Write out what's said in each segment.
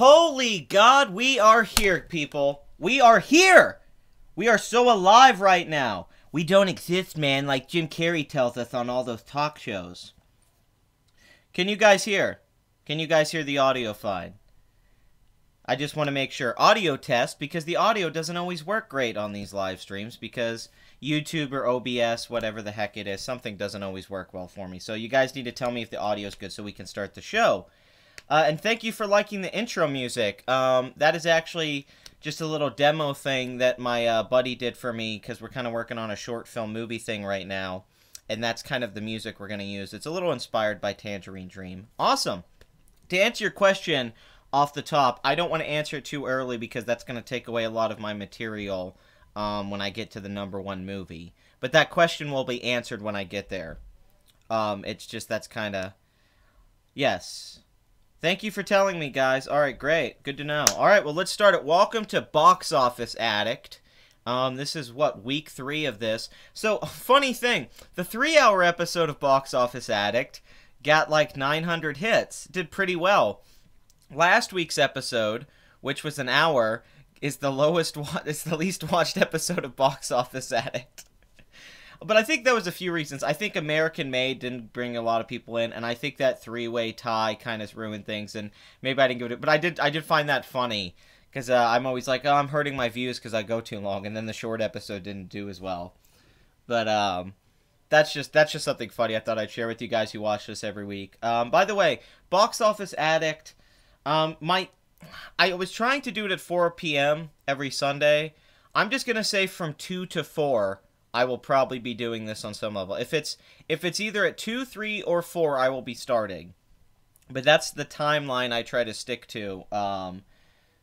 Holy God, we are here, people. We are here! We are so alive right now. We don't exist, man, like Jim Carrey tells us on all those talk shows. Can you guys hear? Can you guys hear the audio fine? I just want to make sure. Audio test, because the audio doesn't always work great on these live streams, because YouTube or OBS, whatever the heck it is, something doesn't always work well for me. So you guys need to tell me if the audio is good so we can start the show. And thank you for liking the intro music. That is actually just a little demo thing that my buddy did for me, because we're kind of working on a short film movie thing right now. And that's kind of the music we're going to use. It's a little inspired by Tangerine Dream. Awesome. To answer your question off the top, I don't want to answer it too early because that's going to take away a lot of my material when I get to the #1 movie. But that question will be answered when I get there. It's just that's kind of... Yes. Thank you for telling me, guys. Alright, great. Good to know. Alright, well, let's start it. Welcome to Box Office Addict. This is, what, week 3 of this. So, funny thing, the 3-hour episode of Box Office Addict got like 900 hits. Did pretty well. Last week's episode, which was an hour, is the least watched episode of Box Office Addict. But I think there was a few reasons. I think American Made didn't bring a lot of people in, and I think that three-way tie kind of ruined things, and maybe I didn't give it... But I did find that funny, because I'm always like, oh, I'm hurting my views because I go too long, and then the short episode didn't do as well. But, that's just something funny I thought I'd share with you guys who watch this every week. By the way, Box Office Addict, I was trying to do it at 4 p.m. every Sunday. I'm just going to say from 2 to 4... I will probably be doing this on some level. If it's either at 2, 3, or 4, I will be starting. But that's the timeline I try to stick to.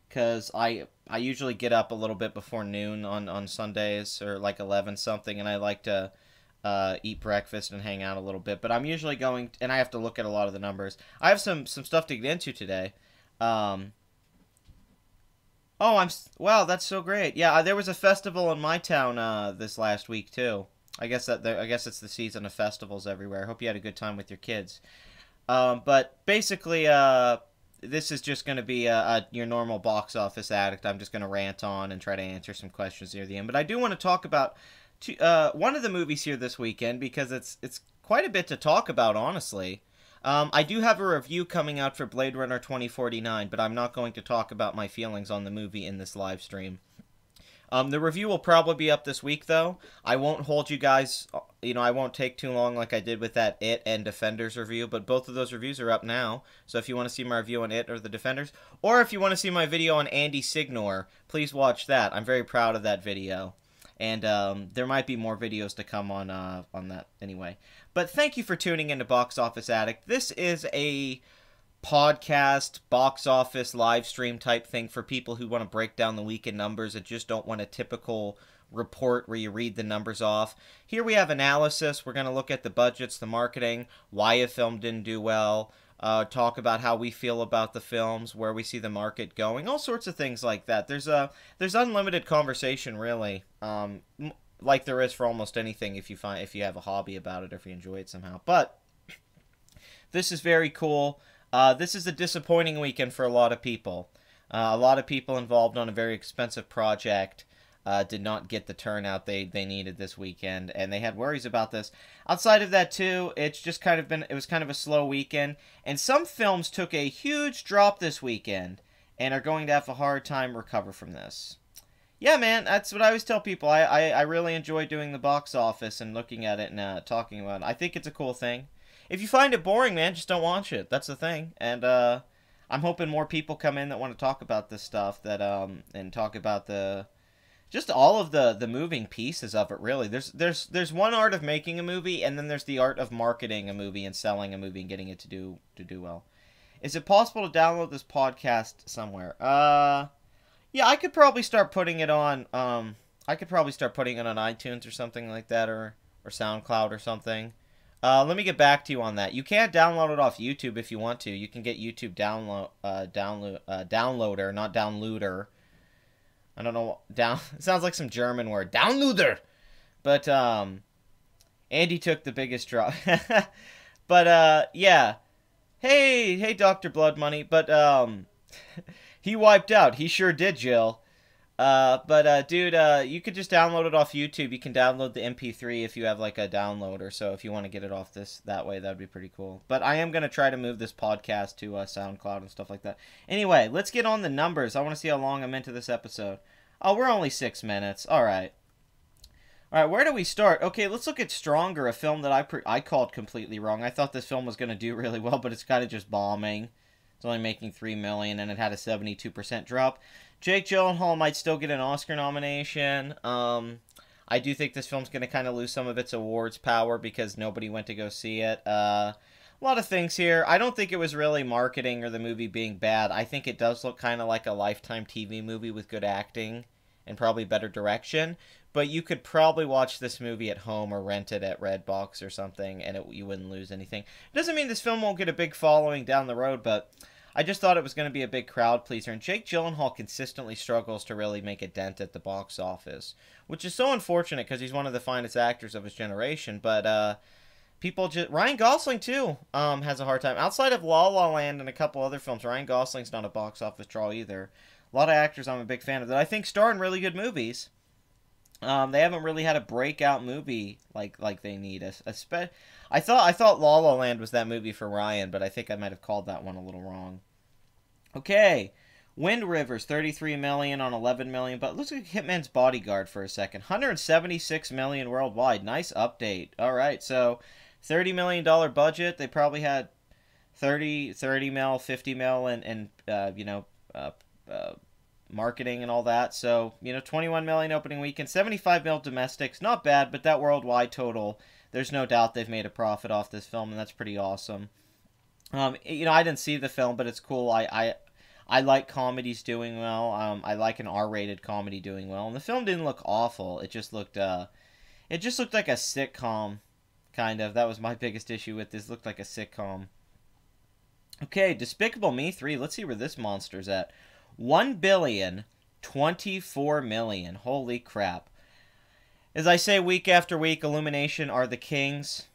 Because I usually get up a little bit before noon on Sundays, or like 11 something, and I like to eat breakfast and hang out a little bit. But I'm usually going, and I have to look at a lot of the numbers. I have some stuff to get into today. Oh, wow, that's so great. Yeah, there was a festival in my town this last week too. I guess it's the season of festivals everywhere. I hope you had a good time with your kids. But basically, this is just going to be your normal Box Office Addict. I'm just going to rant on and try to answer some questions near the end. But I do want to talk about one of the movies here this weekend because it's quite a bit to talk about, honestly. I do have a review coming out for Blade Runner 2049, but I'm not going to talk about my feelings on the movie in this live stream. The review will probably be up this week, though. I won't hold you guys, I won't take too long like I did with that It and Defenders review, but both of those reviews are up now. So if you want to see my review on It or the Defenders, or if you want to see my video on Andy Signor, please watch that. I'm very proud of that video. And there might be more videos to come on that anyway. But thank you for tuning into Box Office Addict. This is a podcast, box office, live stream type thing for people who want to break down the weekend numbers and just don't want a typical report where you read the numbers off. Here we have analysis. We're going to look at the budgets, the marketing, why a film didn't do well, talk about how we feel about the films, where we see the market going, all sorts of things like that. There's unlimited conversation, really, like there is for almost anything if you have a hobby about it or if you enjoy it somehow. But this is very cool. This is a disappointing weekend for a lot of people. A lot of people involved on a very expensive project did not get the turnout they needed this weekend, and they had worries about this. Outside of that, too, it was kind of a slow weekend, and some films took a huge drop this weekend and are going to have a hard time recover from this. Yeah, man, that's what I always tell people. I really enjoy doing the box office and looking at it and talking about it. I think it's a cool thing. If you find it boring, man, just don't watch it. That's the thing. And I'm hoping more people come in that want to talk about this stuff and talk about just all of the moving pieces of it, really. There's one art of making a movie, and then there's the art of marketing a movie and selling a movie and getting it to do well. Is it possible to download this podcast somewhere? Yeah, I could probably start putting it on. I could probably start putting it on iTunes or something like that, or SoundCloud or something. Let me get back to you on that. You can't download it off YouTube if you want to. You can get YouTube downloader, not downloader. I don't know. It sounds like some German word. Downloader. But Andy took the biggest drop. But yeah. Hey, Dr. Blood Money. But He wiped out. He sure did, Jill. Dude, you could just download it off YouTube. You can download the MP3 if you have like a downloader. So if you want to get it off that way, that'd be pretty cool. But I am gonna try to move this podcast to SoundCloud and stuff like that. Anyway, let's get on the numbers. I want to see how long I'm into this episode. Oh, we're only 6 minutes. All right. All right, where do we start? Okay, let's look at Stronger, a film that I called completely wrong. I thought this film was gonna do really well, but it's kind of just bombing. It's only making $3 million, and it had a 72% drop. Jake Gyllenhaal might still get an Oscar nomination. I do think this film's going to kind of lose some of its awards power because nobody went to go see it. A lot of things here. I don't think it was really marketing or the movie being bad. I think it does look kind of like a Lifetime TV movie with good acting and probably better direction. But you could probably watch this movie at home or rent it at Redbox or something, and you wouldn't lose anything. It doesn't mean this film won't get a big following down the road, but I just thought it was going to be a big crowd pleaser. And Jake Gyllenhaal consistently struggles to really make a dent at the box office, which is so unfortunate because he's one of the finest actors of his generation. But people just... Ryan Gosling, too, has a hard time. Outside of La La Land and a couple other films, Ryan Gosling's not a box office draw either. A lot of actors I'm a big fan of that I think star in really good movies. They haven't really had a breakout movie like they need. I thought La La Land was that movie for Ryan, but I think I might have called that one a little wrong. Okay, Wind Rivers, 33 million on 11 million, but let's look at Hitman's Bodyguard for a second. 176 million worldwide. Nice update. All right, so $30 million budget. They probably had 30 mil, 50 mil, and marketing and all that. So, 21 million opening weekend, 75 mil domestics. Not bad, but that worldwide total, there's no doubt they've made a profit off this film, and that's pretty awesome. I didn't see the film, but it's cool. I like comedies doing well. I like an R-rated comedy doing well. And the film didn't look awful. It just looked like a sitcom, kind of. That was my biggest issue with this. It looked like a sitcom. Okay, Despicable Me 3. Let's see where this monster's at. 1,024 million. Holy crap. As I say week after week, Illumination are the kings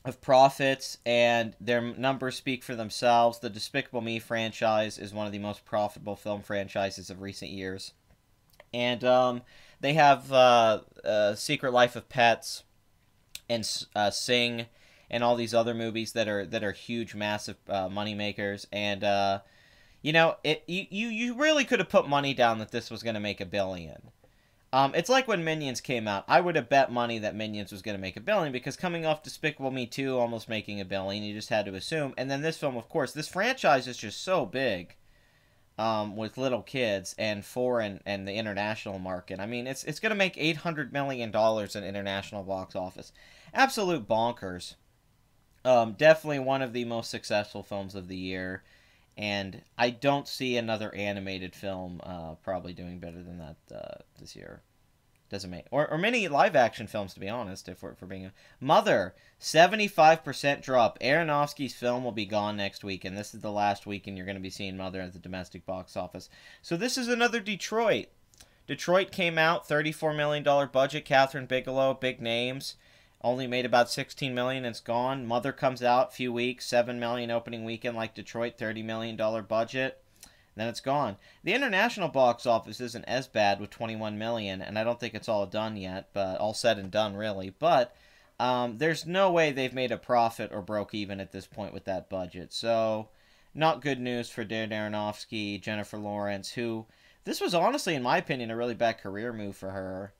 of profits, and their numbers speak for themselves. The Despicable Me franchise is one of the most profitable film franchises of recent years. And they have Secret Life of Pets and Sing and all these other movies that are huge, massive money makers. And you really could have put money down that this was going to make $1 billion. It's like when Minions came out. I would have bet money that Minions was going to make $1 billion because coming off Despicable Me 2 almost making $1 billion, you just had to assume. And then this film, of course, this franchise is just so big with little kids and foreign and the international market. I mean, it's going to make $800 million in international box office. Absolute bonkers. Definitely one of the most successful films of the year. And I don't see another animated film probably doing better than that this year. Doesn't make or many live action films, to be honest. If we're being Mother, 75% drop. Aronofsky's film will be gone next week, and this is the last week, and you're going to be seeing Mother at the domestic box office. So this is another Detroit. Detroit came out, $34 million budget. Catherine Bigelow, big names. Only made about $16 million, it's gone. Mother comes out, few weeks, $7 million opening weekend like Detroit, $30 million budget. Then it's gone. The international box office isn't as bad with $21 million, and I don't think it's all done yet, but all said and done, really. But there's no way they've made a profit or broke even at this point with that budget. So, not good news for Darren Aronofsky, Jennifer Lawrence, who, this was honestly, in my opinion, a really bad career move for her.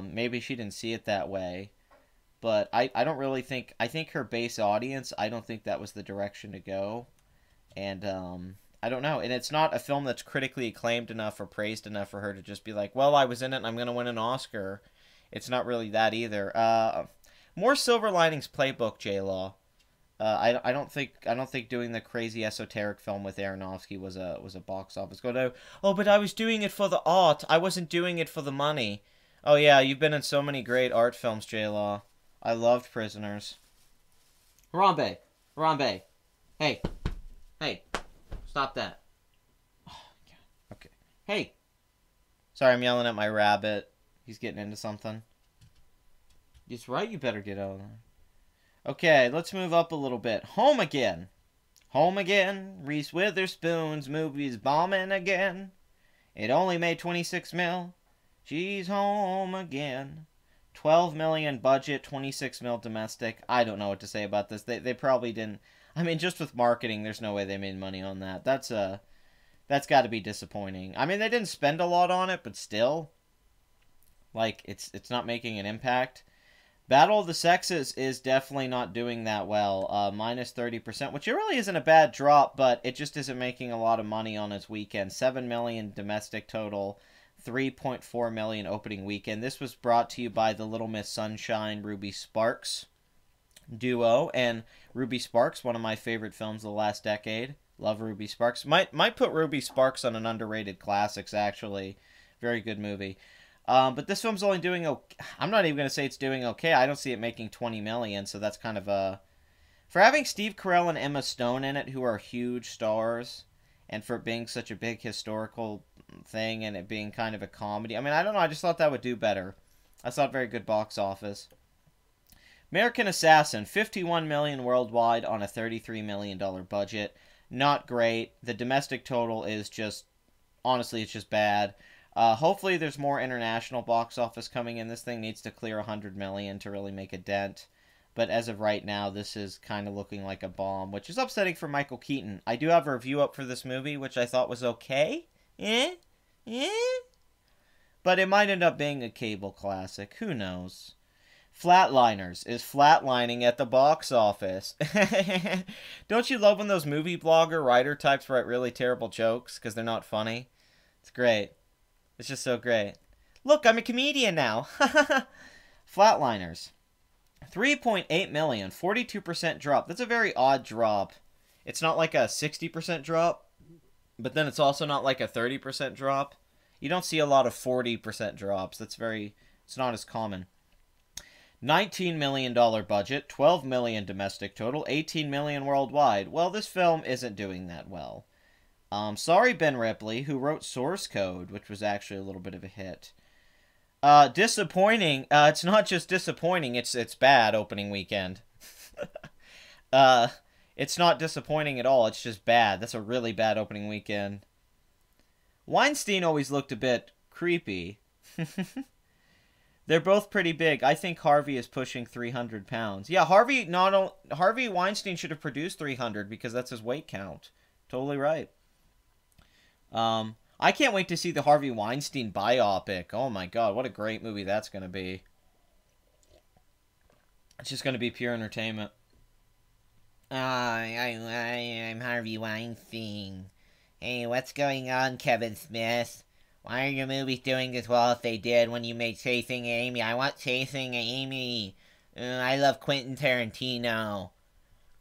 Maybe she didn't see it that way. But I don't really think... I think her base audience, I don't think that was the direction to go. And, I don't know. And it's not a film that's critically acclaimed enough or praised enough for her to just be like, well, I was in it and I'm going to win an Oscar. It's not really that either. More Silver Linings Playbook, J-Law. I don't think doing the crazy esoteric film with Aronofsky was a box office go. No, oh, but I was doing it for the art. I wasn't doing it for the money. Oh, yeah, you've been in so many great art films, J-Law. I loved Prisoners. Harambe. Hey. Stop that. Oh, God. Okay. Hey. Sorry, I'm yelling at my rabbit. He's getting into something. He's right, you better get out of there. Okay, let's move up a little bit. Home Again. Home again. Reese Witherspoon's movie's bombing again. It only made 26 mil. She's home again. 12 million budget, 26 mil domestic. I don't know what to say about this. They probably didn't. I mean, just with marketing, there's no way they made money on that. That's got to be disappointing. I mean, they didn't spend a lot on it, but still, like, it's not making an impact. Battle of the Sexes is definitely not doing that well. Minus 30%, which it really isn't a bad drop, but it just isn't making a lot of money on its weekend. 7 million domestic total, 3.4 million opening weekend. This was brought to you by the Little Miss Sunshine Ruby Sparks duo, and Ruby Sparks, one of my favorite films of the last decade. Love Ruby Sparks. Might put Ruby Sparks on an underrated classics, actually. Very good movie. But this film's only doing okay. I'm not even going to say it's doing okay. I don't see it making 20 million, so that's kind of a... For having Steve Carell and Emma Stone in it, who are huge stars, and for it being such a big historical thing, and it being kind of a comedy. I mean, I don't know. I just thought that would do better. That's not very good box office. American Assassin, 51 million worldwide on a $33 million budget. Not great. The domestic total is just... Honestly, it's just bad. Hopefully there's more international box office coming in. This thing needs to clear 100 million to really make a dent. But as of right now, this is kind of looking like a bomb, which is upsetting for Michael Keaton. I do have a review up for this movie, which I thought was okay. But it might end up being a cable classic. Who knows? Flatliners is flatlining at the box office. Don't you love when those movie blogger writer types write really terrible jokes because they're not funny? It's great. It's just so great. Look, I'm a comedian now. Flatliners. 3.8 million. 42% drop. That's a very odd drop. It's not like a 60% drop, but then it's also not like a 30% drop. You don't see a lot of 40% drops. It's not as common. $19 million budget. 12 million domestic total. 18 million worldwide. Well, this film isn't doing that well. Sorry, Ben Ripley, who wrote Source Code, which was actually a little bit of a hit. Disappointing. It's not just disappointing, it's bad opening weekend. It's not disappointing at all, it's just bad. That's a really bad opening weekend. Weinstein always looked a bit creepy. They're both pretty big. I think Harvey is pushing 300 pounds. Yeah, Harvey Weinstein should have produced 300 because that's his weight count. Totally right. I can't wait to see the Harvey Weinstein biopic. Oh my god, what a great movie that's going to be. It's just going to be pure entertainment. I'm Harvey Weinstein. Hey, what's going on, Kevin Smith? Why are your movies doing as well as they did when you made Chasing Amy? I want Chasing Amy. I love Quentin Tarantino.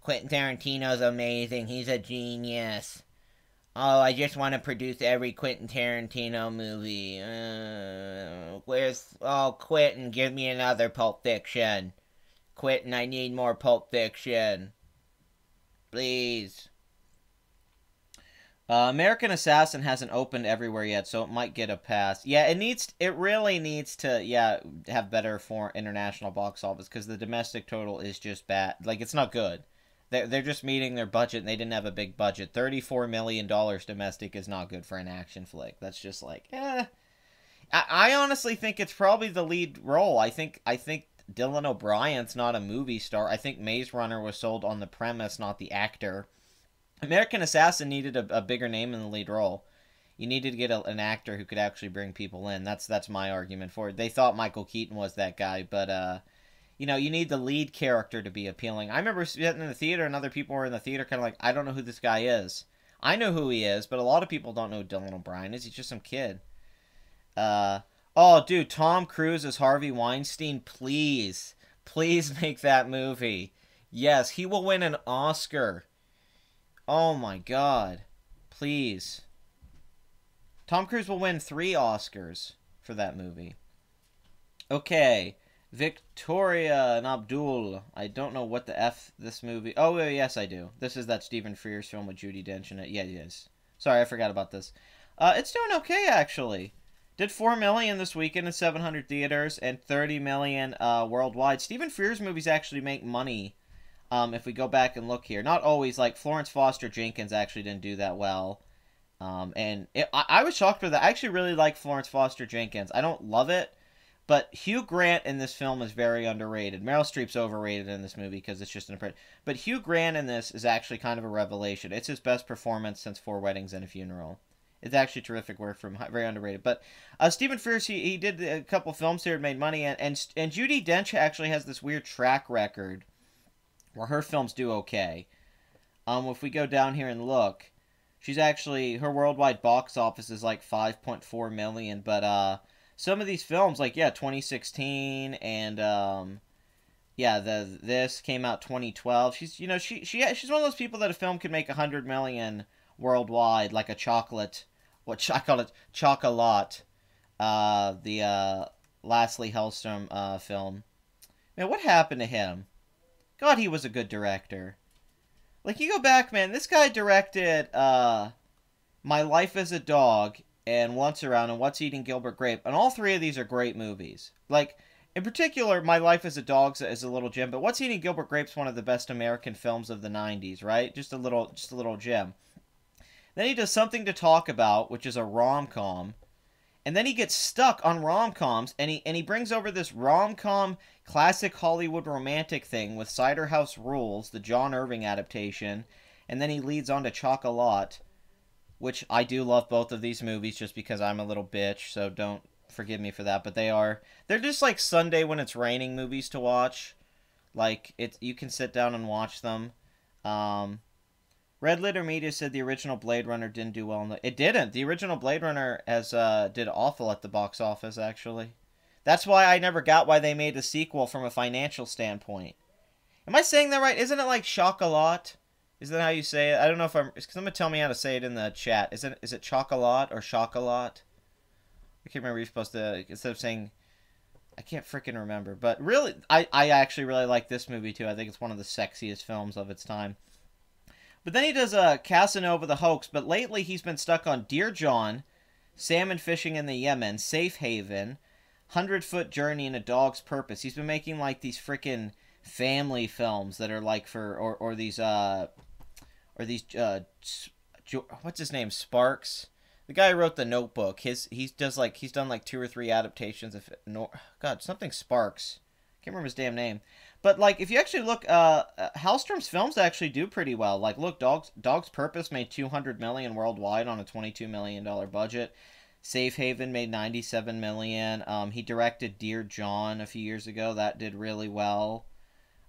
Quentin Tarantino's amazing. He's a genius. Oh, I just want to produce every Quentin Tarantino movie. Quentin, give me another Pulp Fiction. Quentin, I need more Pulp Fiction. Please. American Assassin hasn't opened everywhere yet, so it might get a pass. Yeah, it really needs to, have better for international box office, because the domestic total is just bad. Like, it's not good. They're just meeting their budget, and they didn't have a big budget. $34 million domestic is not good for an action flick. That's just like, I honestly think it's probably the lead role. I think Dylan O'Brien's not a movie star. I think Maze Runner was sold on the premise, not the actor. American Assassin needed a bigger name in the lead role. You needed to get an actor who could actually bring people in. That's my argument for it. They thought Michael Keaton was that guy, but you need the lead character to be appealing. I remember sitting in the theater and other people were in the theater kind of like, I don't know who this guy is. I know who he is, but a lot of people don't know who Dylan O'Brien is. He's just some kid. Oh, dude, Tom Cruise as Harvey Weinstein, please. Please make that movie. Yes, he will win an Oscar. Oh my god. Please. Tom Cruise will win 3 Oscars for that movie. Okay. Victoria and Abdul. I don't know what the F this movie... Oh, yes, I do. This is that Stephen Frears film with Judi Dench in it. Yeah, it is. Sorry, I forgot about this. It's doing okay, actually. Did $4 million this weekend in 700 theaters and $30 million worldwide. Stephen Frears movies actually make money If we go back and look here, not always. Like Florence Foster Jenkins actually didn't do that well. I was shocked with that. I actually really like Florence Foster Jenkins. I don't love it, but Hugh Grant in this film is very underrated. Meryl Streep's overrated in this movie because it's just an impression. But Hugh Grant in this is actually kind of a revelation. It's his best performance since Four Weddings and a Funeral. It's actually terrific work from him, very underrated. But Stephen Frears, he did a couple films here and made money, and Judi Dench actually has this weird track record where her films do okay. If we go down here and look, she's actually, her worldwide box office is like 5.4 million, but some of these films, like 2016 and this came out 2012. She's she's one of those people that a film could make 100 million worldwide, like a chocolate. What I call it, Chocolat, the Lastly Hellstrom film. Man, what happened to him? God, he was a good director. Like, you go back, man, this guy directed My Life as a Dog and Once Around and What's Eating Gilbert Grape, and all three of these are great movies. Like, in particular, My Life as a Dog is a little gem, but What's Eating Gilbert Grape is one of the best American films of the 90s, right? Just a little gem. Then he does Something to Talk About, which is a rom-com. And then he gets stuck on rom-coms, and he brings over this rom-com classic Hollywood romantic thing with Cider House Rules, the John Irving adaptation. And then he leads on to Chocolat, which I do love both of these movies just because I'm a little bitch, so don't forgive me for that. But they're just like Sunday when it's raining movies to watch. Like, you can sit down and watch them. Red Letter Media said the original Blade Runner didn't do well. It didn't. The original Blade Runner did awful at the box office, actually. That's why I never got why they made a sequel from a financial standpoint. Am I saying that right? Isn't it like Chocolat? Is that how you say it? I don't know if I'm... Someone tell me how to say it in the chat. Is it Chocolat or Chocolat? I can't remember. You're supposed to... Instead of saying... I can't freaking remember. But really, I actually really like this movie, too. I think it's one of the sexiest films of its time. But then he does Casanova the Hoax, but lately he's been stuck on Dear John, Salmon Fishing in the Yemen, Safe Haven, 100-Foot Journey, and A Dog's Purpose. He's been making like these freaking family films that are like for, or these what's his name, Sparks? The guy who wrote The Notebook. He's done like 2 or 3 adaptations of, something Sparks. Can't remember his damn name. But, like, if you actually look, Hallstrom's films actually do pretty well. Like, look, Dog's Purpose made $200 million worldwide on a $22 million budget. Safe Haven made $97 million. He directed Dear John a few years ago. That did really well.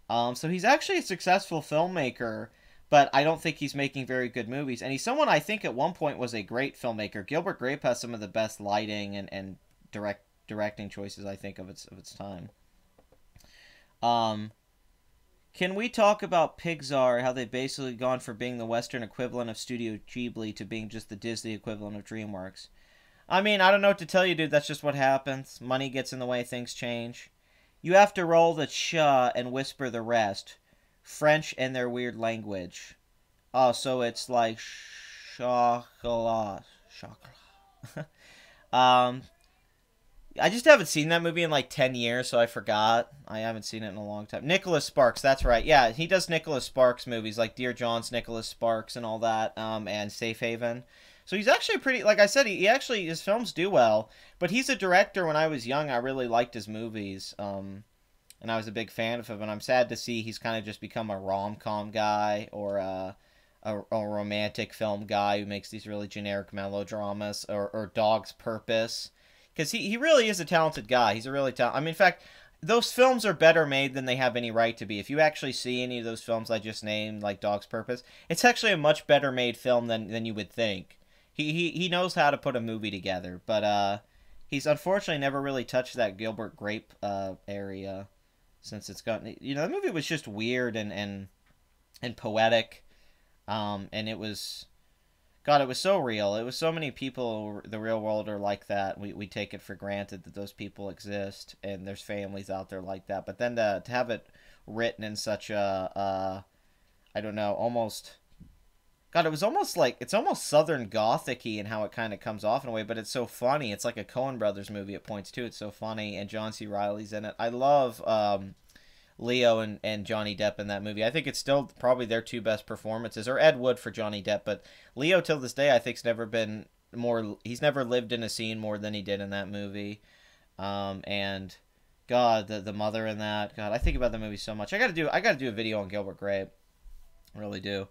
So he's actually a successful filmmaker, but I don't think he's making very good movies. And he's someone I think at one point was a great filmmaker. Gilbert Grape has some of the best lighting and directing choices, I think, of its time. Can we talk about Pixar, how they've basically gone from being the Western equivalent of Studio Ghibli to being just the Disney equivalent of DreamWorks? I mean, I don't know what to tell you, dude. That's just what happens. Money gets in the way, things change. You have to roll the ch and whisper the rest. French and their weird language. Oh, so it's like chocolat. I just haven't seen that movie in like 10 years, so I forgot. I haven't seen it in a long time. Nicholas Sparks, that's right. Yeah, he does Nicholas Sparks movies, like Dear John's Nicholas Sparks and all that, and Safe Haven. So he's actually pretty, like I said, his films do well. But he's a director. When I was young, I really liked his movies, and I was a big fan of him. And I'm sad to see he's kind of just become a rom-com guy or a romantic film guy who makes these really generic melodramas or Dog's Purpose. Because he really is a talented guy. He's a really talented... I mean, in fact, those films are better made than they have any right to be. If you actually see any of those films I just named, like Dog's Purpose, it's actually a much better made film than you would think. He knows how to put a movie together. But he's unfortunately never really touched that Gilbert Grape area since it's gotten... You know, the movie was just weird and poetic. And it was... God, it was so real. It was so many people, the real world are like that. We take it for granted that those people exist, and there's families out there like that. But then to have it written in such a, I don't know, almost... God, it was almost like, it's almost Southern Gothic-y in how it kind of comes off in a way, but it's so funny. It's like a Coen Brothers movie at points, too. It's so funny, and John C. Reilly's in it. I love Leo and Johnny Depp in that movie. I think it's still probably their two best performances, or Ed Wood for Johnny Depp, but Leo till this day I think's never been more. He's never lived in a scene more than he did in that movie. And God, the mother in that. God, I think about the movie so much. I gotta do a video on Gilbert Grape. I really do.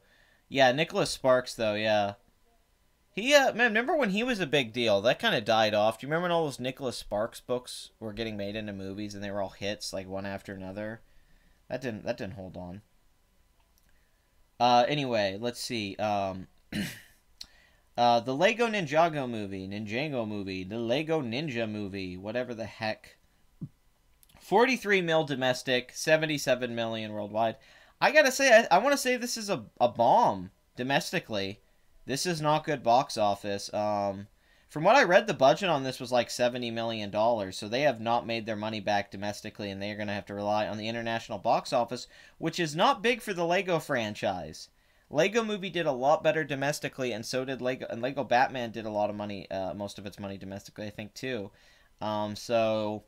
Yeah, Nicholas Sparks though. Yeah. He, man, remember when he was a big deal? That kind of died off. Do you remember when all those Nicholas Sparks books were getting made into movies and they were all hits, like one after another? That didn't hold on. Anyway, let's see. The Lego Ninjago movie, the Lego Ninja movie, whatever the heck. 43 mil domestic, 77 million worldwide. I gotta say, I want to say this is a bomb domestically. This is not good box office. From what I read, the budget on this was like $70 million, so they have not made their money back domestically, and they are going to have to rely on the international box office, which is not big for the Lego franchise. Lego Movie did a lot better domestically, and so did Lego, and Lego Batman did a lot of money, most of its money domestically, I think, too. So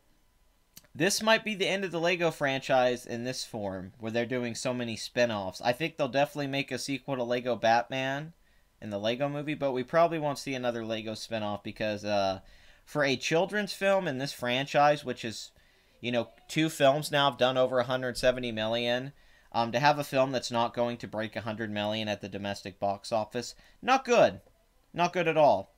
this might be the end of the Lego franchise in this form, where they're doing so many spin-offs. I think they'll definitely make a sequel to Lego Batman in the Lego Movie, but we probably won't see another Lego spinoff because for a children's film in this franchise, which is, you know, 2 films now have done over 170 million, to have a film that's not going to break 100 million at the domestic box office, not good. Not good at all.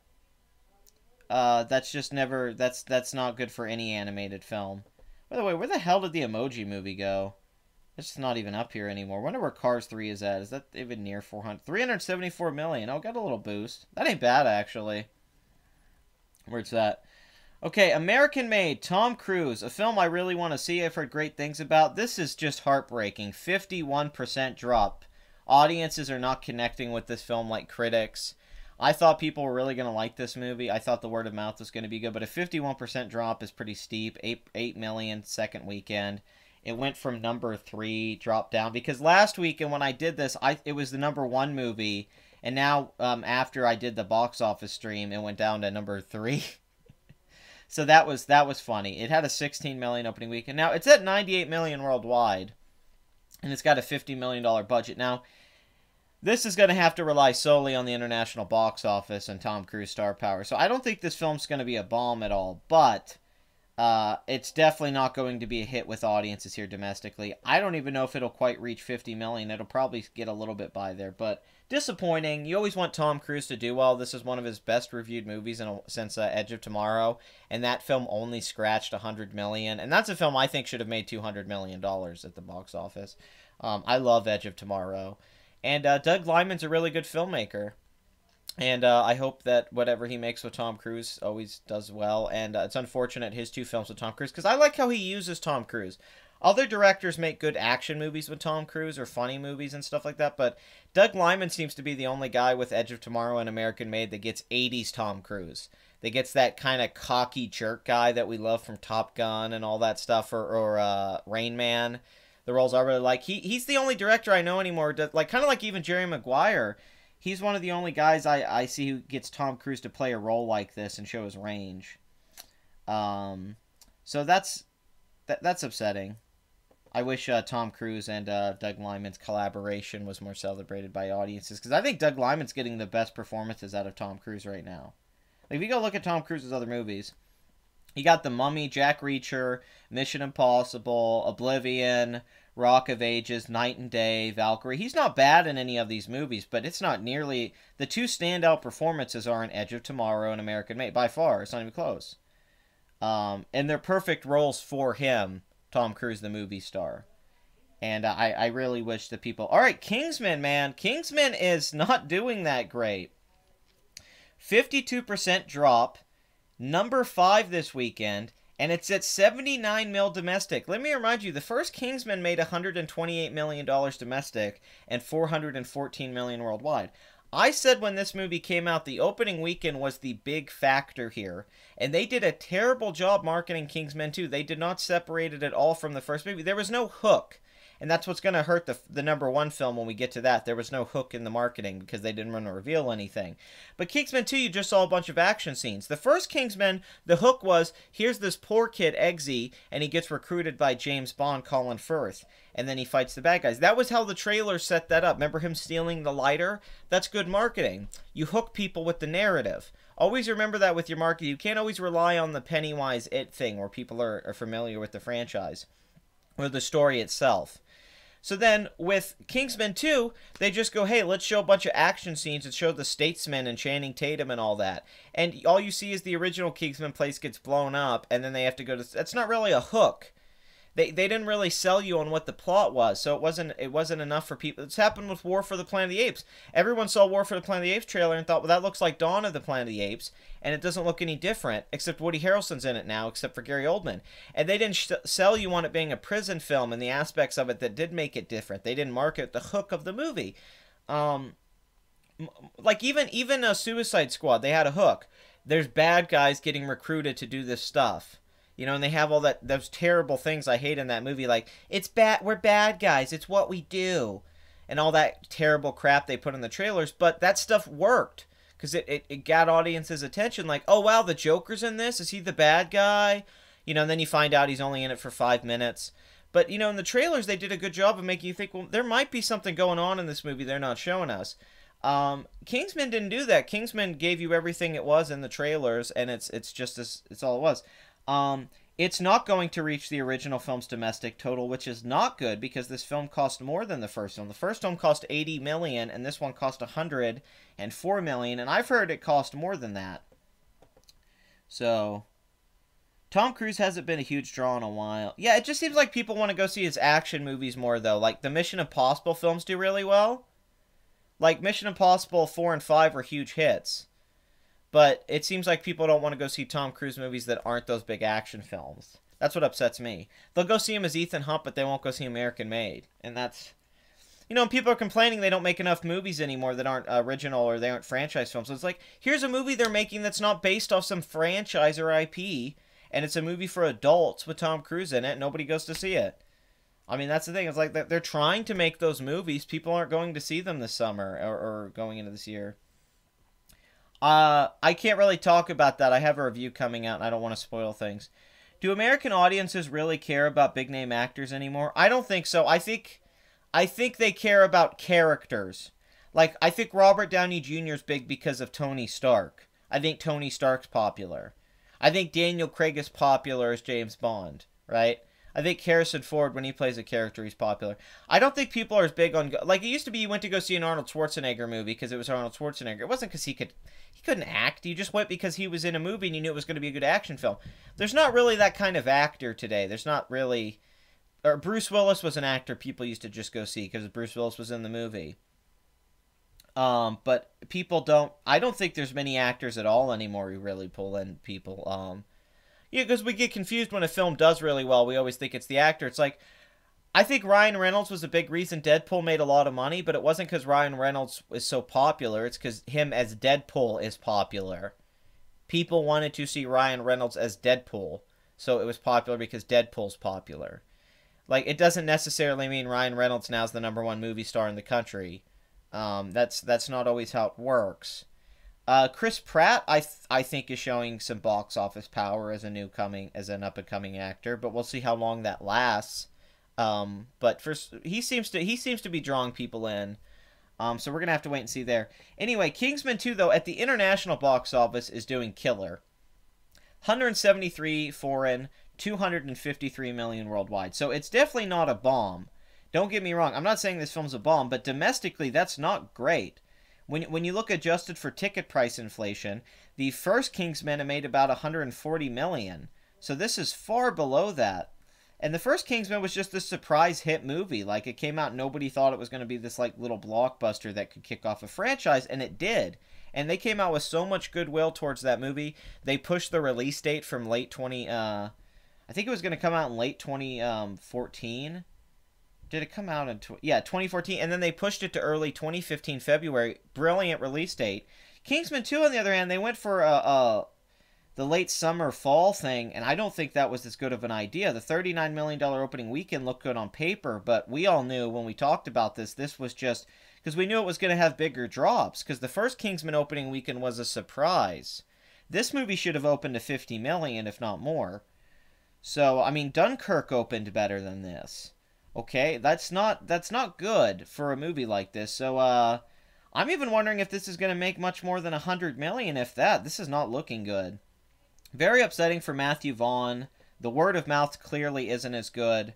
That's just never, that's not good for any animated film. By the way, where the hell did the Emoji Movie go? It's not even up here anymore. I wonder where Cars 3 is at. Is that even near 400? 374 million. Oh, got a little boost. That ain't bad, actually. Where's that? Okay, American Made, Tom Cruise. A film I really want to see. I've heard great things about. This is just heartbreaking. 51% drop. Audiences are not connecting with this film like critics. I thought people were really going to like this movie. I thought the word of mouth was going to be good, but a 51% drop is pretty steep. 8 million second weekend. It went from number 3, dropped down. Because last weekend when I did this, it was the number 1 movie. And now, after I did the box office stream, it went down to number 3. So that was funny. It had a 16 million opening weekend. Now, it's at 98 million worldwide. And it's got a $50 million budget. Now, this is going to have to rely solely on the international box office and Tom Cruise star power. So I don't think this film's going to be a bomb at all. But it's definitely not going to be a hit with audiences here domestically. I don't even know if it'll quite reach 50 million. It'll probably get a little bit by there, but disappointing. You always want Tom Cruise to do well. This is one of his best reviewed movies since Edge of Tomorrow, and that film only scratched 100 million, and that's a film I think should have made $200 million at the box office. I love Edge of Tomorrow, and Doug Liman's a really good filmmaker. And I hope that whatever he makes with Tom Cruise always does well. And it's unfortunate his 2 films with Tom Cruise, because I like how he uses Tom Cruise. Other directors make good action movies with Tom Cruise or funny movies and stuff like that, but Doug Liman seems to be the only guy with Edge of Tomorrow and American Made that gets 80s Tom Cruise. That gets that kind of cocky jerk guy that we love from Top Gun and all that stuff, or Rain Man. The roles I really like. He's the only director I know anymore, like kind of like even Jerry Maguire. He's one of the only guys I see who gets Tom Cruise to play a role like this and show his range. So that's upsetting. I wish Tom Cruise and Doug Liman's collaboration was more celebrated by audiences, because I think Doug Liman's getting the best performances out of Tom Cruise right now. Like, if you go look at Tom Cruise's other movies, he got The Mummy, Jack Reacher, Mission Impossible, Oblivion, Rock of Ages, Night and Day, Valkyrie. He's not bad in any of these movies, but it's not nearly... The 2 standout performances are in Edge of Tomorrow and American Made. By far, it's not even close. And they're perfect roles for him, Tom Cruise, the movie star. And I really wish that people... Alright, Kingsman, man. Kingsman is not doing that great. 52% drop. Number 5 this weekend. And it's at 79 mil domestic. Let me remind you, the first Kingsman made $128 million domestic and $414 million worldwide. I said when this movie came out, the opening weekend was the big factor here. And they did a terrible job marketing Kingsman 2. They did not separate it at all from the first movie. There was no hook. And that's what's going to hurt the number one film when we get to that. There was no hook in the marketing because they didn't want to reveal anything. But Kingsman 2, you just saw a bunch of action scenes. The first Kingsman, the hook was, here's this poor kid, Eggsy, and he gets recruited by James Bond, Colin Firth. And then he fights the bad guys. That was how the trailer set that up. Remember him stealing the lighter? That's good marketing. You hook people with the narrative. Always remember that with your marketing. You can't always rely on the Pennywise It thing where people are familiar with the franchise or the story itself. So then with Kingsman 2, they just go, hey, let's show a bunch of action scenes and show the Statesman and Channing Tatum and all that. And all you see is the original Kingsman place gets blown up, and then they have to go to... That's not really a hook. They didn't really sell you on what the plot was, so it wasn't enough for people. It's happened with War for the Planet of the Apes. Everyone saw War for the Planet of the Apes trailer and thought, well, that looks like Dawn of the Planet of the Apes, and it doesn't look any different, except Woody Harrelson's in it now, except for Gary Oldman. And they didn't sell you on it being a prison film and the aspects of it that did make it different. They didn't market the hook of the movie. Like even a Suicide Squad, they had a hook. There's bad guys getting recruited to do this stuff. You know, and they have all those terrible things I hate in that movie, like, we're bad guys, it's what we do. And all that terrible crap they put in the trailers, but that stuff worked. Because it got audiences' attention, like, oh, wow, the Joker's in this? Is he the bad guy? You know, and then you find out he's only in it for 5 minutes. But, you know, in the trailers, they did a good job of making you think, well, there might be something going on in this movie they're not showing us. Kingsman didn't do that. Kingsman gave you everything it was in the trailers, and it's all it was. It's not going to reach the original film's domestic total, which is not good because this film cost more than the first film. The first film cost $80 million, and this one cost $104 million, and I've heard it cost more than that. So, Tom Cruise hasn't been a huge draw in a while. Yeah, it just seems like people want to go see his action movies more, though. Like, the Mission Impossible films do really well. Like, Mission Impossible 4 and 5 were huge hits. But it seems like people don't want to go see Tom Cruise movies that aren't those big action films. That's what upsets me. They'll go see him as Ethan Hunt, but they won't go see American Made. And that's... You know, people are complaining they don't make enough movies anymore that aren't original or they aren't franchise films. So it's like, here's a movie they're making that's not based off some franchise or IP, and it's a movie for adults with Tom Cruise in it, and nobody goes to see it. I mean, that's the thing. It's like they're trying to make those movies. People aren't going to see them this summer or going into this year. I can't really talk about that. I have a review coming out, and I don't want to spoil things. Do American audiences really care about big-name actors anymore? I don't think so. I think they care about characters. Like, I think Robert Downey Jr. is big because of Tony Stark. I think Tony Stark's popular. I think Daniel Craig is popular as James Bond, right? I think Harrison Ford, when he plays a character, he's popular. I don't think people are as big on... Like, it used to be you went to go see an Arnold Schwarzenegger movie because it was Arnold Schwarzenegger. It wasn't because he couldn't act. You just went because he was in a movie and you knew it was going to be a good action film. There's not really that kind of actor today. There's not really... Or Bruce Willis was an actor people used to just go see because Bruce Willis was in the movie. But people don't... I don't think there's many actors at all anymore who really pull in people. Yeah, because we get confused when a film does really well. We always think it's the actor. It's like, I think Ryan Reynolds was a big reason Deadpool made a lot of money, but it wasn't because Ryan Reynolds is so popular. It's because him as Deadpool is popular. People wanted to see Ryan Reynolds as Deadpool, so it was popular because Deadpool's popular. Like, it doesn't necessarily mean Ryan Reynolds now is the up-and-coming movie star in the country. That's not always how it works. Chris Pratt, I think, is showing some box office power as an up-and-coming actor, but we'll see how long that lasts. But first, he seems to be drawing people in. So we're gonna have to wait and see there. Anyway, Kingsman 2 though at the international box office is doing killer. 173 foreign, 253 million worldwide. So it's definitely not a bomb. Don't get me wrong. I'm not saying this film's a bomb, but domestically that's not great. When you look adjusted for ticket price inflation, the first Kingsman made about 140 million. So this is far below that. And the first Kingsman was just this surprise hit movie. Like, it came out, nobody thought it was going to be this, like, little blockbuster that could kick off a franchise, and it did. And they came out with so much goodwill towards that movie. They pushed the release date from late I think it was going to come out in late 2014. Did it come out in... Yeah, 2014. And then they pushed it to early 2015 February. Brilliant release date. Kingsman 2, on the other hand, they went for the late summer fall thing, and I don't think that was as good of an idea. The $39 million opening weekend looked good on paper, but we all knew when we talked about this was just because we knew it was going to have bigger drops, because the first Kingsman opening weekend was a surprise. This movie should have opened to 50 million, if not more. So, I mean, Dunkirk opened better than this. Okay, that's not good for a movie like this. So, I'm even wondering if this is going to make much more than 100 million, if that. This is not looking good. Very upsetting for Matthew Vaughn. The word of mouth clearly isn't as good.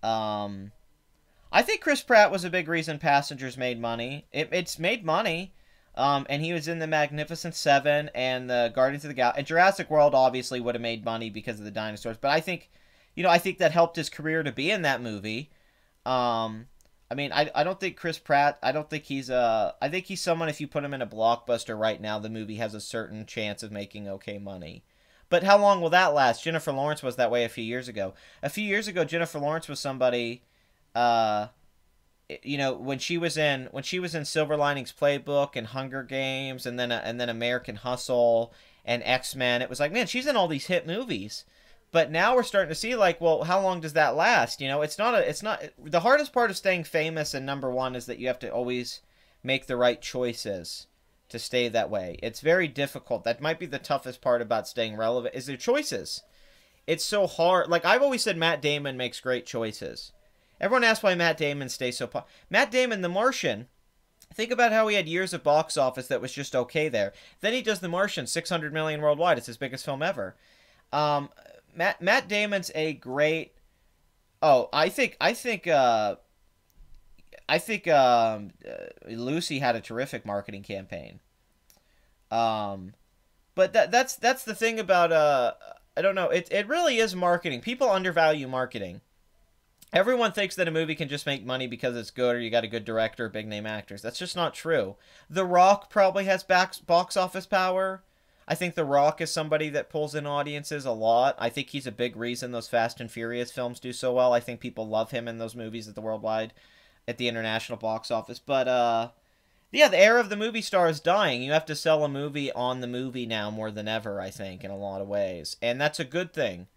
I think Chris Pratt was a big reason Passengers made money. It's made money. And he was in the Magnificent Seven and the Guardians of the Galaxy. And Jurassic World obviously would have made money because of the dinosaurs. But I think, I think that helped his career to be in that movie. I mean, I don't think Chris Pratt, I think he's someone, if you put him in a blockbuster right now, the movie has a certain chance of making okay money. But how long will that last? Jennifer Lawrence was that way a few years ago. A few years ago, Jennifer Lawrence was somebody, when she was in Silver Linings Playbook and Hunger Games and then American Hustle and X-Men, it was like, man, she's in all these hit movies. But now we're starting to see, like, well, how long does that last? It's not the hardest part of staying famous and number one is that you have to always make the right choices to stay that way. It's very difficult. That might be the toughest part about staying relevant, is their choices. It's so hard. Like, I've always said, Matt Damon makes great choices. Everyone asks why Matt Damon stays so popular. Matt Damon, The Martian, think about how he had years of box office that was just okay there. Then he does The Martian, 600 million worldwide. It's his biggest film ever. Matt Damon's a great. Oh, I think Lucy had a terrific marketing campaign. But that's the thing about I don't know. It really is marketing. People undervalue marketing. Everyone thinks that a movie can just make money because it's good or you got a good director or big name actors. That's just not true. The Rock probably has box office power. I think The Rock is somebody that pulls in audiences a lot. I think he's a big reason those Fast and Furious films do so well. I think people love him in those movies at the international box office. But, yeah, the era of the movie star is dying. You have to sell a movie on the movie now more than ever, I think, in a lot of ways. And that's a good thing,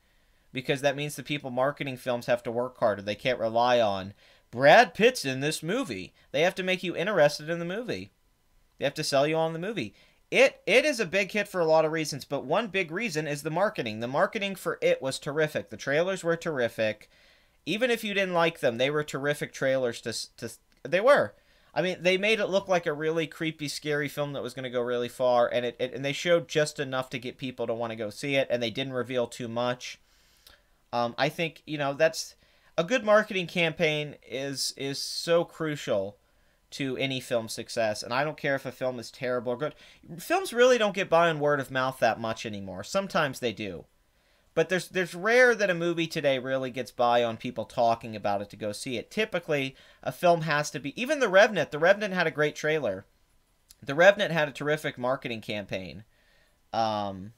because that means the people marketing films have to work harder. They can't rely on, Brad Pitt's in this movie. They have to make you interested in the movie. They have to sell you on the movie. It is a big hit for a lot of reasons, but one big reason is the marketing. The marketing for it was terrific. The trailers were terrific. Even if you didn't like them, they were terrific trailers they were. I mean, they made it look like a really creepy, scary film that was going to go really far, and and they showed just enough to get people to want to go see it, and they didn't reveal too much. I think, that's a good marketing campaign is so crucial to any film success, and I don't care if a film is terrible or good. Films really don't get by on word of mouth that much anymore. Sometimes they do. But there's rare that a movie today really gets by on people talking about it to go see it. Typically, a film has to be... Even The Revenant. The Revenant had a great trailer. The Revenant had a terrific marketing campaign. And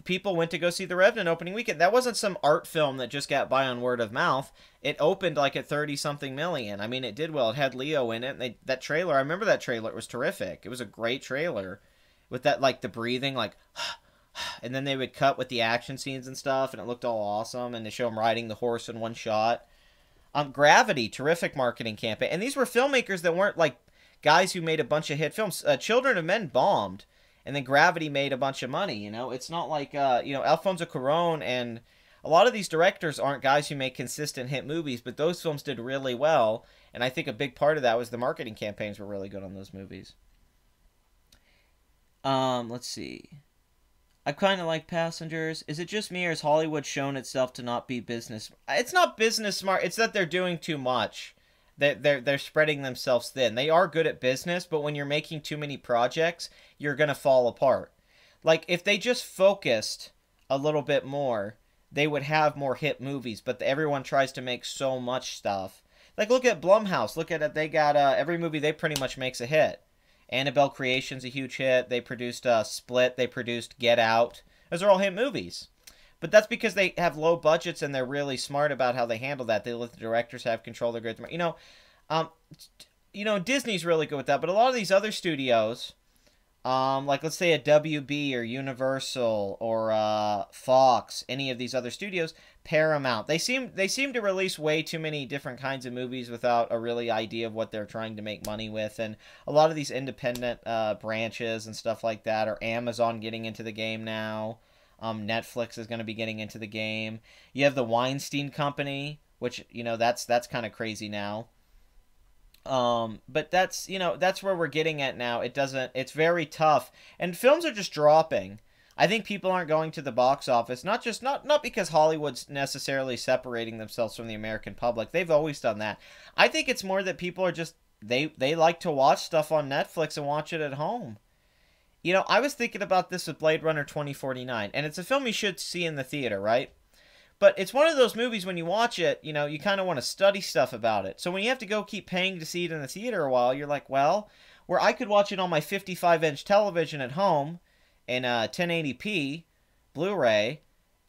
people went to go see The Revenant opening weekend. That wasn't some art film that just got by on word of mouth. It opened like at 30-something million. I mean, it did well. It had Leo in it. And that trailer, I remember that trailer. It was terrific. It was a great trailer. With that, like, the breathing, like... And then they would cut with the action scenes and stuff, and it looked all awesome. And they show him riding the horse in one shot. Gravity, terrific marketing campaign. And these were filmmakers that weren't, like, guys who made a bunch of hit films. Children of Men bombed. And then Gravity made a bunch of money, It's not like, Alfonso Cuarón and a lot of these directors aren't guys who make consistent hit movies, but those films did really well. And I think a big part of that was the marketing campaigns were really good on those movies. Let's see. I kind of like Passengers. Is it just me, or has Hollywood shown itself to not be business? It's not business smart. It's that they're doing too much. They're spreading themselves thin. They are good at business, but when you're making too many projects, you're going to fall apart. Like, if they just focused a little bit more, they would have more hit movies, but everyone tries to make so much stuff. Like, look at Blumhouse. Look at it. They got every movie they pretty much makes a hit. Annabelle Creation's a huge hit. They produced Split. They produced Get Out. Those are all hit movies. But that's because they have low budgets and they're really smart about how they handle that. They let the directors have control of their good. Disney's really good with that. But a lot of these other studios, Like let's say a WB or Universal or Fox, any of these other studios, Paramount. They seem to release way too many different kinds of movies without a really idea of what they're trying to make money with, and a lot of these independent branches and stuff like that, or Amazon getting into the game now. Netflix is going to be getting into the game. You have the Weinstein Company, which that's kind of crazy now. But that's where we're getting at now. It's very tough. And films are just dropping. I think people aren't going to the box office, not because Hollywood's necessarily separating themselves from the American public. They've always done that. I think it's more that people are just, they like to watch stuff on Netflix and watch it at home. I was thinking about this with Blade Runner 2049, and it's a film you should see in the theater, right? But it's one of those movies when you watch it, you kind of want to study stuff about it. So when you have to go keep paying to see it in the theater a while, you're like, well, where I could watch it on my 55-inch television at home in 1080p Blu-ray,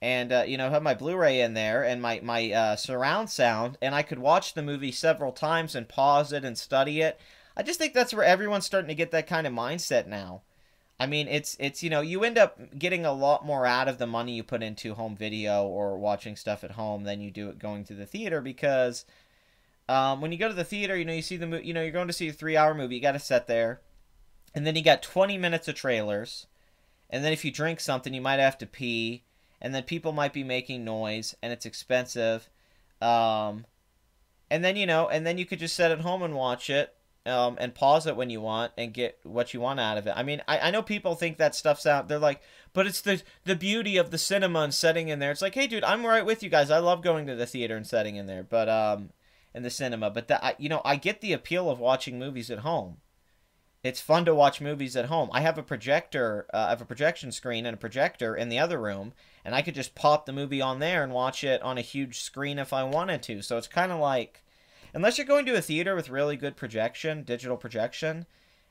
and have my Blu-ray in there and my surround sound, and I could watch the movie several times and pause it and study it. I just think that's where everyone's starting to get that kind of mindset now. I mean, it's you end up getting a lot more out of the money you put into home video or watching stuff at home than you do it going to the theater, because when you go to the theater, you see the movie, you're going to see a 3-hour movie, you got to sit there, and then you got 20 minutes of trailers, and then if you drink something, you might have to pee, and then people might be making noise, and it's expensive, and then you could just sit at home and watch it. And pause it when you want and get what you want out of it. I mean, I know people think that stuff's out. They're like, but it's the beauty of the cinema and sitting in there. It's like, hey, dude, I'm right with you guys. I love going to the theater and sitting in there, but in the cinema. But I get the appeal of watching movies at home. It's fun to watch movies at home. I have a projector, I have a projection screen and a projector in the other room, and I could just pop the movie on there and watch it on a huge screen if I wanted to. So it's kind of like, unless you're going to a theater with really good projection, digital projection,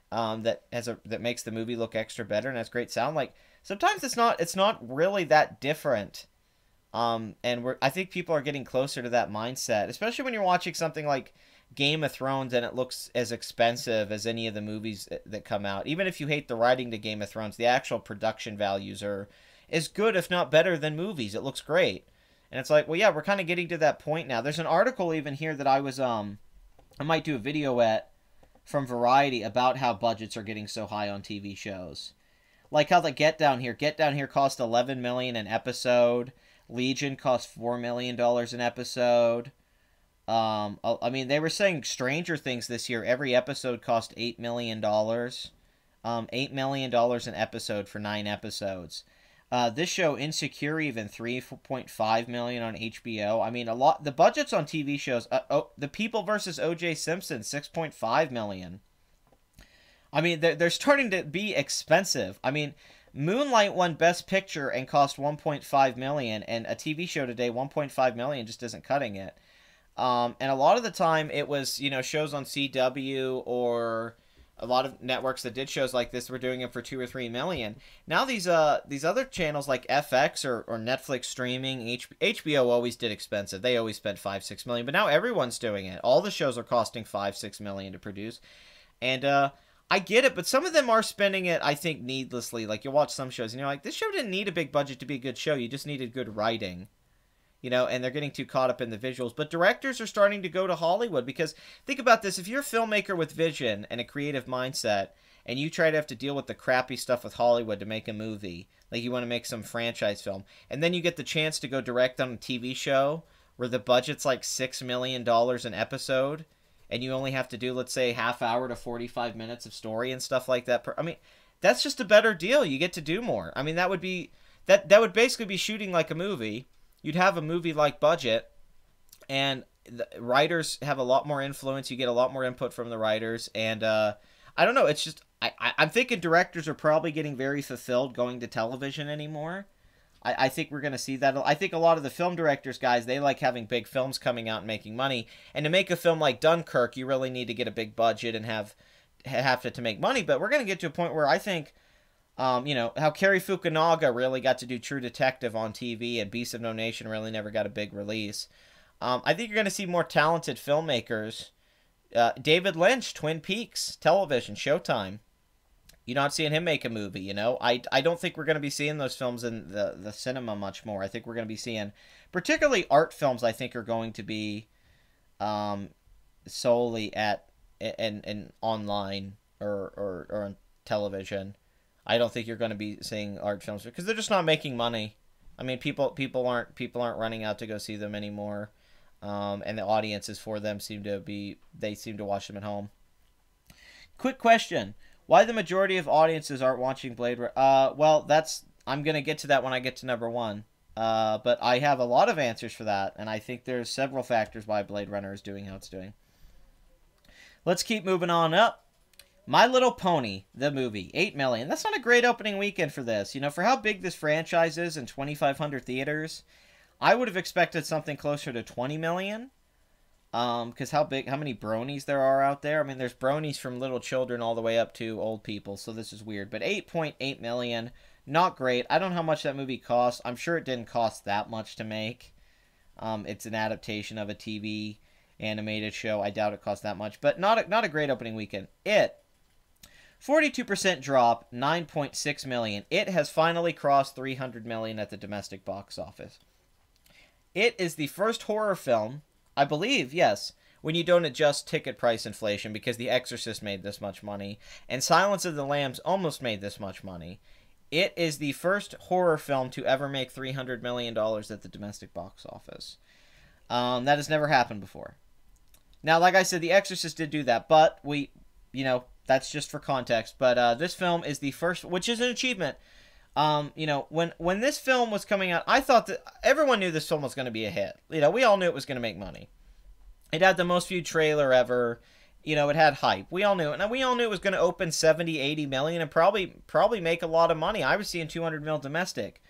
that makes the movie look extra better and has great sound. Like sometimes it's not really that different. I think people are getting closer to that mindset, especially when you're watching something like Game of Thrones and it looks as expensive as any of the movies that come out. Even if you hate the writing to Game of Thrones, the actual production values are as good, if not better, than movies. It looks great. And it's like, well, yeah, we're kind of getting to that point now. There's an article even here that I might do a video from Variety about how budgets are getting so high on TV shows. Like how the Get Down Here cost $11 million an episode. Legion cost $4 million an episode. I mean, they were saying Stranger Things this year, every episode cost $8 million. $8 million an episode for 9 episodes. This show, Insecure, even $3.5 million on HBO. I mean, a lot. The budgets on TV shows. The People versus O.J. Simpson, $6.5 million. I mean, they're starting to be expensive. I mean, Moonlight won Best Picture and cost $1.5 million, and a TV show today, $1.5 million, just isn't cutting it. And a lot of the time, it was shows on CW or a lot of networks that did shows like this were doing it for $2 or $3 million. Now these other channels like FX or Netflix streaming, HBO always did expensive. They always spent $5-6 million, but now everyone's doing it. All the shows are costing $5-6 million to produce, and I get it, but some of them are spending it, I think, needlessly. Like you watch some shows and you're like, this show didn't need a big budget to be a good show. You just needed good writing. And they're getting too caught up in the visuals. But directors are starting to go to Hollywood because, think about this, if you're a filmmaker with vision and a creative mindset, and you try to have to deal with the crappy stuff with Hollywood to make a movie, like you want to make some franchise film, and then you get the chance to go direct on a TV show where the budget's like $6 million an episode, and you only have to do, let's say, half hour to 45 minutes of story and stuff like that. I mean, that's just a better deal. You get to do more. I mean, that would basically be shooting like a movie. You'd have a movie-like budget, and the writers have a lot more influence. You get a lot more input from the writers, and I don't know. It's just I'm thinking directors are probably getting very fulfilled going to television anymore. I think we're going to see that. I think a lot of the film directors, guys, they like having big films coming out and making money. And to make a film like Dunkirk, you really need to get a big budget and have to make money. But we're going to get to a point where I think, how Cary Fukunaga really got to do True Detective on TV and Beast of No Nation really never got a big release. I think you're going to see more talented filmmakers. David Lynch, Twin Peaks, television, Showtime. You're not seeing him make a movie, you know? I don't think we're going to be seeing those films in the cinema much more. I think we're going to be seeing, particularly art films, I think are going to be solely at and online or on television. I don't think you're going to be seeing art films because they're just not making money. I mean, people aren't running out to go see them anymore, and the audiences for them seem to watch them at home. Quick question: why the majority of audiences aren't watching Blade Runner? Well, I'm gonna get to that when I get to number one. But I have a lot of answers for that, and I think there's several factors why Blade Runner is doing how it's doing. Let's keep moving on up. My Little Pony, the movie, 8 million. That's not a great opening weekend for this. You know, for how big this franchise is in 2,500 theaters, I would have expected something closer to 20 million. Because how many bronies there are out there. I mean, there's bronies from little children all the way up to old people, so this is weird. But 8.8 million, not great. I don't know how much that movie cost. I'm sure it didn't cost that much to make. It's an adaptation of a TV animated show. I doubt it cost that much, but not a great opening weekend. 42% drop, 9.6 million. It has finally crossed 300 million at the domestic box office. It is the first horror film, I believe, yes, when you don't adjust ticket price inflation, because The Exorcist made this much money, and Silence of the Lambs almost made this much money. It is the first horror film to ever make $300 million at the domestic box office. That has never happened before. Now, like I said, The Exorcist did do that, but that's just for context. But this film is the first, which is an achievement. When this film was coming out, I thought that everyone knew this film was going to be a hit. We all knew it was going to make money. It had the most viewed trailer ever. It had hype. We all knew it. And we all knew it was going to open 70, 80 million and probably make a lot of money. I was seeing 200 mil domestic.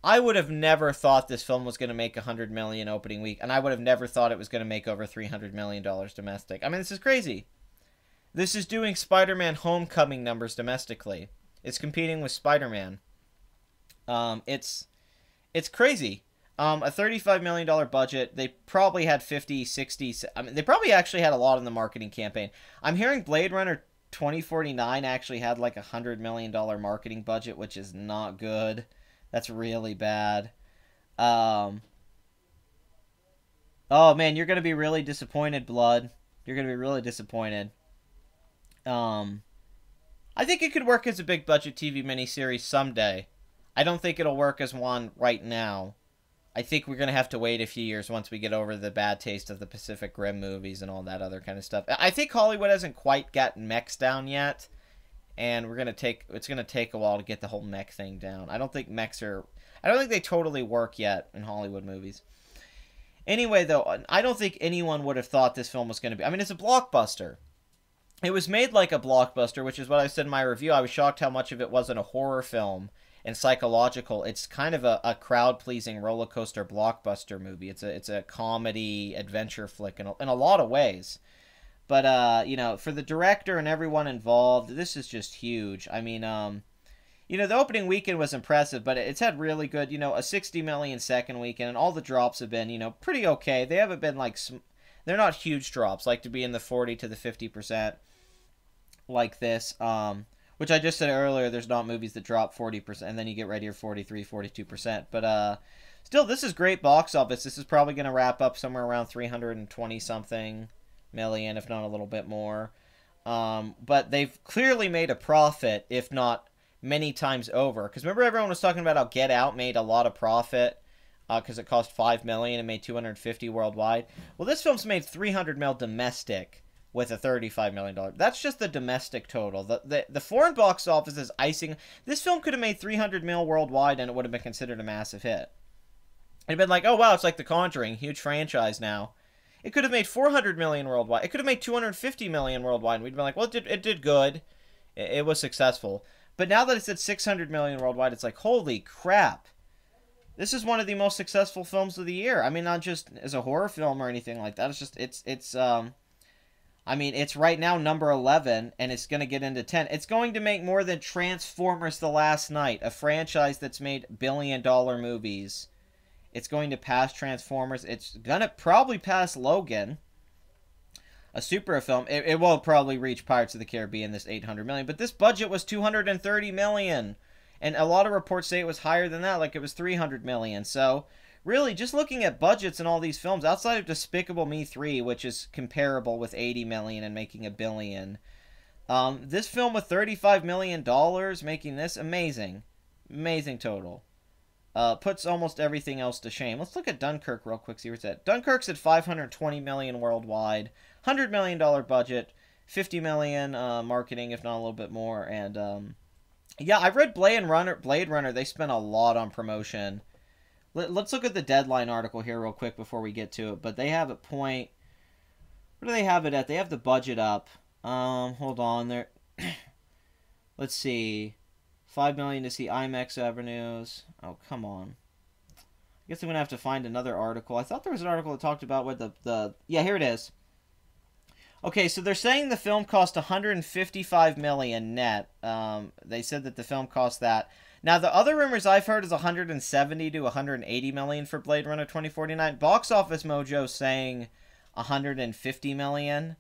I would have never thought this film was going to make 100 million opening week, and I would have never thought it was going to make over $300 million domestic. I mean, this is crazy. This is doing Spider-Man Homecoming numbers domestically. It's competing with Spider-Man. It's crazy. A $35 million budget. They probably had 50, 60... I mean, they probably actually had a lot in the marketing campaign. I'm hearing Blade Runner 2049 actually had like a $100 million marketing budget, which is not good. That's really bad. Oh, man, you're going to be really disappointed, Blood. You're going to be really disappointed. I think it could work as a big budget TV miniseries someday. I don't think it'll work as one right now. I think we're going to have to wait a few years once we get over the bad taste of the Pacific Rim movies and all that other kind of stuff. I think Hollywood hasn't quite gotten mechs down yet, and it's going to take a while to get the whole mech thing down. I don't think they totally work yet in Hollywood movies. Anyway, though, I don't think anyone would have thought this film was going to be... I mean, it's a blockbuster. It was made like a blockbuster, which is what I said in my review. I was shocked how much of it wasn't a horror film and psychological. It's kind of a crowd-pleasing roller coaster blockbuster movie. It's a comedy adventure flick in a lot of ways. But for the director and everyone involved, this is just huge. I mean, the opening weekend was impressive, but it's had really good, a 60 million second weekend, and all the drops have been, pretty okay. They haven't been like, they're not huge drops, like to be in the 40 to the 50% like this. Which I just said earlier, there's not movies that drop 40%, and then you get right here 43, 42%. But still, this is great box office. This is probably going to wrap up somewhere around 320-something million, if not a little bit more. But they've clearly made a profit, if not many times over. Because remember everyone was talking about how Get Out made a lot of profit because it cost $5 million and made $250 worldwide. Well, this film's made $300 million domestic with a $35 million. That's just the domestic total. The foreign box office is icing. This film could have made $300 million worldwide and it would have been considered a massive hit. It'd been like, oh wow, it's like The Conjuring, huge franchise now. It could have made $400 million worldwide. It could have made $250 million worldwide. And we'd been like, well, it did good. It was successful. But now that it's at $600 million worldwide, it's like, holy crap. This is one of the most successful films of the year. I mean, not just as a horror film or anything like that. It's just, it's right now number 11, and it's going to get into 10. It's going to make more than Transformers The Last Night, a franchise that's made billion-dollar movies. It's going to pass Transformers. It's going to probably pass Logan. a super film. It will probably reach Pirates of the Caribbean, this 800 million, but this budget was 230 million, and a lot of reports say it was higher than that, like it was 300 million. So really, just looking at budgets in all these films, outside of Despicable Me 3, which is comparable with 80 million and making $1 billion, this film with $35 million making this, amazing total. Puts almost everything else to shame. Let's look at Dunkirk real quick, see where it's at. Dunkirk's at $520 million worldwide, $100 million budget, $50 million marketing, if not a little bit more. And yeah, I've read Blade Runner. They spent a lot on promotion. Let's look at the Deadline article here real quick before we get to it. But they have it point. What do they have it at? They have the budget up. Hold on there. Let's see. $5 million to see IMAX revenues. Oh, come on. I guess I'm going to have to find another article. I thought there was an article that talked about what the... Yeah, here it is. Okay, so they're saying the film cost $155 million net. They said that the film cost that. Now, the other rumors I've heard is $170 to $180 million for Blade Runner 2049. Box Office Mojo saying $150 million.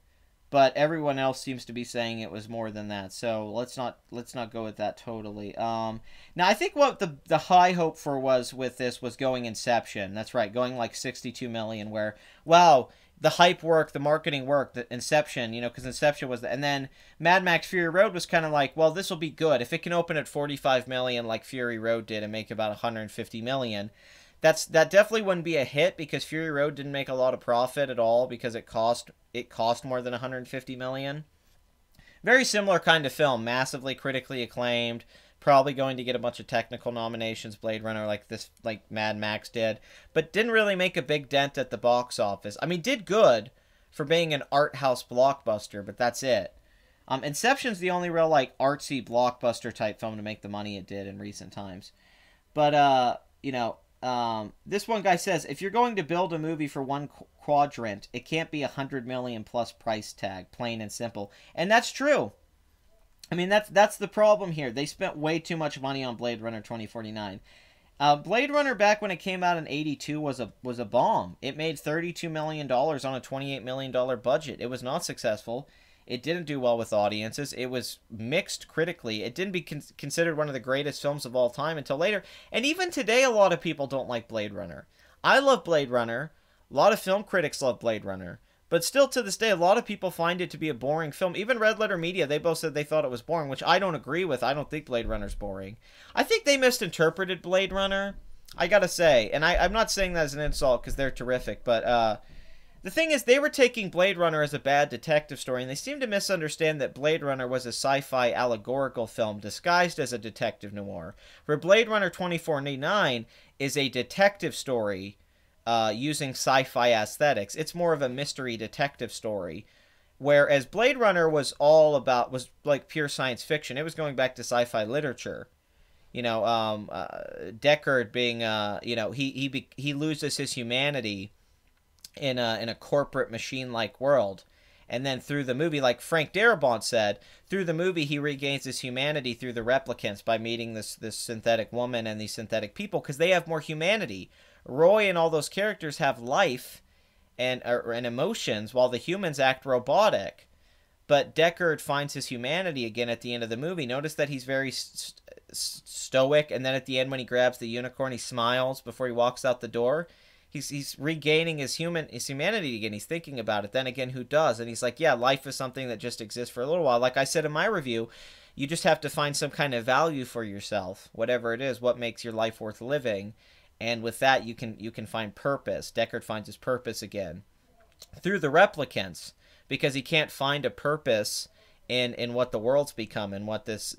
But everyone else seems to be saying it was more than that. So let's not go with that totally. Now I think what the high hope for was with this was going Inception. That's right, going like 62 million. Where wow, the hype worked, the marketing worked, the Inception, you know, because Inception was and then Mad Max Fury Road was kind of like, well, this will be good if it can open at 45 million like Fury Road did and make about 150 million. That definitely wouldn't be a hit because Fury Road didn't make a lot of profit at all because it cost more than 150 million. Very similar kind of film, massively critically acclaimed, probably going to get a bunch of technical nominations, Blade Runner like Mad Max did, but didn't really make a big dent at the box office. I mean, did good for being an art house blockbuster, but that's it. Inception's the only real like artsy blockbuster type film to make the money it did in recent times. But you know, this one guy says, if you're going to build a movie for one quadrant, it can't be $100 million plus price tag, plain and simple. And that's true. I mean, that's the problem here. They spent way too much money on Blade Runner 2049. Blade Runner, back when it came out in '82, was a bomb. It made $32 million on a $28 million budget. It was not successful. It didn't do well with audiences. It was mixed critically. It didn't be considered one of the greatest films of all time until later. And even today, a lot of people don't like Blade Runner. I love Blade Runner. A lot of film critics love Blade Runner. But still, to this day, a lot of people find it to be a boring film. Even Red Letter Media, they both said they thought it was boring, which I don't agree with. I don't think Blade Runner's boring. I think they misinterpreted Blade Runner, I gotta say. And I'm not saying that as an insult, because they're terrific, but the thing is, they were taking Blade Runner as a bad detective story, and they seemed to misunderstand that Blade Runner was a sci-fi allegorical film disguised as a detective noir, where Blade Runner 2049 is a detective story using sci-fi aesthetics. It's more of a mystery detective story, whereas Blade Runner was like pure science fiction. It was going back to sci-fi literature. You know, Deckard being, you know, he loses his humanity in a corporate machine-like world, and then through the movie, like Frank Darabont said, through the movie he regains his humanity through the replicants by meeting this synthetic woman and these synthetic people, because they have more humanity. Roy and all those characters have life and emotions, while the humans act robotic. But Deckard finds his humanity again at the end of the movie. Notice that he's very stoic, and then at the end when he grabs the unicorn, he smiles before he walks out the door. He's regaining his humanity again. He's thinking about it. Then again, who does? And he's like, yeah, life is something that just exists for a little while. Like I said in my review, you just have to find some kind of value for yourself, whatever it is, what makes your life worth living. And with that, you can find purpose. Deckard finds his purpose again through the replicants, because he can't find a purpose in what the world's become, and what this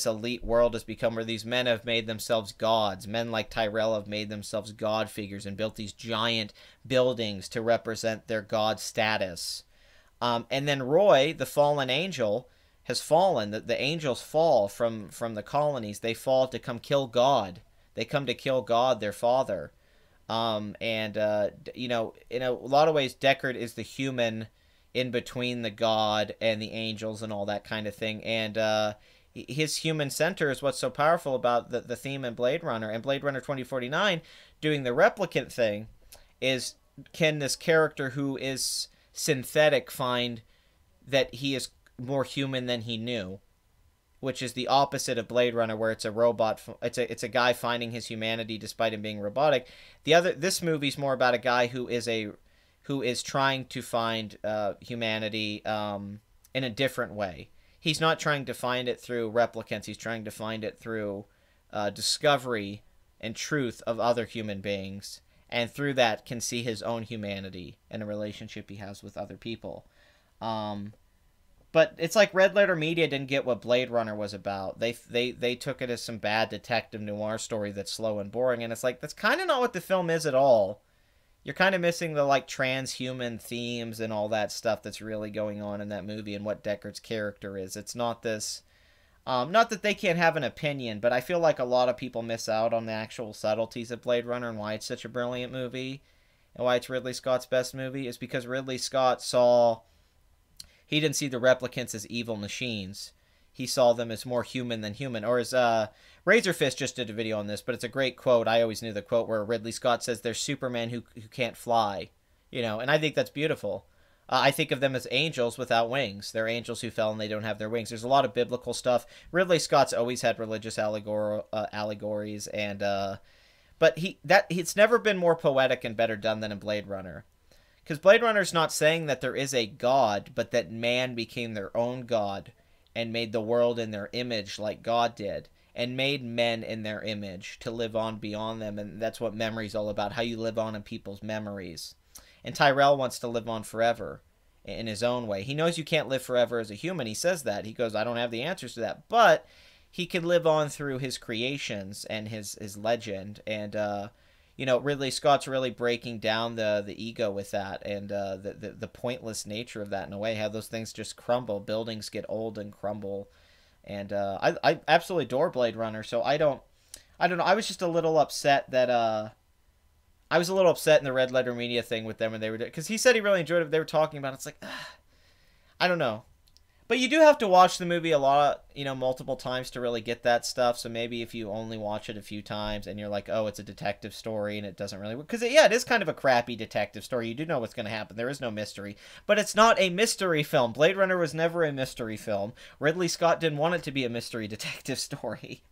elite world has become, where these men have made themselves gods. Men like Tyrell have made themselves god figures and built these giant buildings to represent their god status. And then Roy, the fallen angel, has fallen. The angels fall from the colonies. They fall to come kill God. They come to kill God, their father. You know, in a lot of ways, Deckard is the human in between the god and the angels and all that kind of thing. And his human center is what's so powerful about the theme in Blade Runner. And Blade Runner 2049, doing the replicant thing, is, can this character who is synthetic find that he is more human than he knew, which is the opposite of Blade Runner, where it's a robot. It's a guy finding his humanity despite him being robotic. This movie's more about a guy who is trying to find humanity in a different way. He's not trying to find it through replicants. He's trying to find it through discovery and truth of other human beings, and through that can see his own humanity and a relationship he has with other people. But it's like Red Letter Media didn't get what Blade Runner was about. They took it as some bad detective noir story that's slow and boring, and it's like, that's kind of not what the film is at all. You're kind of missing the, like, transhuman themes and all that stuff that's really going on in that movie and what Deckard's character is. It's not this... not that they can't have an opinion, but I feel like a lot of people miss out on the actual subtleties of Blade Runner and why it's such a brilliant movie and why it's Ridley Scott's best movie is because Ridley Scott he didn't see the replicants as evil machines. He saw them as more human than human. Or as Razorfist just did a video on this, but it's a great quote. I always knew the quote where Ridley Scott says there's Supermen who can't fly. And I think that's beautiful. I think of them as angels without wings. They're angels who fell and they don't have their wings. There's a lot of biblical stuff. Ridley Scott's always had religious allegories, but it's never been more poetic and better done than in Blade Runner. Because Blade Runner's not saying that there is a god, but that man became their own god and made the world in their image like God did, and made men in their image to live on beyond them, and that's what memory's all about, how you live on in people's memories. And Tyrell wants to live on forever in his own way. He knows you can't live forever as a human. He says that. He goes, I don't have the answers to that. But he can live on through his creations and his legend. And, Ridley Scott's really breaking down the ego with that and the pointless nature of that in a way, how those things just crumble. Buildings get old and crumble. And I absolutely adore Blade Runner, so I don't know. I was just a little upset that... I was a little upset in the Red Letter Media thing with them when they were... Because he said he really enjoyed it. They were talking about it. It's like, I don't know. But you do have to watch the movie a lot, multiple times to really get that stuff. So maybe if you only watch it a few times and you're like, oh, it's a detective story and it doesn't really work. Because, it is kind of a crappy detective story. You do know what's going to happen. There is no mystery. But it's not a mystery film. Blade Runner was never a mystery film. Ridley Scott didn't want it to be a mystery detective story.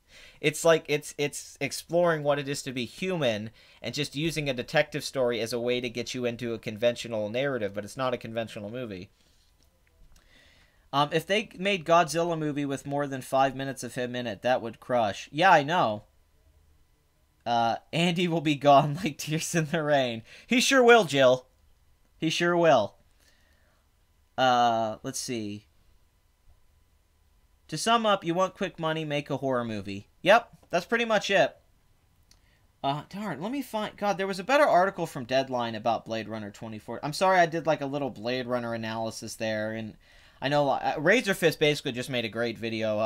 It's like it's exploring what it is to be human and just using a detective story as a way to get you into a conventional narrative, but it's not a conventional movie. If they made Godzilla movie with more than 5 minutes of him in it, that would crush. Yeah, I know. Andy will be gone like tears in the rain. He sure will, Jill. He sure will. Let's see. To sum up, you want quick money, make a horror movie. Yep, that's pretty much it. Darn, let me find... God, there was a better article from Deadline about Blade Runner 2040. I'm sorry I did like a little Blade Runner analysis there, and I know Razorfist basically just made a great video,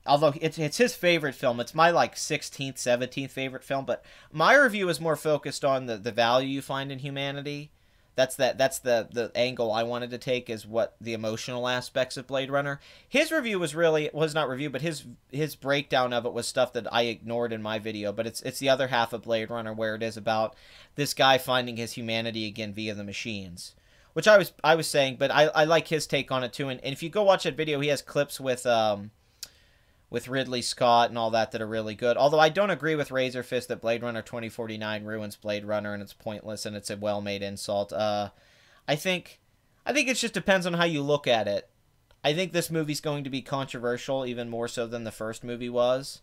although it's his favorite film. It's my, 16th, 17th favorite film, but my review is more focused on the value you find in humanity. That's the angle I wanted to take, is what the emotional aspects of Blade Runner. His review was not review, but his breakdown of it was stuff that I ignored in my video. But it's the other half of Blade Runner, where it is about this guy finding his humanity again via the machines, which I was saying. But I like his take on it too. And if you go watch that video, he has clips with Ridley Scott and all that are really good. Although I don't agree with Razorfist that Blade Runner 2049 ruins Blade Runner and it's pointless and it's a well-made insult. I think it just depends on how you look at it. I think this movie's going to be controversial, even more so than the first movie was,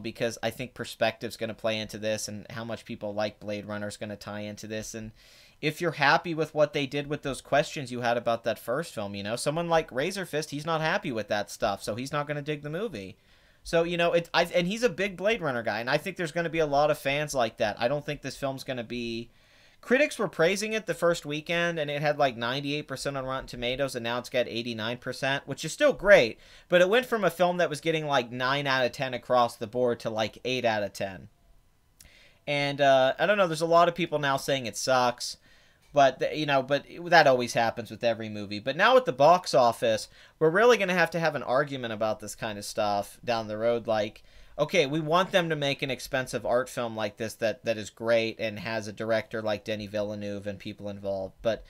because I think perspective's going to play into this, and how much people like Blade Runner is going to tie into this. And if you're happy with what they did with those questions you had about that first film, someone like Razorfist, he's not happy with that stuff, so he's not going to dig the movie. So, and he's a big Blade Runner guy, and I think there's going to be a lot of fans like that. I don't think this film's going to be... Critics were praising it the first weekend, and it had 98% on Rotten Tomatoes, and now it's got 89%, which is still great, but it went from a film that was getting 9 out of 10 across the board to 8 out of 10. And, I don't know, there's a lot of people now saying it sucks. But that always happens with every movie. But now at the box office, we're really going to have an argument about this kind of stuff down the road. okay, we want them to make an expensive art film like this that is great and has a director like Denis Villeneuve and people involved, but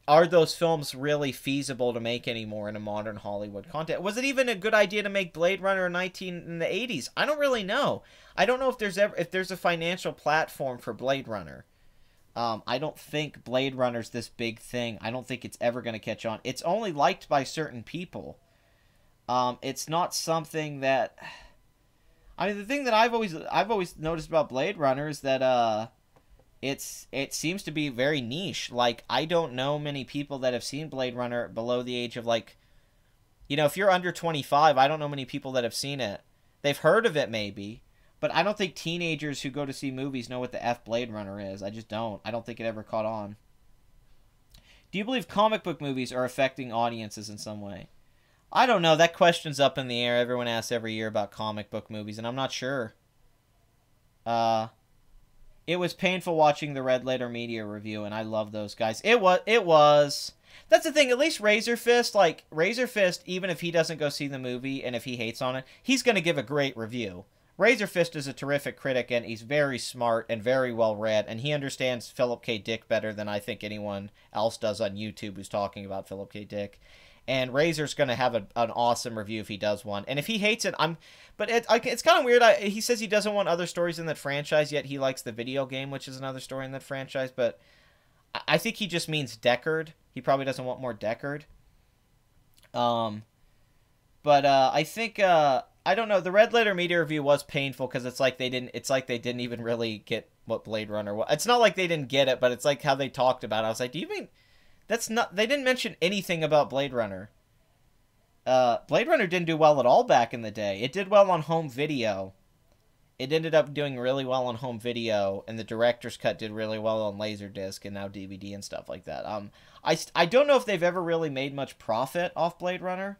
are those films really feasible to make anymore in a modern Hollywood context? Was it even a good idea to make Blade Runner in the 80s? I don't really know. I don't know if there's a financial platform for Blade Runner. I don't think Blade Runner's this big thing. I don't think it's ever going to catch on. It's only liked by certain people. It's not something that... I mean, the thing that I've always noticed about Blade Runner is that it seems to be very niche. Like, I don't know many people that have seen Blade Runner below the age of, like, you know, if you're under 25, I don't know many people that have seen it. They've heard of it maybe, but I don't think teenagers who go to see movies know what the F Blade Runner is. I just don't. I don't think it ever caught on. Do you believe comic book movies are affecting audiences in some way? I don't know. That question's up in the air. Everyone asks every year about comic book movies, and I'm not sure. It was painful watching the Red Letter Media review, and I love those guys. It was. That's the thing. At least Razor Fist, even if he doesn't go see the movie and if he hates on it, he's going to give a great review. Razor Fist is a terrific critic, and he's very smart and very well read, and he understands Philip K. Dick better than I think anyone else does on YouTube who's talking about Philip K. Dick. And Razor's going to have an awesome review if he does one. And if he hates it, But it's kind of weird. He says he doesn't want other stories in that franchise, yet he likes the video game, which is another story in that franchise. But I think he just means Deckard. He probably doesn't want more Deckard. I think... I don't know. The Red Letter Media review was painful because it's like they didn't even really get what Blade Runner was. It's not like they didn't get it, but it's like how they talked about it. I was like, do you mean... That's not... They didn't mention anything about Blade Runner. Blade Runner didn't do well at all back in the day. It did well on home video. It ended up doing really well on home video, and the director's cut did really well on Laserdisc and now DVD and stuff like that. I don't know if they've ever really made much profit off Blade Runner.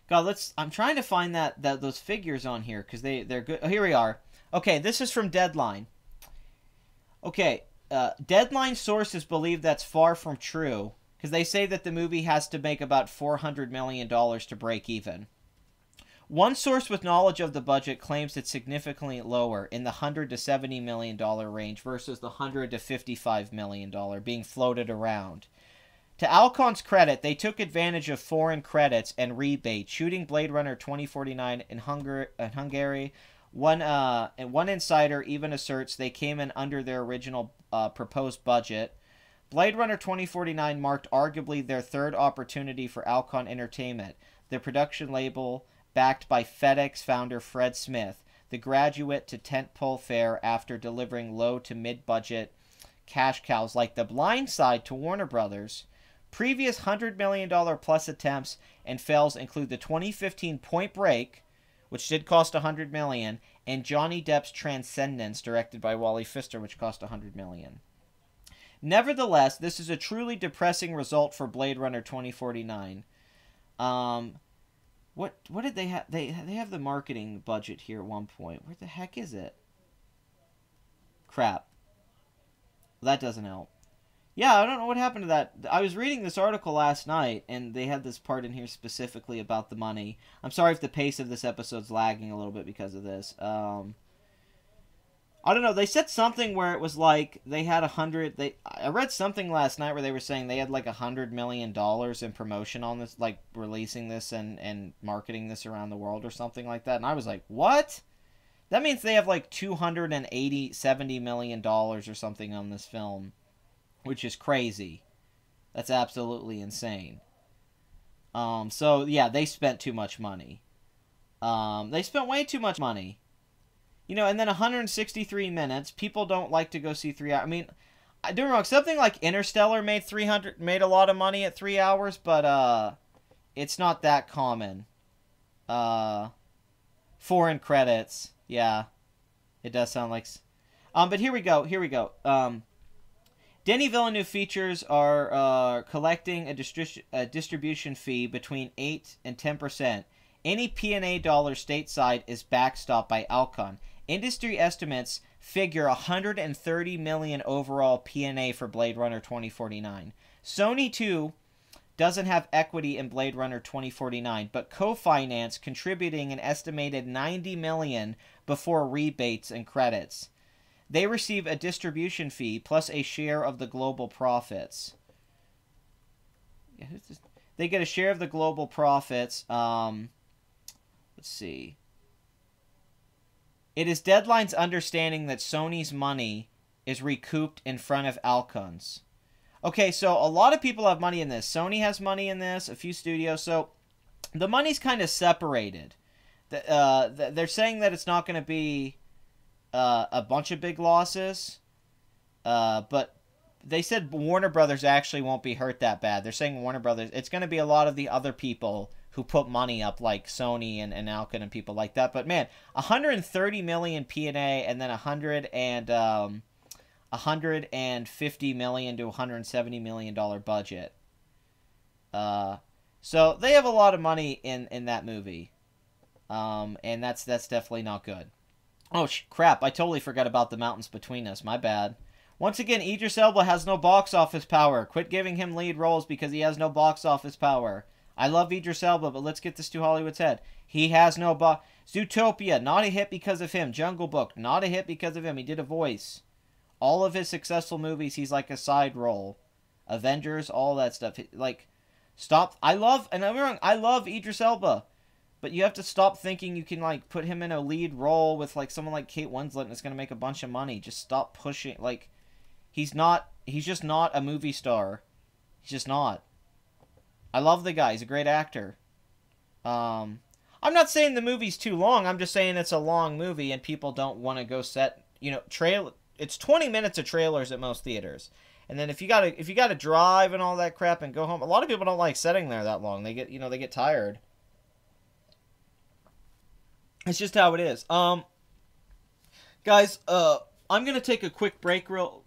God, I'm trying to find those figures on here because they're good. Oh, here we are. Okay, this is from Deadline. Okay. Deadline sources believe that's far from true because they say that the movie has to make about $400 million to break even. One source with knowledge of the budget claims it's significantly lower, in the $100 to $70 million range versus the $100 to $55 million being floated around. To Alcon's credit, they took advantage of foreign credits and rebates, shooting Blade Runner 2049 in Hungary. One insider even asserts they came in under their original proposed budget. Blade Runner 2049 marked arguably their third opportunity for Alcon Entertainment, the production label backed by FedEx founder Fred Smith, the graduate to tentpole fare after delivering low to mid-budget cash cows like The Blind Side to Warner Brothers. Previous $100 million plus attempts and fails include the 2015 Point Break, which did cost $100 million, and Johnny Depp's Transcendence, directed by Wally Pfister, which cost $100 million. Nevertheless, this is a truly depressing result for Blade Runner 2049. What did they have? They have the marketing budget here at one point. Where the heck is it? Crap. That doesn't help. Yeah, I don't know what happened to that. I was reading this article last night, and they had this part in here specifically about the money. I'm sorry if the pace of this episode's lagging a little bit because of this. I don't know. They said something where it was like they had I read something last night where they were saying they had like $100 million in promotion on this, like releasing this and marketing this around the world or something like that. And I was like, what? That means they have like $70 million or something on this film, which is crazy. That's absolutely insane. So yeah, they spent too much money. They spent way too much money. You know, and then 163 minutes. People don't like to go see 3 hours. I mean, I don't wrong. Something like Interstellar made a lot of money at 3 hours, but it's not that common. Foreign credits, yeah, it does sound like. But here we go. Denis Villeneuve features are collecting a distribution fee between 8 and 10%. Any P&A dollar stateside is backstopped by Alcon. Industry estimates figure $130 million overall P&A for Blade Runner 2049. Sony, too, doesn't have equity in Blade Runner 2049, but co-financed, contributing an estimated $90 million before rebates and credits. They receive a distribution fee plus a share of the global profits. They get a share of the global profits. Let's see. It is Deadline's understanding that Sony's money is recouped in front of Alcon's. Okay, so a lot of people have money in this. Sony has money in this, a few studios. So the money's kind of separated. They're saying that it's not going to be a bunch of big losses. But they said Warner Brothers actually won't be hurt that bad. They're saying Warner Brothers. It's going to be a lot of the other people who put money up, like Sony and Alcon and people like that. But man, 130 million P&A and then 150 million to 170 million dollar budget. So they have a lot of money in that movie, and that's definitely not good. Oh crap! I totally forgot about The Mountains Between Us. My bad. Once again, Idris Elba has no box office power. Quit giving him lead roles because he has no box office power. I love Idris Elba, but let's get this to Hollywood's head. He has no box. Zootopia, not a hit because of him. Jungle Book, not a hit because of him. He did a voice. All of his successful movies, he's like a side role. Avengers, all that stuff. Like, stop. I love Idris Elba. But you have to stop thinking you can, like, put him in a lead role with, like, someone like Kate Winslet and it's going to make a bunch of money. Just stop pushing. Like, he's just not a movie star. He's just not. I love the guy. He's a great actor. I'm not saying the movie's too long. I'm just saying it's a long movie and people don't want to go set, it's 20 minutes of trailers at most theaters. And then if you gotta drive and all that crap and go home, a lot of people don't like sitting there that long. They get tired. It's just how it is. Guys, I'm gonna take a quick break real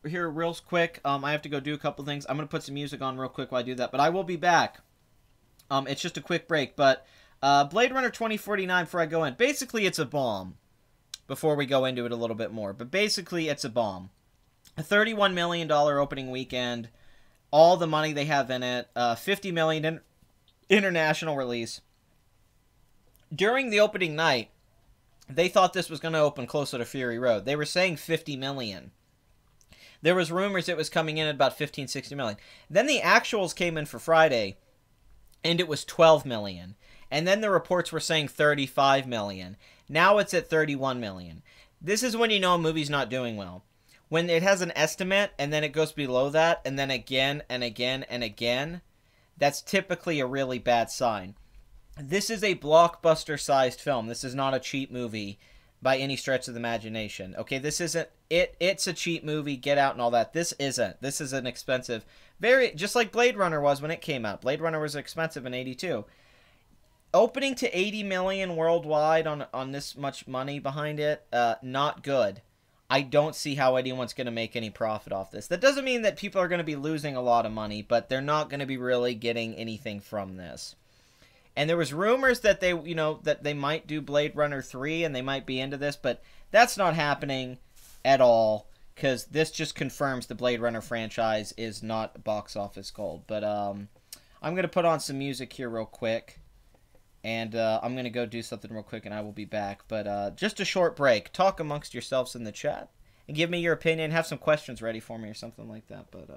quick. I have to go do a couple things. I'm gonna put some music on real quick while I do that, but I will be back. It's just a quick break, but Blade Runner 2049. Before I go in, basically it's a bomb. Before we go into it a little bit more, but basically it's a bomb. A $31 million opening weekend, all the money they have in it, $50 million international release. During the opening night, they thought this was going to open closer to Fury Road. They were saying $50 million. There was rumors it was coming in at about $15, $16 million. Then the actuals came in for Friday, and it was $12 million. And then the reports were saying $35 million. Now it's at $31 million. This is when you know a movie's not doing well. When it has an estimate, and then it goes below that, and then again, and again, and again, that's typically a really bad sign. This is a blockbuster-sized film. This is not a cheap movie by any stretch of the imagination. Okay, this isn't... It's a cheap movie, Get Out and all that. This isn't. This is an expensive... Just like Blade Runner was when it came out. Blade Runner was expensive in '82. Opening to $80 million worldwide on this much money behind it, not good. I don't see how anyone's going to make any profit off this. That doesn't mean that people are going to be losing a lot of money, but they're not going to be really getting anything from this. And there was rumors that they might do Blade Runner 3 and they might be into this, but that's not happening at all because this just confirms the Blade Runner franchise is not box office gold. But I'm going to put on some music here real quick. And I'm going to go do something real quick and I will be back. But just a short break. Talk amongst yourselves in the chat. And give me your opinion. Have some questions ready for me or something like that. But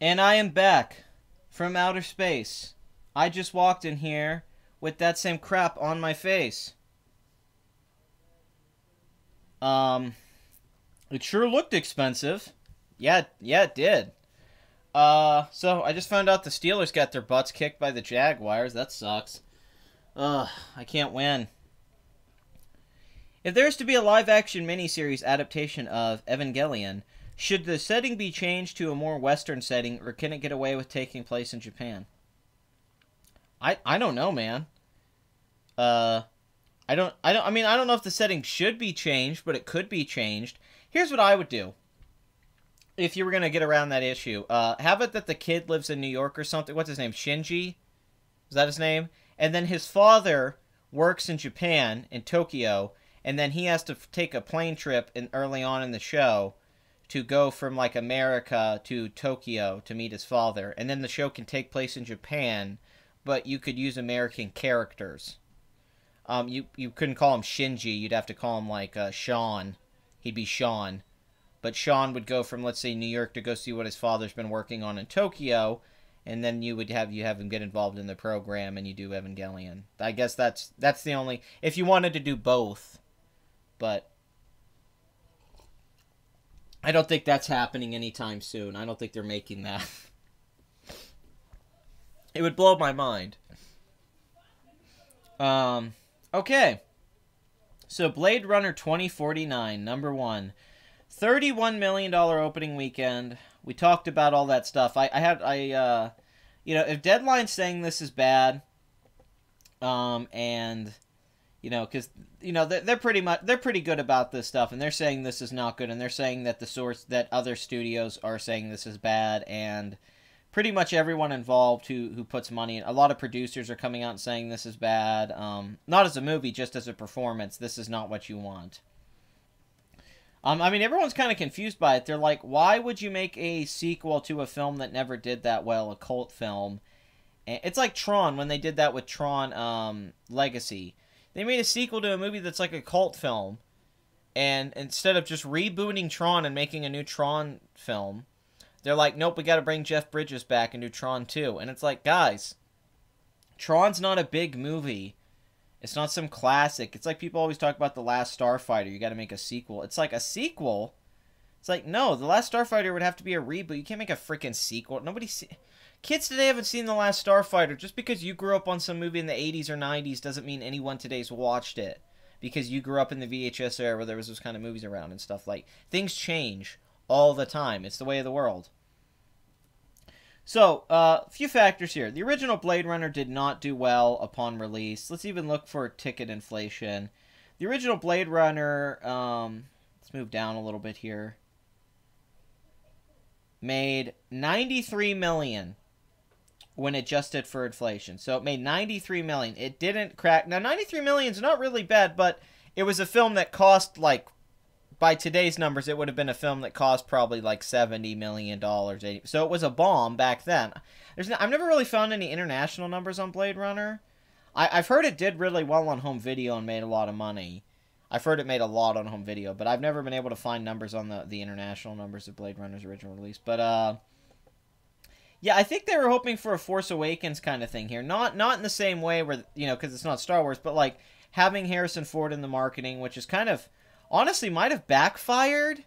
And I am back from outer space. I just walked in here with that same crap on my face. It sure looked expensive. Yeah, it did. So I just found out the Steelers got their butts kicked by the Jaguars. That sucks. I can't win. If there is to be a live-action miniseries adaptation of Evangelion, should the setting be changed to a more Western setting, or can it get away with taking place in Japan? I don't know, man. I mean, I don't know if the setting should be changed, but it could be changed. Here's what I would do. If you were going to get around that issue, have it that the kid lives in New York or something. What's his name? Shinji? Is that his name? And then his father works in Japan, in Tokyo, and then he has to take a plane trip early on in the show to go from, like, America to Tokyo to meet his father. And then the show can take place in Japan, but you could use American characters. You couldn't call him Shinji. You'd have to call him, like, Sean. He'd be Sean. But Sean would go from, let's say, New York to go see what his father's been working on in Tokyo, and then you have him get involved in the program, and you do Evangelion. I guess that's the only... If you wanted to do both. But I don't think that's happening anytime soon. I don't think they're making that. It would blow my mind. Okay. So Blade Runner 2049, number 1. $31 million opening weekend. We talked about all that stuff. You know, if Deadline's saying this is bad, and, you know, because, you know, they're pretty good about this stuff, and they're saying this is not good, and they're saying that that other studios are saying this is bad, and pretty much everyone involved who puts money in, a lot of producers are coming out and saying this is bad, not as a movie, just as a performance. This is not what you want. I mean, everyone's kind of confused by it. They're like, why would you make a sequel to a film that never did that well, a cult film? It's like Tron, when they did that with Tron Legacy. They made a sequel to a movie that's like a cult film, and instead of just rebooting Tron and making a new Tron film, they're like, nope, we got to bring Jeff Bridges back and do Tron 2. And it's like, guys, Tron's not a big movie. It's not some classic. It's like people always talk about The Last Starfighter. You got to make a sequel. It's like a sequel. It's like, no, The Last Starfighter would have to be a reboot. You can't make a freaking sequel. Kids today haven't seen The Last Starfighter. Just because you grew up on some movie in the 80s or 90s doesn't mean anyone today's watched it. Because you grew up in the VHS era where there was those kind of movies around and stuff. Like, things change all the time. It's the way of the world. So, a few factors here. The original Blade Runner did not do well upon release. Let's even look for ticket inflation. The original Blade Runner, let's move down a little bit here, made $93 million when adjusted for inflation. So it made $93 million. It didn't crack. Now, $93 million is not really bad, but it was a film that cost, like, by today's numbers, it would have been a film that cost probably like $70 million. So it was a bomb back then. I've never really found any international numbers on Blade Runner. I've heard it did really well on home video and made a lot of money. I've heard it made a lot on home video, but I've never been able to find numbers on the international numbers of Blade Runner's original release. But, yeah, I think they were hoping for a Force Awakens kind of thing here. Not in the same way where, you know, because it's not Star Wars, but like having Harrison Ford in the marketing, which is kind of... honestly might have backfired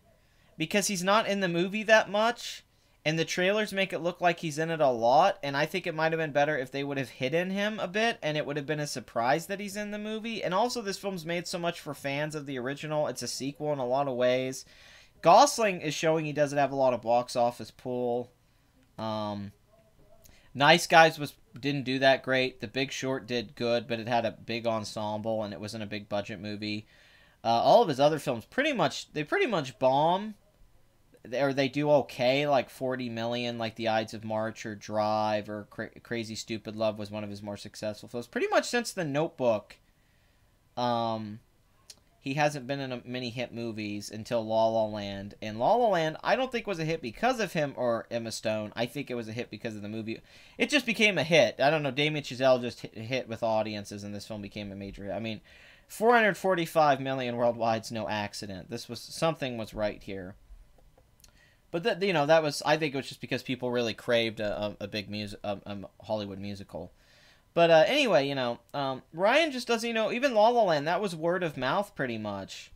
because he's not in the movie that much, and the trailers make it look like he's in it a lot, and I think it might have been better if they would have hidden him a bit, and it would have been a surprise that he's in the movie. And also, this film's made so much for fans of the original. It's a sequel in a lot of ways. Gosling is showing he doesn't have a lot of box office pull. Nice Guys didn't do that great. The Big Short did good, but it had a big ensemble, and it wasn't a big budget movie. All of his other films pretty much bomb, or they do okay, like 40 million, like The Ides of March or Drive or Crazy Stupid Love was one of his more successful films. Pretty much since The Notebook, he hasn't been in many hit movies until La La Land. And La La Land, I don't think was a hit because of him or Emma Stone. I think it was a hit because of the movie. It just became a hit. I don't know, Damien Chazelle just hit with audiences, and this film became a major hit. I mean, 445 million worldwide is no accident. Something was right here. But that, you know, that was, I think it was just because people really craved a big Hollywood musical. But anyway, you know, Ryan just doesn't, you know, even La La Land, that was word of mouth pretty much.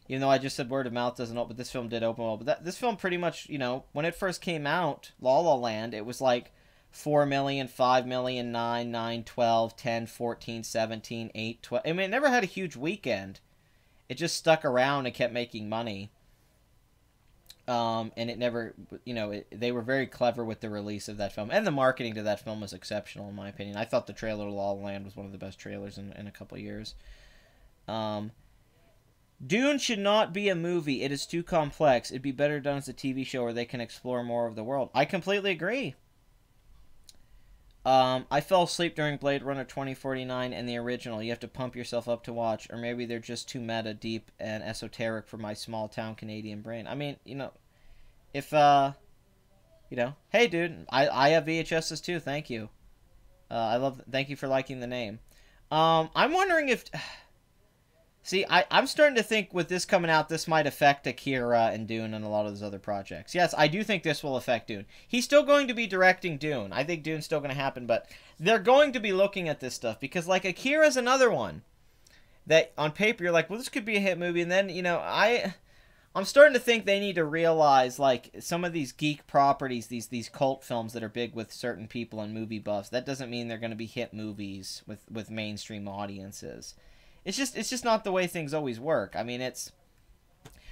Even though I just said word of mouth doesn't open, but this film did open well. But this film pretty much, you know, when it first came out, La La Land, it was like 4 million, 5 million, 9, 9, 12, 10, 14, 17, 8, 12. I mean, it never had a huge weekend. It just stuck around and kept making money. And it never, you know, they were very clever with the release of that film. And the marketing to that film was exceptional, in my opinion. I thought the trailer to La La Land was one of the best trailers in a couple of years. Dune should not be a movie. It is too complex. It'd be better done as a TV show where they can explore more of the world. I completely agree. I fell asleep during Blade Runner 2049 and the original. You have to pump yourself up to watch. Or maybe they're just too meta, deep, and esoteric for my small-town Canadian brain. I mean, you know, if, you know, hey, dude, I have VHSs too. Thank you. Thank you for liking the name. I'm wondering if... See, I'm starting to think with this coming out, this might affect Akira and Dune and a lot of those other projects. Yes, I do think this will affect Dune. He's still going to be directing Dune. I think Dune's still going to happen, but they're going to be looking at this stuff because, like, Akira's another one that on paper you're like, well, this could be a hit movie, and then, you know, I'm starting to think they need to realize, like, some of these geek properties, these cult films that are big with certain people and movie buffs, that doesn't mean they're going to be hit movies with mainstream audiences. It's just not the way things always work. I mean, it's...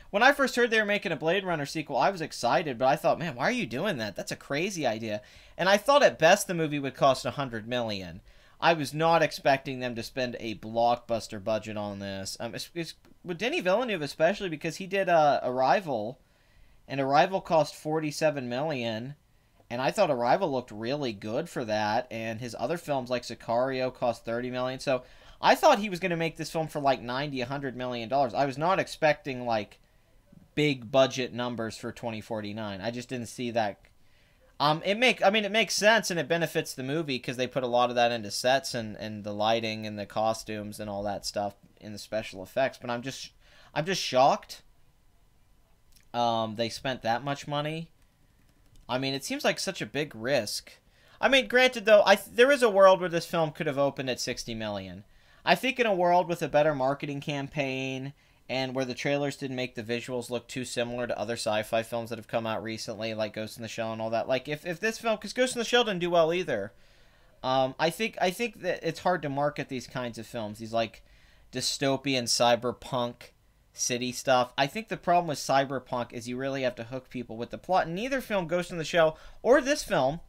When I first heard they were making a Blade Runner sequel, I was excited, but I thought, man, why are you doing that? That's a crazy idea. And I thought at best the movie would cost $100 million. I was not expecting them to spend a blockbuster budget on this. It's with Denis Villeneuve especially because he did Arrival, and Arrival cost $47 million, and I thought Arrival looked really good for that, and his other films like Sicario cost $30 million, so... I thought he was going to make this film for like $90, $100 million. I was not expecting like big budget numbers for 2049. I just didn't see that. It makes sense and it benefits the movie because they put a lot of that into sets and the lighting and the costumes and all that stuff in the special effects. But I'm just shocked. They spent that much money. I mean, it seems like such a big risk. I mean, granted though, there is a world where this film could have opened at $60 million. I think in a world with a better marketing campaign and where the trailers didn't make the visuals look too similar to other sci-fi films that have come out recently, like Ghost in the Shell and all that. Like, if this film... Because Ghost in the Shell didn't do well either. I think that it's hard to market these kinds of films. These, like, dystopian, cyberpunk city stuff. I think the problem with cyberpunk is you really have to hook people with the plot. And neither film, Ghost in the Shell, or this film,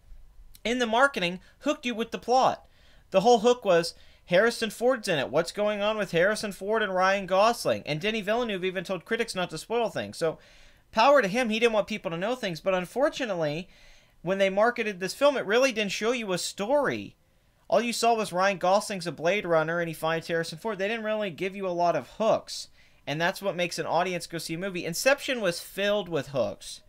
in the marketing, hooked you with the plot. The whole hook was... Harrison Ford's in it. What's going on with Harrison Ford and Ryan Gosling? And Denis Villeneuve even told critics not to spoil things. So, power to him. He didn't want people to know things. But unfortunately, when they marketed this film, it really didn't show you a story. All you saw was Ryan Gosling's a Blade Runner and he finds Harrison Ford. They didn't really give you a lot of hooks. And that's what makes an audience go see a movie. Inception was filled with hooks.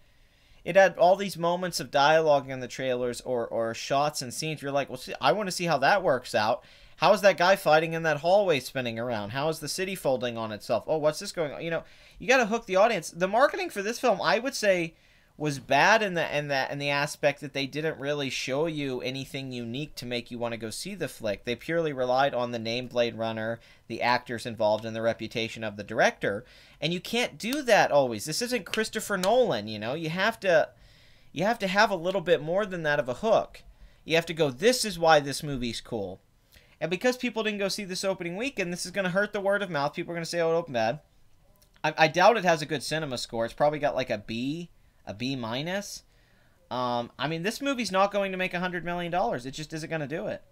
It had all these moments of dialogue in the trailers or shots and scenes. You're like, well, see, I want to see how that works out. How is that guy fighting in that hallway spinning around? How is the city folding on itself? Oh, what's this going on? You know, you got to hook the audience. The marketing for this film, I would say, was bad in the aspect that they didn't really show you anything unique to make you want to go see the flick. They purely relied on the name Blade Runner, the actors involved, and the reputation of the director. And you can't do that always. This isn't Christopher Nolan, you know. You have to have a little bit more than that of a hook. You have to go, this is why this movie's cool. And because people didn't go see this opening weekend, this is going to hurt the word of mouth. People are going to say, oh, it opened bad. I doubt it has a good cinema score. It's probably got like a B minus. I mean, this movie's not going to make $100 million. It just isn't going to do it.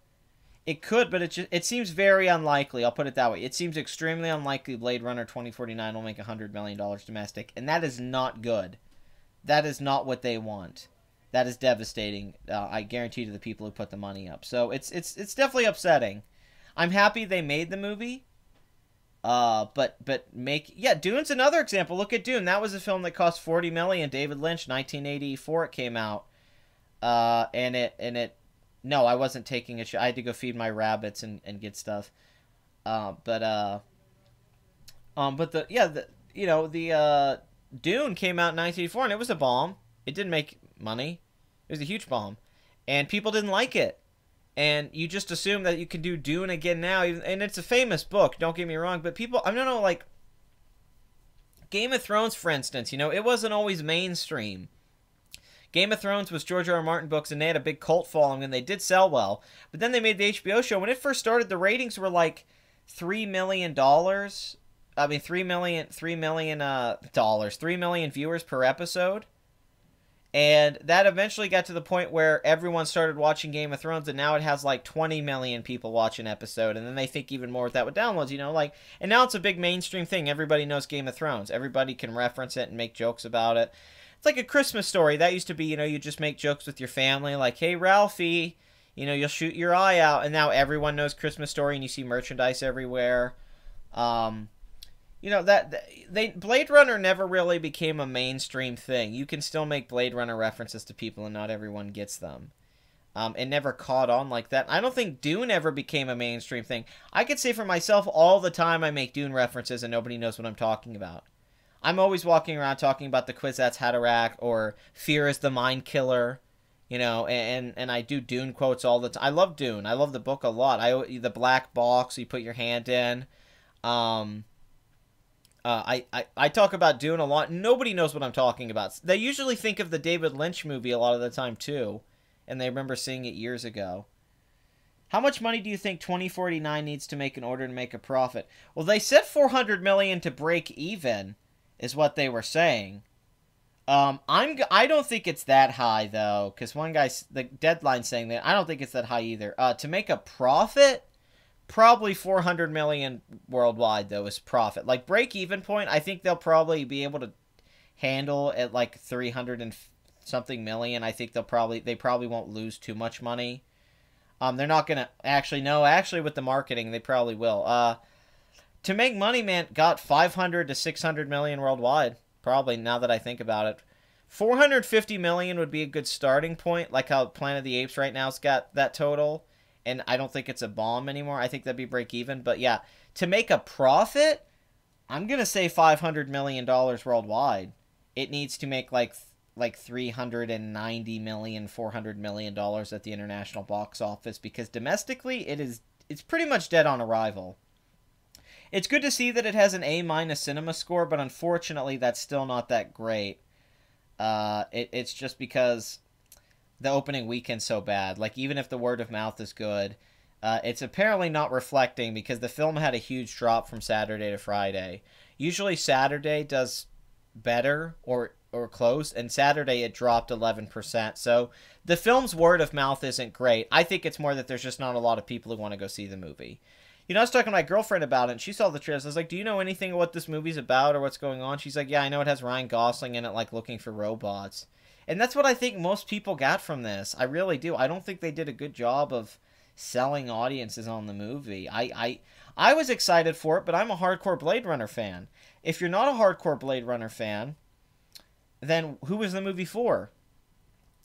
It could, but it seems very unlikely. I'll put it that way. It seems extremely unlikely Blade Runner 2049 will make $100 million domestic. And that is not good. That is not what they want. That is devastating. I guarantee to the people who put the money up. So it's definitely upsetting. I'm happy they made the movie. Dune's another example. Look at Dune. That was a film that cost $40 million. David Lynch, 1984, it came out. No, I wasn't taking a shot. I had to go feed my rabbits and get stuff. Dune came out in 1984 and it was a bomb. It didn't make money. It was a huge bomb. And people didn't like it. And you just assume that you can do Dune again now. And it's a famous book, don't get me wrong. But people, I don't know, like, Game of Thrones, for instance, you know, it wasn't always mainstream. Game of Thrones was George R. R. Martin books, and they had a big cult following, and they did sell well. But then they made the HBO show. When it first started, the ratings were like $3 million. I mean, $3 million viewers per episode. And that eventually got to the point where everyone started watching Game of Thrones, and now it has like 20 million people watch an episode, and then they think even more with that with downloads, you know, like, and now it's a big mainstream thing. Everybody knows Game of Thrones. Everybody can reference it and make jokes about it. It's like a Christmas story. That used to be, you know, you just make jokes with your family, like, hey, Ralphie, you know, you'll shoot your eye out, and now everyone knows Christmas Story, and you see merchandise everywhere. You know, Blade Runner never really became a mainstream thing. You can still make Blade Runner references to people and not everyone gets them. It never caught on like that. I don't think Dune ever became a mainstream thing. I could say for myself all the time I make Dune references and nobody knows what I'm talking about. I'm always walking around talking about the Kwisatz Haderach or Fear is the Mind Killer, you know, and I do Dune quotes all the time. I love Dune. I love the book a lot. The black box you put your hand in. I talk about Dune a lot. Nobody knows what I'm talking about. They usually think of the David Lynch movie a lot of the time, too. And they remember seeing it years ago. How much money do you think 2049 needs to make in order to make a profit? Well, they said $400 million to break even, is what they were saying. I don't think it's that high, though. Because one guy, the Deadline's saying that. I don't think it's that high either. To make a profit... Probably 400 million worldwide, though, is profit. Like, break-even point, I think they'll probably be able to handle at, like, 300 and something million. I think they probably won't lose too much money. They're not going to... Actually, with the marketing, they probably will. To make money, man, got 500 to 600 million worldwide. Probably, now that I think about it. 450 million would be a good starting point, like how Planet of the Apes right now's got that total. And I don't think it's a bomb anymore. I think that'd be break even. But yeah, to make a profit, I'm going to say $500 million worldwide. It needs to make like $390 million, $400 million at the international box office. Because domestically, it's pretty much dead on arrival. It's good to see that it has an A- cinema score, but unfortunately, that's still not that great. It's just because... the opening weekend's so bad. Like, even if the word of mouth is good, it's apparently not reflecting because the film had a huge drop from Saturday to Friday. Usually Saturday does better or close, and Saturday it dropped 11%. So the film's word of mouth isn't great. I think it's more that there's just not a lot of people who want to go see the movie. You know, I was talking to my girlfriend about it, and she saw the trailers. I was like, do you know anything of what this movie's about or what's going on? She's like, yeah, I know it has Ryan Gosling in it, like, looking for robots. And that's what I think most people got from this. I really do. I don't think they did a good job of selling audiences on the movie. I was excited for it, but I'm a hardcore Blade Runner fan. If you're not a hardcore Blade Runner fan, then who was the movie for?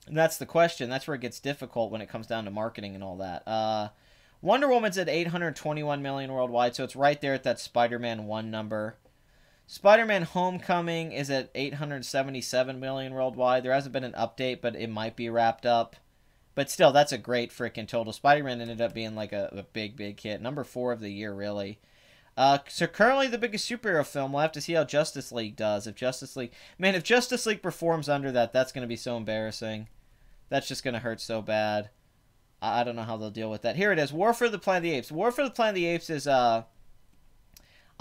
And that's the question. That's where it gets difficult when it comes down to marketing and all that. Wonder Woman's at 821 million worldwide, so it's right there at that Spider-Man 1 number. Spider-Man Homecoming is at 877 million worldwide. There hasn't been an update, but it might be wrapped up. But still, that's a great freaking total. Spider-Man ended up being like a big, big hit. Number 4 of the year, really. So currently the biggest superhero film. We'll have to see how Justice League does. If Justice League performs under that, that's going to be so embarrassing. That's just going to hurt so bad. I don't know how they'll deal with that. Here it is. War for the Planet of the Apes. War for the Planet of the Apes is...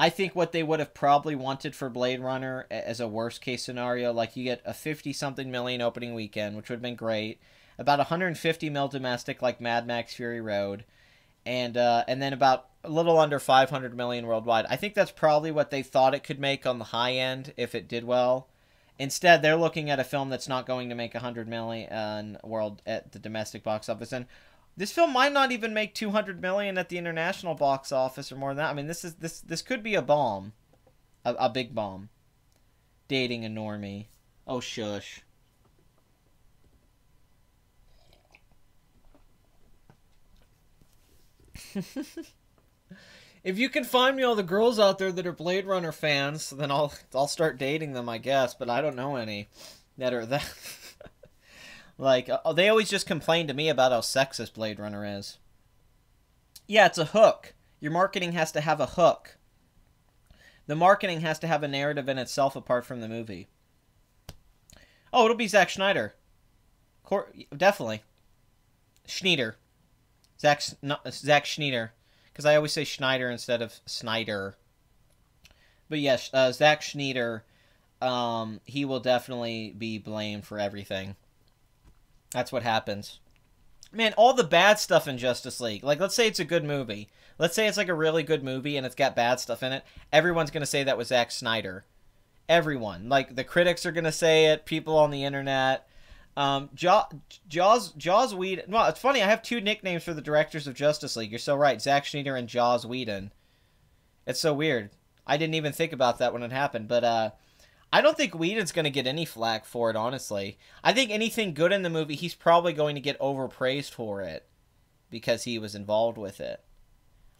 I think what they would have probably wanted for Blade Runner as a worst-case scenario, like you get a 50-something million opening weekend, which would have been great, about 150 mil domestic like Mad Max Fury Road, and then about a little under 500 million worldwide. I think that's probably what they thought it could make on the high end if it did well. Instead, they're looking at a film that's not going to make 100 million world at the domestic box office, and this film might not even make 200 million at the international box office or more than that. I mean, this could be a bomb. A big bomb. Dating a normie. Oh, shush. If you can find me all the girls out there that are Blade Runner fans, then I'll start dating them, I guess. But I don't know any that are that. Like, they always just complain to me about how sexist Blade Runner is. Yeah, it's a hook. Your marketing has to have a hook. The marketing has to have a narrative in itself apart from the movie. Oh, it'll be Zack Snyder. Definitely. Schneider. Zack Schneider. Because I always say Schneider instead of Snyder. But yes, Zack Schneider, he will definitely be blamed for everything. That's what happens. Man, all the bad stuff in Justice League. Like, let's say it's a good movie. Let's say it's like a really good movie and it's got bad stuff in it. Everyone's going to say that was Zack Snyder. Everyone. Like, the critics are going to say it. People on the internet. Joss Whedon. Well, it's funny. I have two nicknames for the directors of Justice League. You're so right. Zack Snyder and Joss Whedon. It's so weird. I didn't even think about that when it happened. But, I don't think Whedon's going to get any flack for it, honestly. I think anything good in the movie, he's probably going to get overpraised for it because he was involved with it.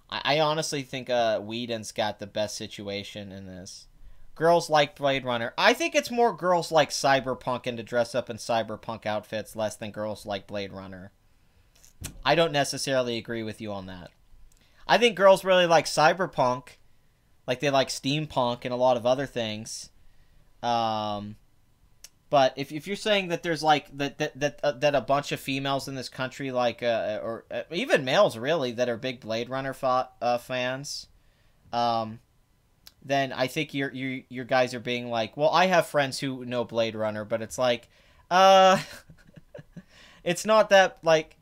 I honestly think Whedon's got the best situation in this. Girls like Blade Runner. I think it's more girls like Cyberpunk and to dress up in cyberpunk outfits less than girls like Blade Runner. I don't necessarily agree with you on that. I think girls really like cyberpunk, like they like steampunk and a lot of other things. But if you're saying that there's like that a bunch of females in this country like or even males really that are big Blade Runner fans, then I think your guys are being like, well, I have friends who know Blade Runner, but it's like, it's not that like.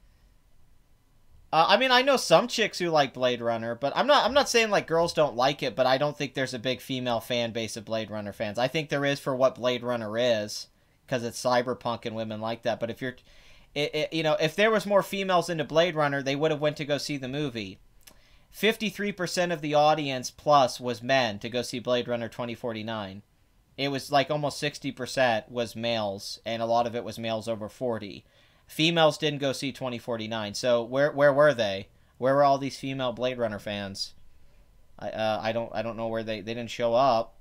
I mean, I know some chicks who like Blade Runner, but I'm not saying like girls don't like it, but I don't think there's a big female fan base of Blade Runner fans. I think there is for what Blade Runner is, because it's cyberpunk and women like that. But if you're, if there was more females into Blade Runner, they would have went to go see the movie. 53% of the audience plus was men to go see Blade Runner 2049. It was like almost 60% was males, and a lot of it was males over 40. Females didn't go see 2049. So where were they? Where were all these female Blade Runner fans? I don't know where they didn't show up.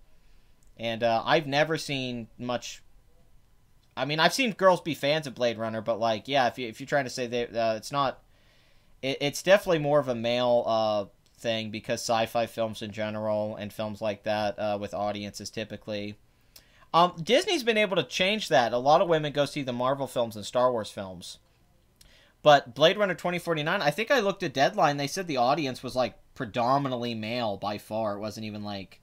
And I've never seen much. I mean, I've seen girls be fans of Blade Runner, but like, yeah, if you're trying to say that it's not, it's definitely more of a male thing because sci-fi films in general and films like that with audiences typically. Disney's been able to change that. A lot of women go see the Marvel films and Star Wars films. But Blade Runner 2049, I think I looked at Deadline, they said the audience was like predominantly male by far. It wasn't even like.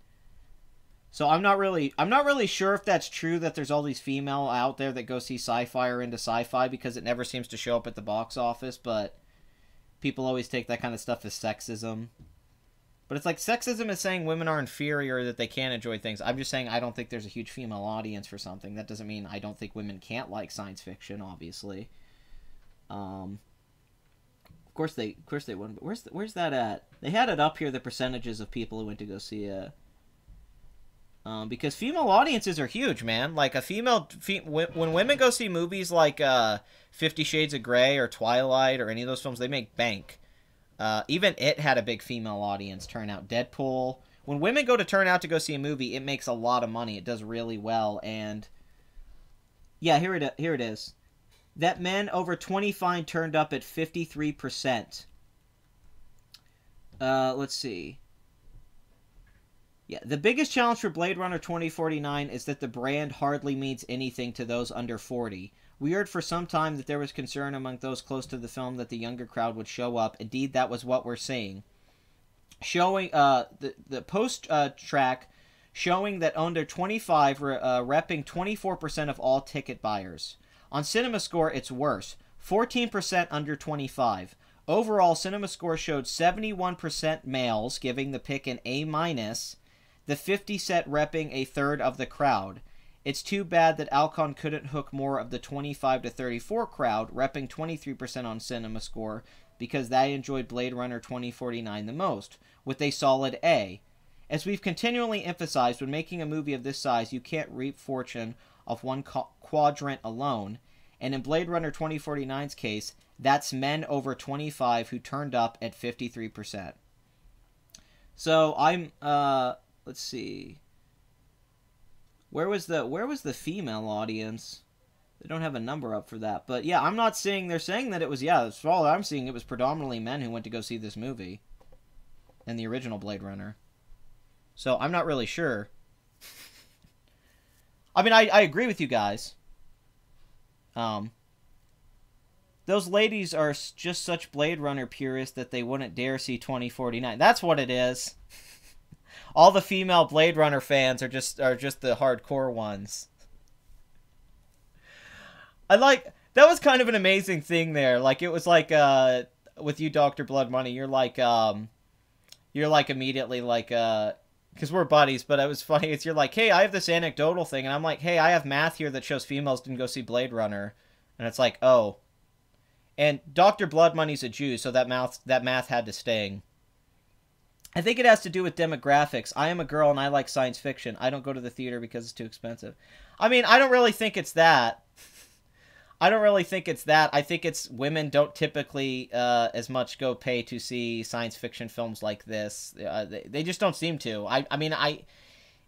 So I'm not really sure if that's true that there's all these female out there that go see sci-fi or into sci-fi because it never seems to show up at the box office, but people always take that kind of stuff as sexism. But it's like sexism is saying women are inferior, that they can't enjoy things. I'm just saying I don't think there's a huge female audience for something. That doesn't mean I don't think women can't like science fiction, obviously. Of course they wouldn't. But where's that at? They had it up here, the percentages of people who went to go see it. Because female audiences are huge, man. Like when women go see movies like 50 Shades of Grey or Twilight or any of those films, they make bank. Even It had a big female audience turnout. Deadpool. When women go to turn out to go see a movie, it makes a lot of money. It does really well. And yeah, here it is. That men over 25 turned up at 53%. Let's see. Yeah, the biggest challenge for Blade Runner 2049 is that the brand hardly means anything to those under 40. We heard for some time that there was concern among those close to the film that the younger crowd would show up. Indeed, that was what we're seeing. Showing the post track showing that under 25 repping 24% of all ticket buyers. On CinemaScore, it's worse. 14% under 25. Overall, CinemaScore showed 71% males giving the pick an A-. The 50 set repping a third of the crowd. It's too bad that Alcon couldn't hook more of the 25 to 34 crowd, repping 23% on CinemaScore, because they enjoyed Blade Runner 2049 the most, with a solid A. As we've continually emphasized, when making a movie of this size, you can't reap fortune off one quadrant alone, and in Blade Runner 2049's case, that's men over 25 who turned up at 53%. So I'm, let's see. Where was the female audience? They don't have a number up for that. But yeah, I'm not saying they're saying that it was, yeah, that's all I'm seeing. It was predominantly men who went to go see this movie. And the original Blade Runner. So I'm not really sure. I mean, I agree with you guys. Those ladies are just such Blade Runner purists that they wouldn't dare see 2049. That's what it is. All the female Blade Runner fans are just the hardcore ones. That was kind of an amazing thing there. Like, it was like, with you, Dr. Blood Money, you're like immediately like, because we're buddies, but it was funny. You're like, hey, I have this anecdotal thing, and I'm like, hey, I have math here that shows females didn't go see Blade Runner. And it's like, oh. And Dr. Blood Money's a Jew, so that math had to sting. I think it has to do with demographics. I am a girl and I like science fiction. I don't go to the theater because it's too expensive. I mean, I don't really think it's that. I think it's women don't typically as much go pay to see science fiction films like this. They just don't seem to.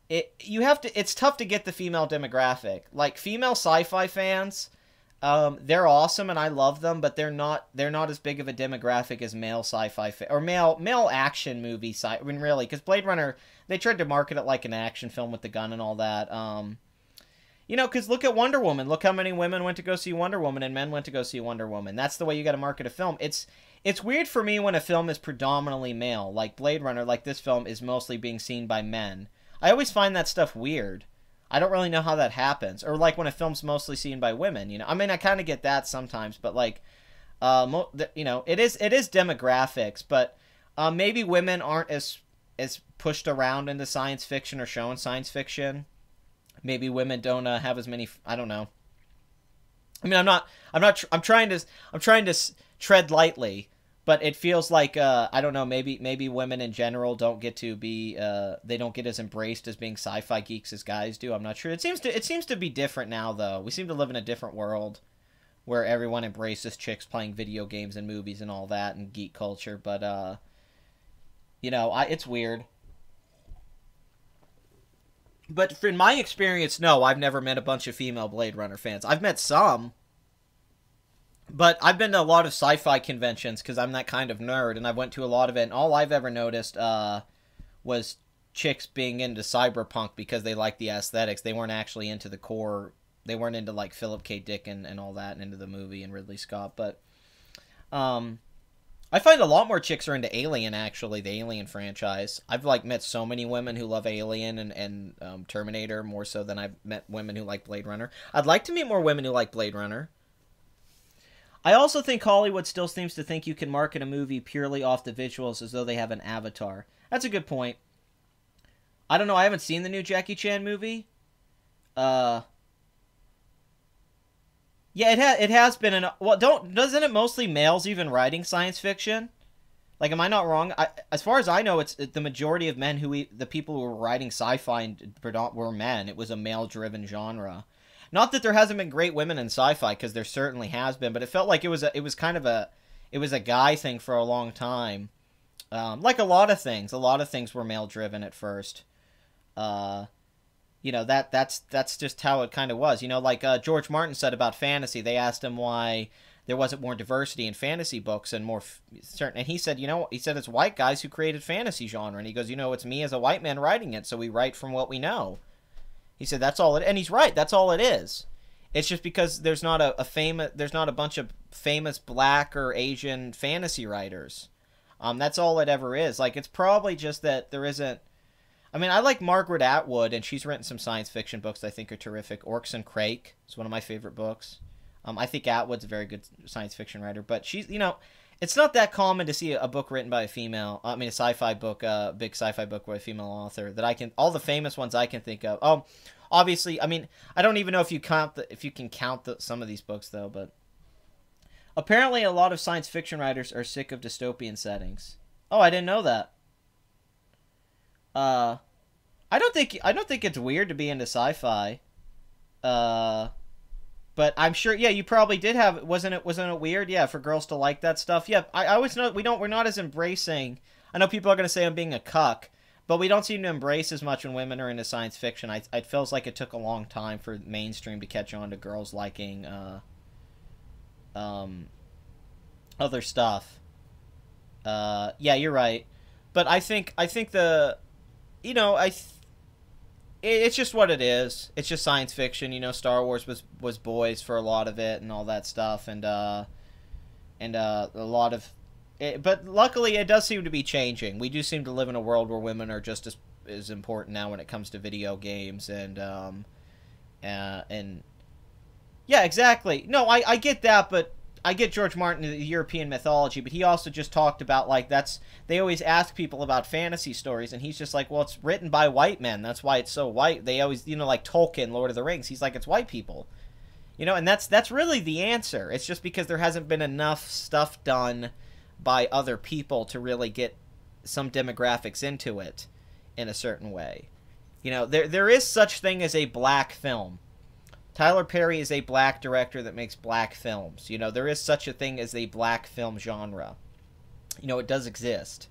It's tough to get the female demographic. Like, female sci-fi fans, they're awesome and I love them, but they're not as big of a demographic as male sci-fi or male action movie I mean, really, because Blade Runner, they tried to market it like an action film with the gun and all that. You know, because look at Wonder Woman. Look how many women went to go see Wonder Woman and men went to go see Wonder Woman. That's the way you got to market a film. It's weird for me when a film is predominantly male, like Blade Runner, like this film is mostly being seen by men. I always find that stuff weird. I don't really know how that happens. Or like when a film's mostly seen by women, you know. I mean, I kind of get that sometimes, but like, you know, it is demographics, but maybe women aren't as pushed around into science fiction or shown science fiction. Maybe women don't have as many. I don't know. I mean, I'm trying to tread lightly, but it feels like I don't know. Maybe women in general don't get to be. They don't get as embraced as being sci-fi geeks as guys do. I'm not sure. It seems to be different now, though. We seem to live in a different world where everyone embraces chicks playing video games and movies and all that and geek culture. But you know, it's weird. But in my experience, no, I've never met a bunch of female Blade Runner fans. I've met some, but I've been to a lot of sci-fi conventions because I'm that kind of nerd, and I went to a lot of it, and all I've ever noticed was chicks being into cyberpunk because they like the aesthetics. They weren't actually into the core. They weren't into, like, Philip K. Dick and all that, and into the movie and Ridley Scott. But I find a lot more chicks are into Alien, actually, the Alien franchise. I've, like, met so many women who love Alien and Terminator more so than I've met women who like Blade Runner. I'd like to meet more women who like Blade Runner. I also think Hollywood still seems to think you can market a movie purely off the visuals as though they have an avatar. That's a good point. I don't know, I haven't seen the new Jackie Chan movie. Yeah, it has been doesn't it mostly males even writing science fiction? Like, am I not wrong? As far as I know, it's the majority of men the people who were writing sci-fi were men. It was a male-driven genre. Not that there hasn't been great women in sci-fi, because there certainly has been, but it felt like it was a guy thing for a long time. Like a lot of things were male-driven at first. You know, that's just how it kind of was. You know, like George Martin said about fantasy. They asked him why there wasn't more diversity in fantasy books and more certain. And he said, you know, it's white guys who created fantasy genre. And he goes, you know, it's me as a white man writing it, so we write from what we know. He said that's all it. And he's right. That's all it is. It's just because there's not there's not a bunch of famous black or Asian fantasy writers. That's all it ever is. Like, it's probably just that there isn't. I mean, I like Margaret Atwood, and she's written some science fiction books I think are terrific. Orcs and Crake is one of my favorite books. I think Atwood's a very good science fiction writer, but she's, you know, it's not that common to see a book written by a female. I mean, a sci-fi book, big sci-fi book by a female author that all the famous ones I can think of. Oh, obviously, I mean, I don't even know if you can count some of these books though, but apparently a lot of science fiction writers are sick of dystopian settings. Oh, I didn't know that. I don't think it's weird to be into sci-fi. But I'm sure, yeah, you probably did have, wasn't it weird? Yeah, for girls to like that stuff. Yeah, I always know we're not as embracing. I know people are going to say I'm being a cuck, But we don't seem to embrace as much when women are into science fiction. It feels like it took a long time for mainstream to catch on to girls liking other stuff. Yeah, you're right. But I think the, you know, it's just what it is. It's just science fiction. You know, Star Wars was boys for a lot of it and all that stuff, and a lot of it, but luckily it does seem to be changing. We do seem to live in a world where women are just as important now when it comes to video games and yeah, exactly. No, I get that, but I get George Martin, the European mythology, but he also just talked about, like, they always ask people about fantasy stories, and he's just like, well, it's written by white men. That's why it's so white. They always, you know, like Tolkien, Lord of the Rings. He's like, it's white people. You know, and that's really the answer. It's just because there hasn't been enough stuff done by other people to really get some demographics into it in a certain way. You know, there is such thing as a black film. Tyler Perry is a black director that makes black films. You know, there is such a thing as a black film genre. You know, it does exist.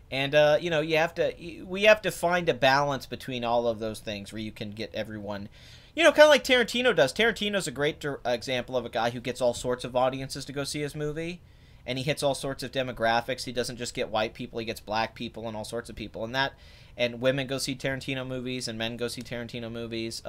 And, you know, we have to find a balance between all of those things where you can get everyone, you know, kind of like Tarantino does. Tarantino's a great example of a guy who gets all sorts of audiences to go see his movie. And he hits all sorts of demographics. He doesn't just get white people, he gets black people and all sorts of people. And women go see Tarantino movies and men go see Tarantino movies.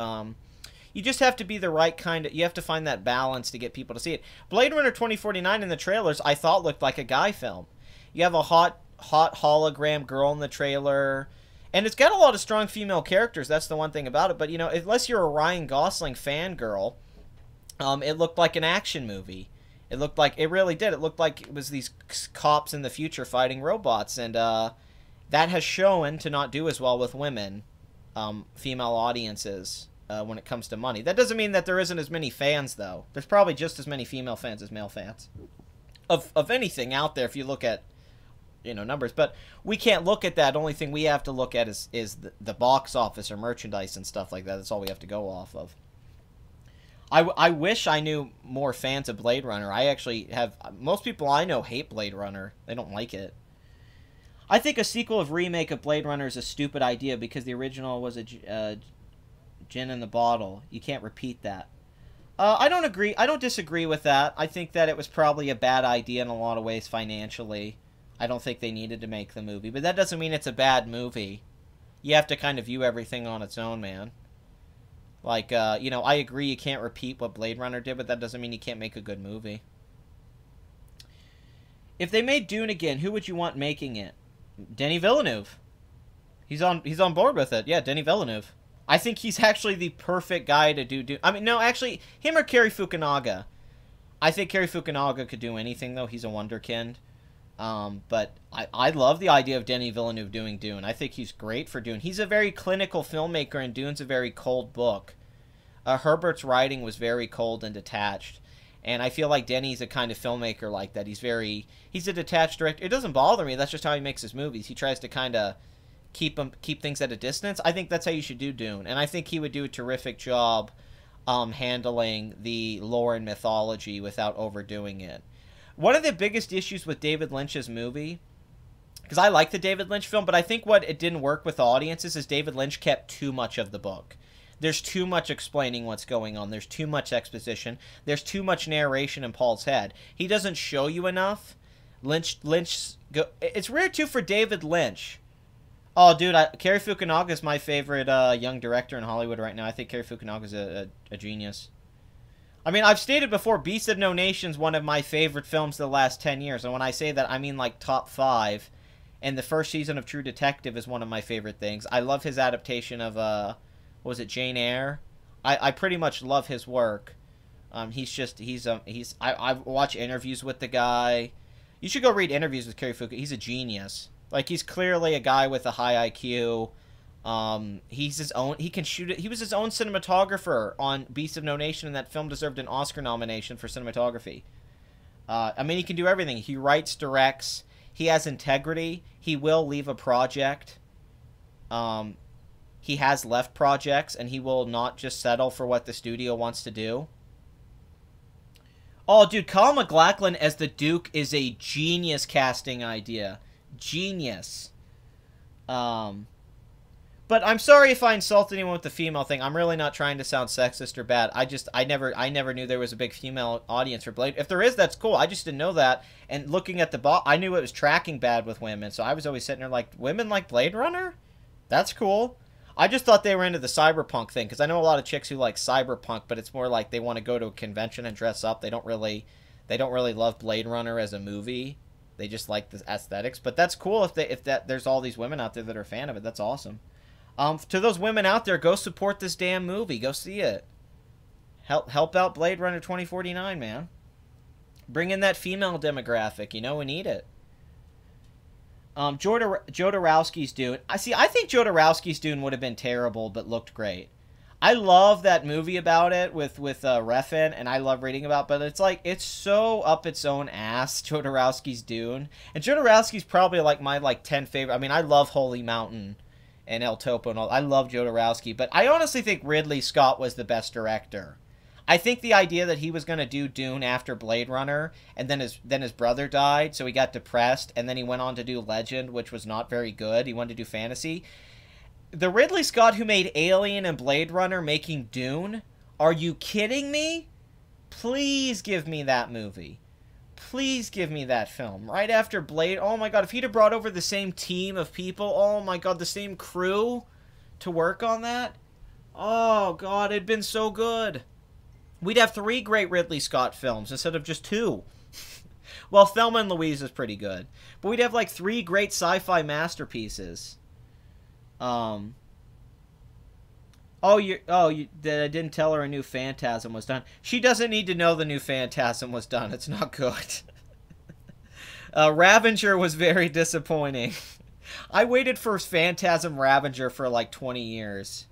You just have to be the right kind of... You have to find that balance to get people to see it. Blade Runner 2049 in the trailers, I thought looked like a guy film. You have a hot hologram girl in the trailer. And it's got a lot of strong female characters. That's the one thing about it. But, you know, unless you're a Ryan Gosling fangirl, it looked like an action movie. It looked like... It really did. It looked like it was these cops in the future fighting robots. And that has shown to not do as well with women, female audiences... when it comes to money. That doesn't mean that there isn't as many fans, though. There's probably just as many female fans as male fans of anything out there if you look at, you know, numbers. But we can't look at that. The only thing we have to look at is the box office or merchandise and stuff like that. That's all we have to go off of. I wish I knew more fans of Blade Runner. I actually have... Most people I know hate Blade Runner. They don't like it. I think a sequel of remake of Blade Runner is a stupid idea because the original was a... gin in the bottle. You can't repeat that. I don't agree. I don't disagree with that. I think that it was probably a bad idea in a lot of ways financially. I don't think they needed to make the movie. But that doesn't mean it's a bad movie. You have to kind of view everything on its own, man. Like, you know, I agree you can't repeat what Blade Runner did, but that doesn't mean you can't make a good movie. If they made Dune again, who would you want making it? Denis Villeneuve. He's on board with it. Yeah, Denis Villeneuve. I think he's actually the perfect guy to do Dune. I mean, no, actually, him or Cary Fukunaga. I think Cary Fukunaga could do anything, though. He's a wonderkind. But I love the idea of Denis Villeneuve doing Dune. I think he's great for Dune. He's a very clinical filmmaker, and Dune's a very cold book. Herbert's writing was very cold and detached. And I feel like Denny's a kind of filmmaker like that. He's a detached director. It doesn't bother me. That's just how he makes his movies. He tries to kind of keep things at a distance. I think that's how you should do Dune, and I think he would do a terrific job handling the lore and mythology without overdoing it. One of the biggest issues with David Lynch's movie, because I like the David Lynch film, but I think what it didn't work with the audiences is David Lynch kept too much of the book. There's too much explaining what's going on. There's too much exposition. There's too much narration in Paul's head. He doesn't show you enough. It's rare, too, for David Lynch. Oh, dude, Cary Fukunaga is my favorite young director in Hollywood right now. I think Cary Fukunaga is a genius. I mean, I've stated before, Beast of No Nation's one of my favorite films of the last 10 years. And when I say that, I mean like top 5. And the first season of True Detective is one of my favorite things. I love his adaptation of, what was it, Jane Eyre? I pretty much love his work. I watch interviews with the guy. You should go read interviews with Cary Fukunaga. He's a genius. Like, he's clearly a guy with a high IQ. He's his own... He can shoot it. He was his own cinematographer on Beast of No Nation, and that film deserved an Oscar nomination for cinematography. I mean, he can do everything. He writes, directs. He has integrity. He will leave a project. He has left projects, and he will not just settle for what the studio wants to do. Oh, dude, Kyle MacLachlan as the Duke is a genius casting idea. Genius. Um, but I'm sorry if I insult anyone with the female thing. I'm really not trying to sound sexist or bad. I never knew there was a big female audience for Blade. If there is, that's cool. I just didn't know that. And looking at I knew it was tracking bad with women. So I was always sitting there like, women like Blade Runner? That's cool. I just thought they were into the cyberpunk thing, because I know a lot of chicks who like cyberpunk, but it's more like they want to go to a convention and dress up. They don't really love Blade Runner as a movie. They just like the aesthetics. But that's cool if there's all these women out there that are a fan of it. That's awesome. To those women out there, go support this damn movie. Go see it. Help out Blade Runner 2049, man. Bring in that female demographic. You know, we need it. Jodorowsky's Dune. I think Jodorowsky's Dune would have been terrible, but looked great. I love that movie about it with Refn, and I love reading about it, but it's like, it's so up its own ass, Jodorowsky's Dune. And Jodorowsky's probably like my 10 favorite. I mean, I love Holy Mountain and El Topo and all. I love Jodorowsky, but I honestly think Ridley Scott was the best director. I think the idea that he was going to do Dune after Blade Runner, and then his brother died, so he got depressed, and then he went on to do Legend, which was not very good. He wanted to do fantasy. The Ridley Scott who made Alien and Blade Runner making Dune? Are you kidding me? Please give me that movie. Please give me that film. Right after Blade... Oh my god, if he'd have brought over the same team of people, oh my god, the same crew to work on that, oh god, it'd been so good. We'd have 3 great Ridley Scott films instead of just 2. Well, Thelma and Louise is pretty good. But we'd have 3 great sci-fi masterpieces. I didn't tell her a new Phantasm was done. She doesn't need to know the new Phantasm was done. It's not good. Ravager was very disappointing. I waited for Phantasm Ravager for 20 years.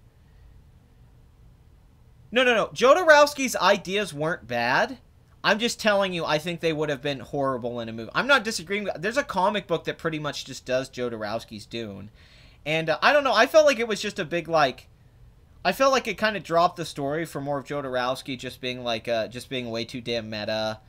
No. Jodorowsky's ideas weren't bad. I'm just telling you, I think they would have been horrible in a movie. I'm not disagreeing. There's a comic book that pretty much just does Jodorowsky's Dune. And I don't know. I felt like it was just a big, I felt like it kind of dropped the story for more of Jodorowsky just being way too damn meta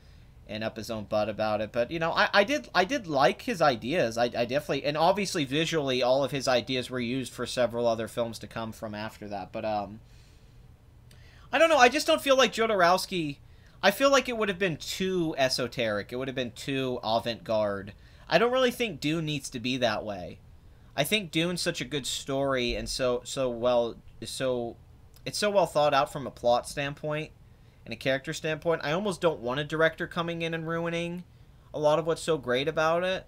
and up his own butt about it. But, you know, I did like his ideas. I definitely, and obviously visually all of his ideas were used for several other films to come from after that. But, I don't know. I just don't feel like Jodorowsky... I feel like it would have been too esoteric. It would have been too avant-garde. I don't really think Dune needs to be that way. I think Dune's such a good story, and it's so well thought out from a plot standpoint and a character standpoint. I almost don't want a director coming in and ruining a lot of what's so great about it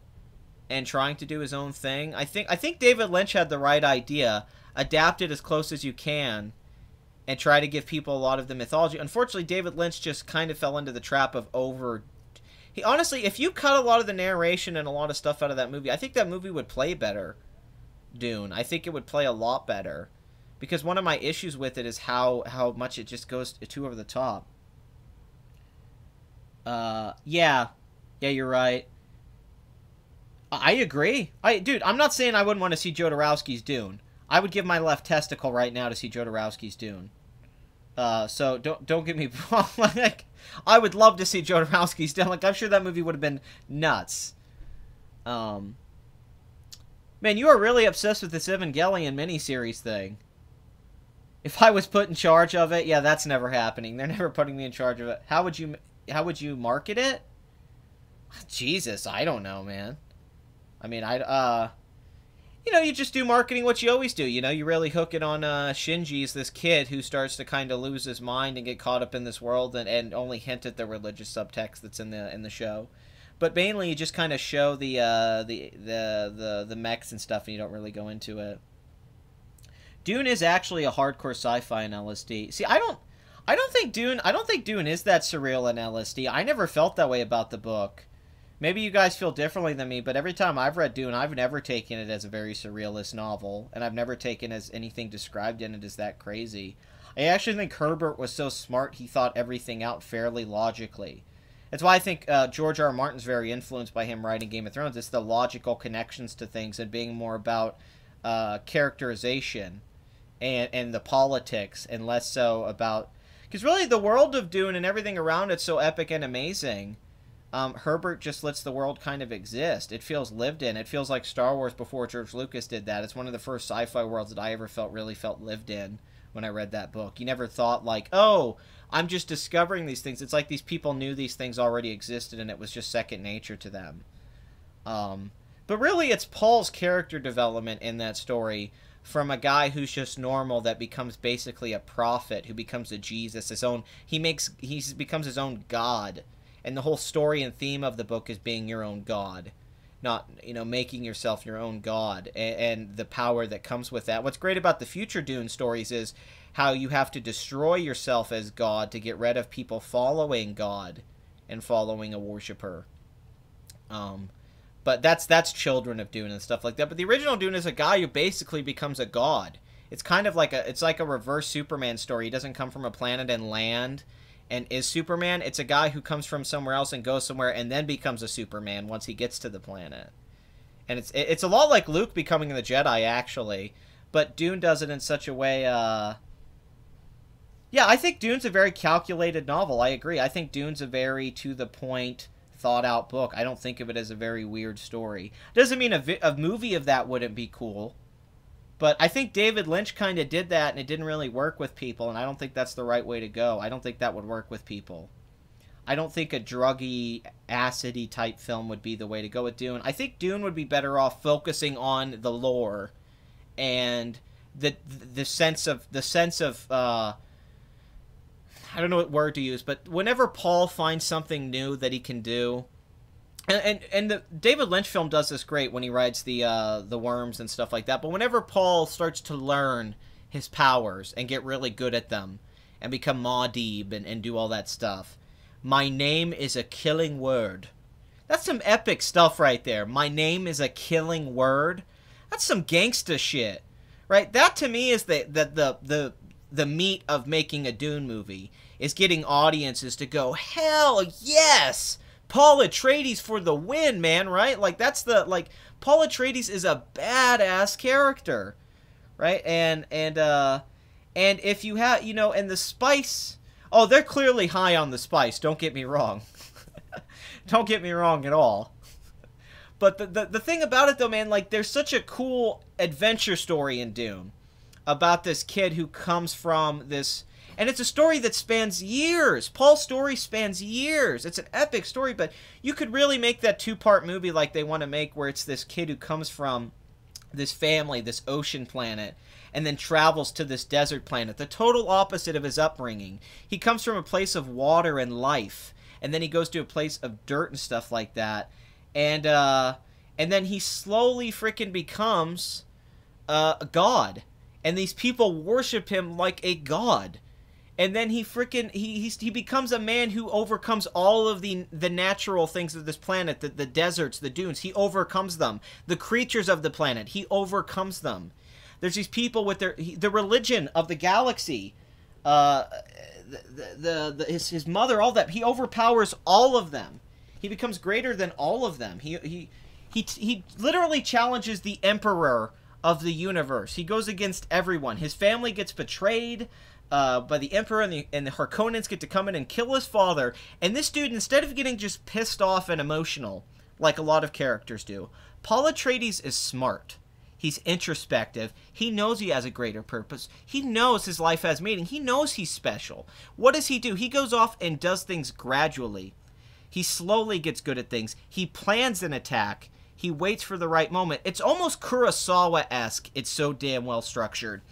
and trying to do his own thing. I think David Lynch had the right idea. Adapt it as close as you can and try to give people a lot of the mythology. Unfortunately, David Lynch just kind of fell into the trap of honestly, if you cut a lot of the narration and a lot of stuff out of that movie, I think that movie would play better, Dune. I think it would play a lot better. Because one of my issues with it is how much it just goes too over the top. Yeah, you're right. I agree. Dude, I'm not saying I wouldn't want to see Jodorowsky's Dune. I would give my left testicle right now to see Jodorowsky's Dune. So don't get me wrong. I would love to see Jodorowsky's Dune. I'm sure that movie would have been nuts. Man, you are really obsessed with this Evangelion miniseries thing. If I was put in charge of it, yeah, that's never happening. They're never putting me in charge of it. How would you market it? Jesus, I don't know, man. I mean, you just do marketing what you always do. You really hook it on Shinji's this kid who starts to kind of lose his mind and get caught up in this world and only hint at the religious subtext that's in the show. But mainly you just kind of show the mechs and stuff, and you don't really go into it. Dune is actually a hardcore sci-fi in LSD. See, I don't think Dune is that surreal in LSD. I never felt that way about the book. Maybe you guys feel differently than me, but every time I've read Dune, I've never taken it as a very surrealist novel, and I've never taken as anything described in it as that crazy. I actually think Herbert was so smart he thought everything out fairly logically. That's why I think George R. R. Martin's very influenced by him writing Game of Thrones. It's the logical connections to things and being more about characterization and the politics, and less so about... Because really the world of Dune and everything around it's so epic and amazing. Herbert just lets the world kind of exist. It feels lived in. It feels like Star Wars before George Lucas did that. It's one of the first sci-fi worlds that I ever really felt lived in when I read that book. You never thought like, oh, I'm just discovering these things. It's like these people knew these things already existed and it was just second nature to them. But really it's Paul's character development in that story, from a guy who's just normal that becomes basically a prophet, who becomes a Jesus, he becomes his own God. And the whole story and theme of the book is being your own God. Not, making yourself your own God, and the power that comes with that. What's great about the future Dune stories is how you have to destroy yourself as God to get rid of people following God and following a worshiper. But that's Children of Dune and stuff like that. But the original Dune is a guy who basically becomes a god. It's kind of like a reverse Superman story. He doesn't come from a planet and land and is Superman. It's a guy who comes from somewhere else and goes somewhere and then becomes a Superman once he gets to the planet. And it's a lot like Luke becoming the Jedi, actually. But Dune does it in such a way... Yeah, I think Dune's a very calculated novel. I agree. I think Dune's a very to-the-point, thought-out book. I don't think of it as a very weird story. Doesn't mean a movie of that wouldn't be cool. But I think David Lynch kind of did that, and it didn't really work with people, and I don't think that's the right way to go. I don't think that would work with people. I don't think a druggy, acidy type film would be the way to go with Dune. I think Dune would be better off focusing on the lore and the sense of I don't know what word to use, but whenever Paul finds something new that he can do, and the David Lynch film does this great when he rides the worms and stuff like that. But whenever Paul starts to learn his powers and get really good at them and become Muad'Dib and do all that stuff, my name is a killing word. That's some epic stuff right there. My name is a killing word. That's some gangsta shit, right? That to me is the meat of making a Dune movie, is getting audiences to go, hell yes! Paul Atreides for the win, man, right? Like, that's Paul Atreides is a badass character, right? And if you have, and the spice, oh, they're clearly high on the spice, don't get me wrong. Don't get me wrong at all. But the thing about it, though, man, like, there's such a cool adventure story in Dune about this kid who comes from this... And it's a story that spans years. Paul's story spans years. It's an epic story, but you could really make that two-part movie like they want to make, where it's this kid who comes from this family, this ocean planet, and then travels to this desert planet, the total opposite of his upbringing. He comes from a place of water and life, and then he goes to a place of dirt and stuff like that. And then he slowly freaking becomes a god. And these people worship him like a god. And then he becomes a man who overcomes all of the natural things of this planet, the deserts, the dunes. He overcomes them. The creatures of the planet, he overcomes them. There's these people with the religion of the galaxy, his mother, all that. He overpowers all of them. He becomes greater than all of them. He literally challenges the emperor of the universe. He goes against everyone. His family gets betrayed by the Emperor, and the Harkonnens get to come in and kill his father. And this dude, instead of getting just pissed off and emotional, like a lot of characters do, Paul Atreides is smart. He's introspective. He knows he has a greater purpose. He knows his life has meaning. He knows he's special. What does he do? He goes off and does things gradually. He slowly gets good at things. He plans an attack. He waits for the right moment. It's almost Kurosawa-esque. It's so damn well structured.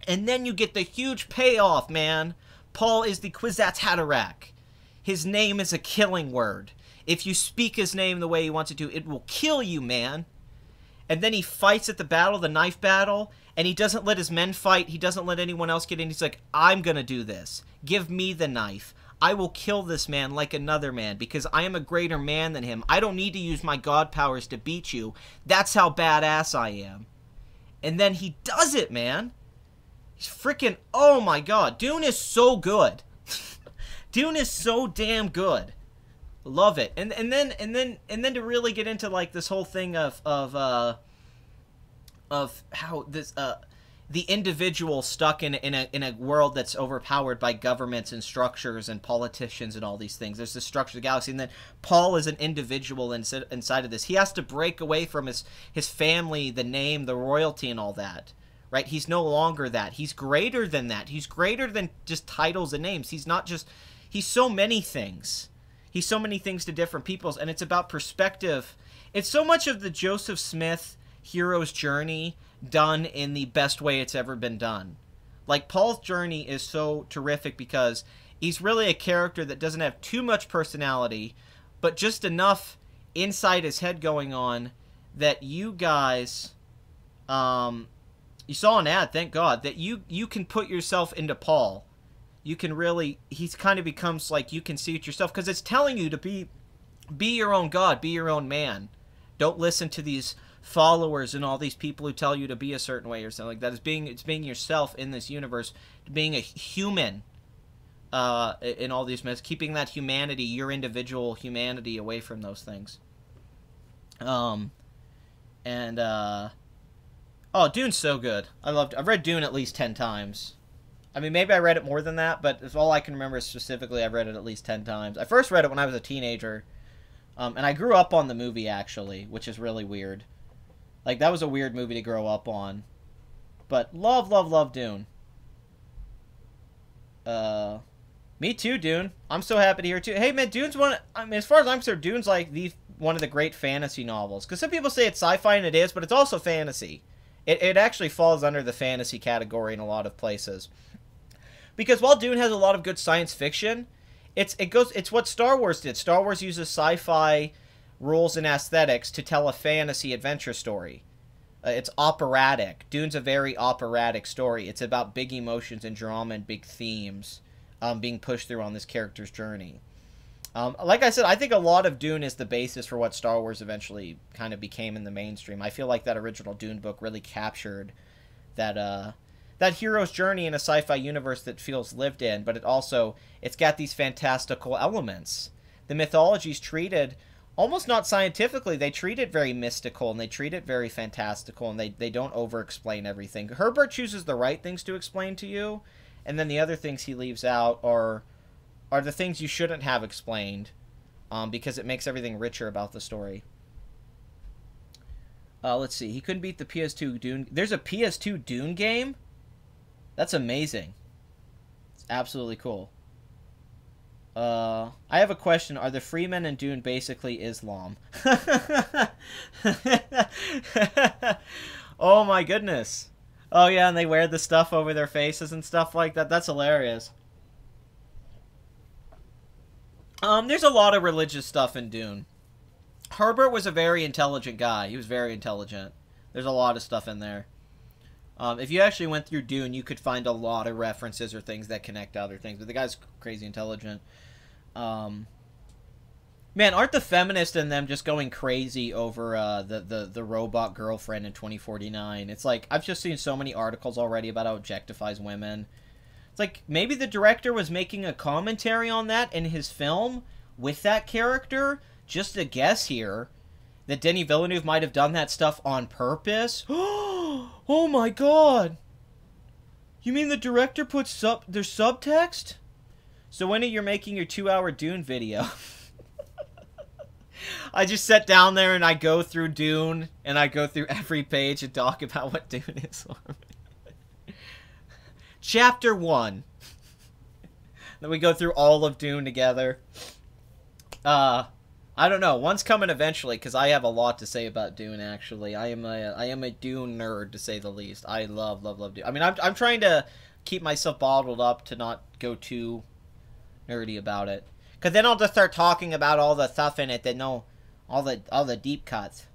And then you get the huge payoff, man. Paul is the Kwisatz Haderach. His name is a killing word. If you speak his name the way he wants it to, it will kill you, man. And then he fights at the battle, the knife battle, and he doesn't let his men fight. He doesn't let anyone else get in. He's like, I'm going to do this. Give me the knife. I will kill this man like another man because I am a greater man than him. I don't need to use my god powers to beat you. That's how badass I am. And then he does it, man. He's freaking, oh my god. Dune is so good. Dune is so damn good. Love it. And then to really get into like this whole thing of how this the individual stuck in a world that's overpowered by governments and structures and politicians and all these things. There's the structure of the galaxy, and then Paul is an individual inside of this. He has to break away from his family, the name, the royalty, and all that. Right? He's no longer that. He's greater than that. He's greater than just titles and names. He's not just... He's so many things. He's so many things to different peoples, and it's about perspective. It's so much of the Joseph Smith hero's journey done in the best way it's ever been done. Like, Paul's journey is so terrific because he's really a character that doesn't have too much personality, but just enough inside his head going on that you guys, you saw an ad, thank God, that you can put yourself into Paul. You can really, he's kind of becomes like you can see it yourself, because it's telling you to be your own God, be your own man. Don't listen to these followers and all these people who tell you to be a certain way or something like that. It's being yourself in this universe, being a human in all these myths, keeping that humanity, your individual humanity, away from those things. Oh, Dune's so good. I've read Dune at least 10 times. I mean, maybe I read it more than that, but it's all I can remember specifically. I've read it at least 10 times. I first read it when I was a teenager, and I grew up on the movie, actually, which is really weird. Like, that was a weird movie to grow up on. But love, love, love Dune. Me too, Dune. I'm so happy to hear, too. Hey, man, Dune's I mean, as far as I'm concerned, Dune's like one of the great fantasy novels. Because some people say it's sci-fi, and it is, but it's also fantasy. It actually falls under the fantasy category in a lot of places. Because while Dune has a lot of good science fiction, it's what Star Wars did. Star Wars uses sci-fi rules and aesthetics to tell a fantasy adventure story. It's operatic. Dune's a very operatic story. It's about big emotions and drama and big themes being pushed through on this character's journey. Like I said, I think a lot of Dune is the basis for what Star Wars eventually kind of became in the mainstream. I feel like that original Dune book really captured that hero's journey in a sci-fi universe that feels lived in, but it's got these fantastical elements. The mythology's treated almost not scientifically. They treat it very mystical, and they treat it very fantastical, and they don't over-explain everything. Herbert chooses the right things to explain to you, and then the other things he leaves out are the things you shouldn't have explained, because it makes everything richer about the story. Let's see. He couldn't beat the PS2 Dune. There's a PS2 Dune game? That's amazing. It's absolutely cool. I have a question. Are the Freemen in Dune basically Islam? Oh my goodness. Oh yeah, and they wear the stuff over their faces and stuff like that. That's hilarious. There's a lot of religious stuff in Dune. Herbert was a very intelligent guy. He was very intelligent. There's a lot of stuff in there. If you actually went through Dune, you could find a lot of references or things that connect to other things. But the guy's crazy intelligent. Man, aren't the feminists in them just going crazy over the robot girlfriend in 2049? It's like, I've just seen so many articles already about how it objectifies women. It's like, maybe the director was making a commentary on that in his film with that character. Just a guess here. That Denis Villeneuve might have done that stuff on purpose. Oh my god! You mean the director puts their subtext? So when you're making your 2-hour Dune video, I just sit down there and I go through Dune, and I go through every page and talk about what Dune is. Chapter 1. Then we go through all of Dune together. I don't know. One's coming eventually, because I have a lot to say about Dune, actually. I am a Dune nerd, to say the least. I love, love, love Dune. I mean, I'm trying to keep myself bottled up to not go too nerdy about it. Because then I'll just start talking about all the stuff in it that all the deep cuts.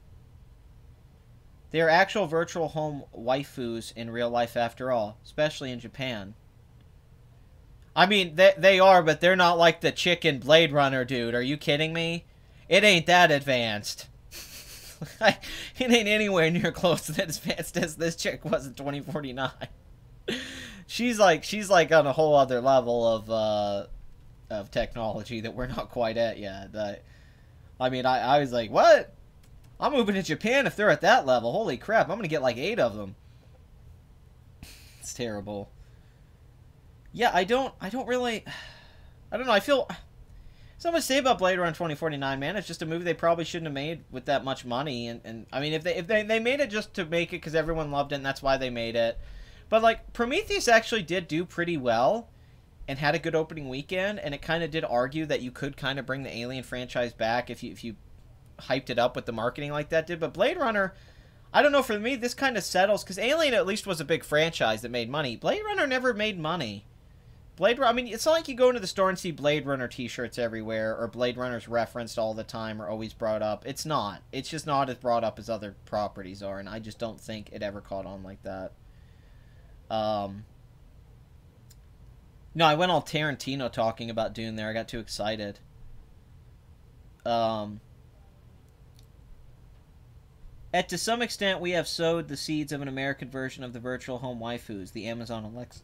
They are actual virtual home waifus in real life, after all. Especially in Japan. I mean, they are, but they're not like the chicken Blade Runner dude. Are you kidding me? It ain't that advanced. It ain't anywhere near close to that advanced as this chick was in 2049. She's like on a whole other level of technology that we're not quite at yet. I mean, I was like, what? I'm moving to Japan if they're at that level. Holy crap, I'm gonna get like 8 of them. That's terrible. Yeah, I don't really... I don't know, I feel... Something to say about Blade Runner 2049, man. It's just a movie they probably shouldn't have made with that much money. And I mean, if they made it just to make it because everyone loved it and that's why they made it. But, like, Prometheus actually did do pretty well and had a good opening weekend. And it kind of did argue that you could kind of bring the Alien franchise back if you hyped it up with the marketing like that did. But Blade Runner, I don't know, for me, this kind of settles. Because Alien at least was a big franchise that made money. Blade Runner never made money. Blade Runner, I mean, it's not like you go into the store and see Blade Runner t-shirts everywhere, or Blade Runner's referenced all the time or always brought up. It's not. It's just not as brought up as other properties are, and I just don't think it ever caught on like that. No, I went all Tarantino talking about Dune there. I got too excited. To some extent, we have sowed the seeds of an American version of the virtual home waifus, the Amazon Alexa.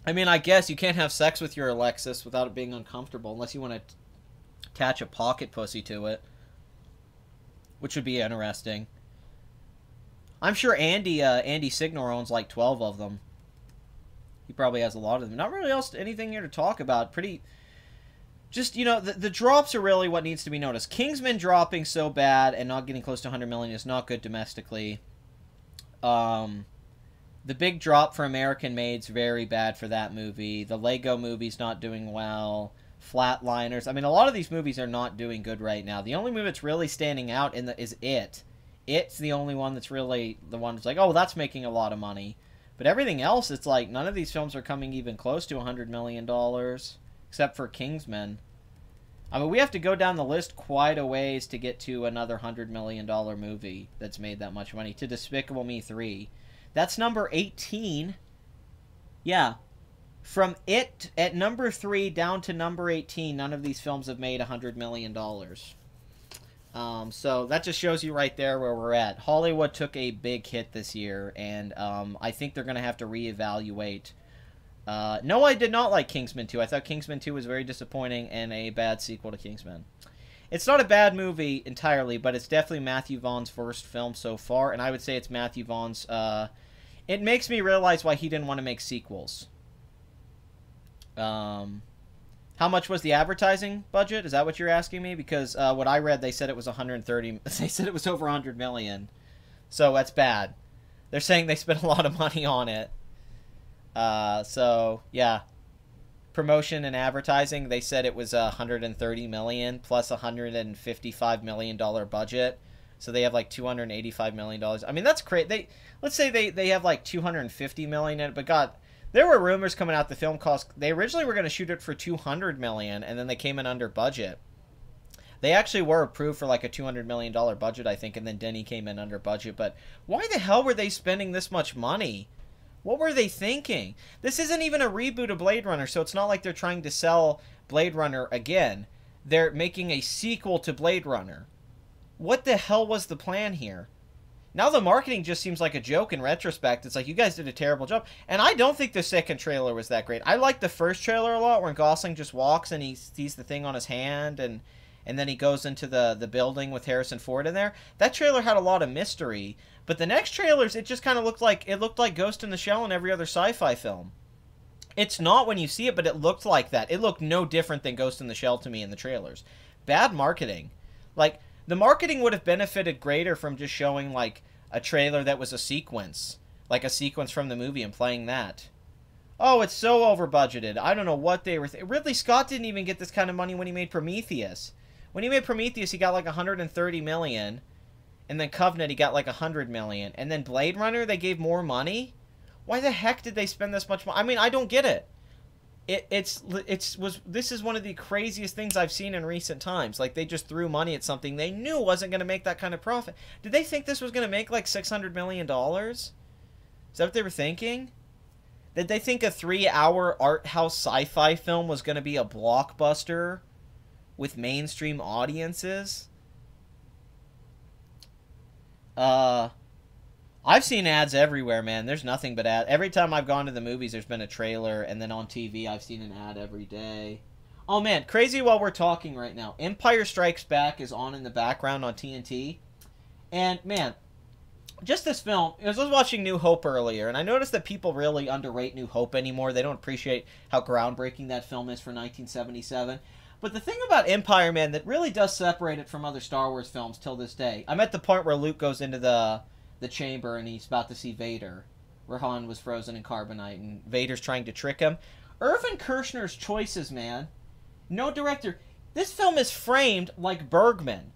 I mean, I guess you can't have sex with your Alexis without it being uncomfortable, unless you want to attach a pocket pussy to it, which would be interesting. I'm sure Andy Signor owns like 12 of them. He probably has a lot of them. Not really anything here to talk about. Pretty, just, you know, the drops are really what needs to be noticed. Kingsman dropping so bad and not getting close to 100 million is not good domestically. The big drop for American Made's very bad for that movie. The Lego movie's not doing well. Flatliners. I mean, a lot of these movies are not doing good right now. The only movie that's really standing out is It. It's the only one that's really the one that's like, oh, that's making a lot of money. But everything else, it's like none of these films are coming even close to $100 million, except for Kingsman. I mean, we have to go down the list quite a ways to get to another $100 million movie that's made that much money, to Despicable Me 3. That's number 18. Yeah. From It at number 3 down to number 18, none of these films have made $100 million. So that just shows you right there where we're at. Hollywood took a big hit this year, and I think they're going to have to reevaluate. No, I did not like Kingsman 2. I thought Kingsman 2 was very disappointing and a bad sequel to Kingsman. It's not a bad movie entirely, but it's definitely Matthew Vaughn's first film so far, and I would say it's Matthew Vaughn's... it makes me realize why he didn't want to make sequels. How much was the advertising budget? Is that what you're asking me? Because what I read, they said it was 130. They said it was over 100 million. So that's bad. They're saying they spent a lot of money on it. So yeah, promotion and advertising. They said it was 130 million plus $155 million budget. So they have like $285 million. I mean, that's great. Let's say they have like $250 million in it, but God. There were rumors coming out the film cost. They originally were going to shoot it for $200 million, and then they came in under budget. They actually were approved for like a $200 million budget, I think, and then Denny came in under budget. But why the hell were they spending this much money? What were they thinking? This isn't even a reboot of Blade Runner, so it's not like they're trying to sell Blade Runner again. They're making a sequel to Blade Runner. What the hell was the plan here? Now the marketing just seems like a joke in retrospect. It's like, you guys did a terrible job. And I don't think the second trailer was that great. I like the first trailer a lot, where Gosling just walks and he sees the thing on his hand, and then he goes into the building with Harrison Ford in there. That trailer had a lot of mystery. But the next trailers, it just kind of looked like Ghost in the Shell and every other sci-fi film. It's not when you see it, but it looked like that. It looked no different than Ghost in the Shell to me in the trailers. Bad marketing. Like, the marketing would have benefited greater from just showing, like, a trailer that was a sequence. Like a sequence from the movie and playing that. Oh, it's so over-budgeted. I don't know what they were... Ridley Scott didn't even get this kind of money when he made Prometheus. When he made Prometheus, he got like $130 million. And then Covenant, he got like $100 million. And then Blade Runner, they gave more money? Why the heck did they spend this much money? I mean, I don't get it. This is one of the craziest things I've seen in recent times. Like, they just threw money at something they knew wasn't going to make that kind of profit. Did they think this was going to make like $600 million? Is that what they were thinking? Did they think a 3-hour art house sci-fi film was going to be a blockbuster with mainstream audiences? I've seen ads everywhere, man. There's nothing but ads. Every time I've gone to the movies, there's been a trailer, and then on TV, I've seen an ad every day. Oh, man, crazy while we're talking right now. Empire Strikes Back is on in the background on TNT. And, man, just this film. I was watching New Hope earlier, and I noticed that people really underrate New Hope anymore. They don't appreciate how groundbreaking that film is for 1977. But the thing about Empire, man, that really does separate it from other Star Wars films till this day. I'm at the point where Luke goes into the chamber and he's about to see Vader, where Han was frozen in carbonite, and Vader's trying to trick him. Irvin Kershner's choices, man. No director. This film is framed like Bergman.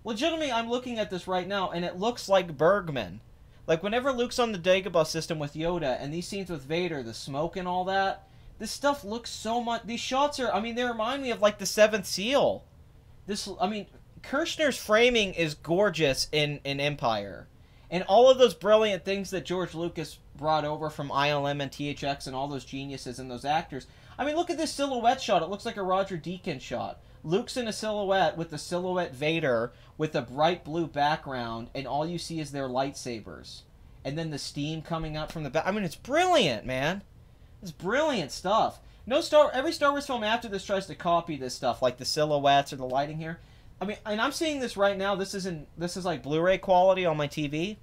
Legitimately, I'm looking at this right now, and it looks like Bergman. Like, whenever Luke's on the Dagobah system with Yoda, and these scenes with Vader, the smoke and all that, this stuff looks so much... These shots are... I mean, they remind me of, like, the Seventh Seal. Kershner's framing is gorgeous in Empire. And all of those brilliant things that George Lucas brought over from ILM and THX and all those geniuses and those actors. I mean, look at this silhouette shot. It looks like a Roger Deakins shot. Luke's in a silhouette with the silhouette Vader with a bright blue background, and all you see is their lightsabers. And then the steam coming up from the back. I mean, it's brilliant, man. It's brilliant stuff. Every Star Wars film after this tries to copy this stuff, like the silhouettes or the lighting here. I mean, and I'm seeing this right now. This is like Blu-ray quality on my TV.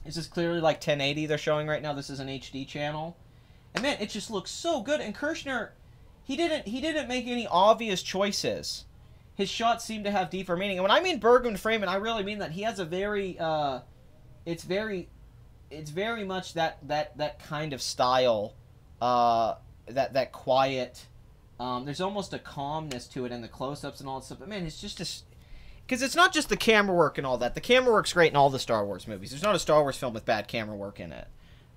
This is clearly like 1080 they're showing right now. This is an HD channel. And man, it just looks so good. And Kershner, he didn't make any obvious choices. His shots seem to have deeper meaning. And when I mean Bergman framing, I really mean that he has a very it's very much that kind of style, that quiet. There's almost a calmness to it in the close-ups and all that stuff. But man, it's just because it's not just the camera work and all that. The camera work's great in all the Star Wars movies. There's not a Star Wars film with bad camera work in it.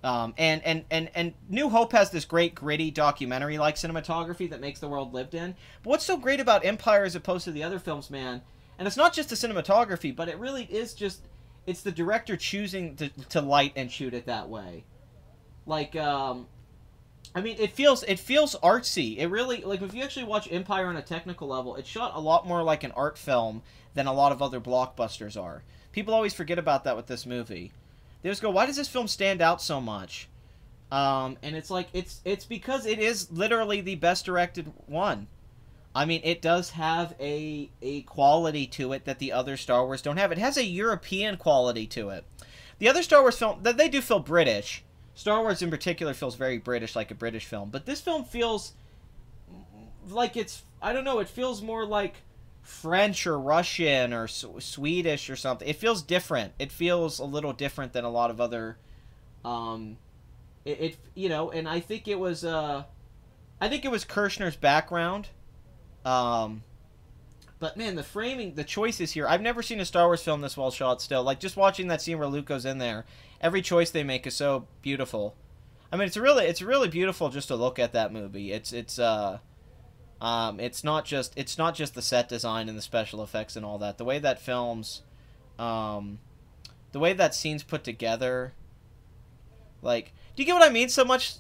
And New Hope has this great gritty documentary-like cinematography that makes the world lived in. But what's so great about Empire as opposed to the other films, man, and it's not just the cinematography, but it really is just, it's the director choosing to light and shoot it that way. Like, I mean, it feels artsy. It really, like, if you actually watch Empire on a technical level, it's shot a lot more like an art film than a lot of other blockbusters are. People always forget about that with this movie. They just go, why does this film stand out so much? And it's like, it's because it is literally the best directed one. I mean, it does have a quality to it that the other Star Wars don't have. It has a European quality to it. The other Star Wars film, they do feel British. Star Wars in particular feels very British, like a British film. But this film feels like it's, I don't know, it feels more like French or Russian or Swedish or something. It feels different. It feels a little different than a lot of other, you know, and I think it was Kershner's background. But man, the framing, the choices here, I've never seen a Star Wars film this well shot still. Like, just watching that scene where Luke goes in there, every choice they make is so beautiful. I mean, it's really beautiful just to look at that movie. It's not just the set design and the special effects and all that. The way that films, the way that scene's put together. Like, do you get what I mean? So much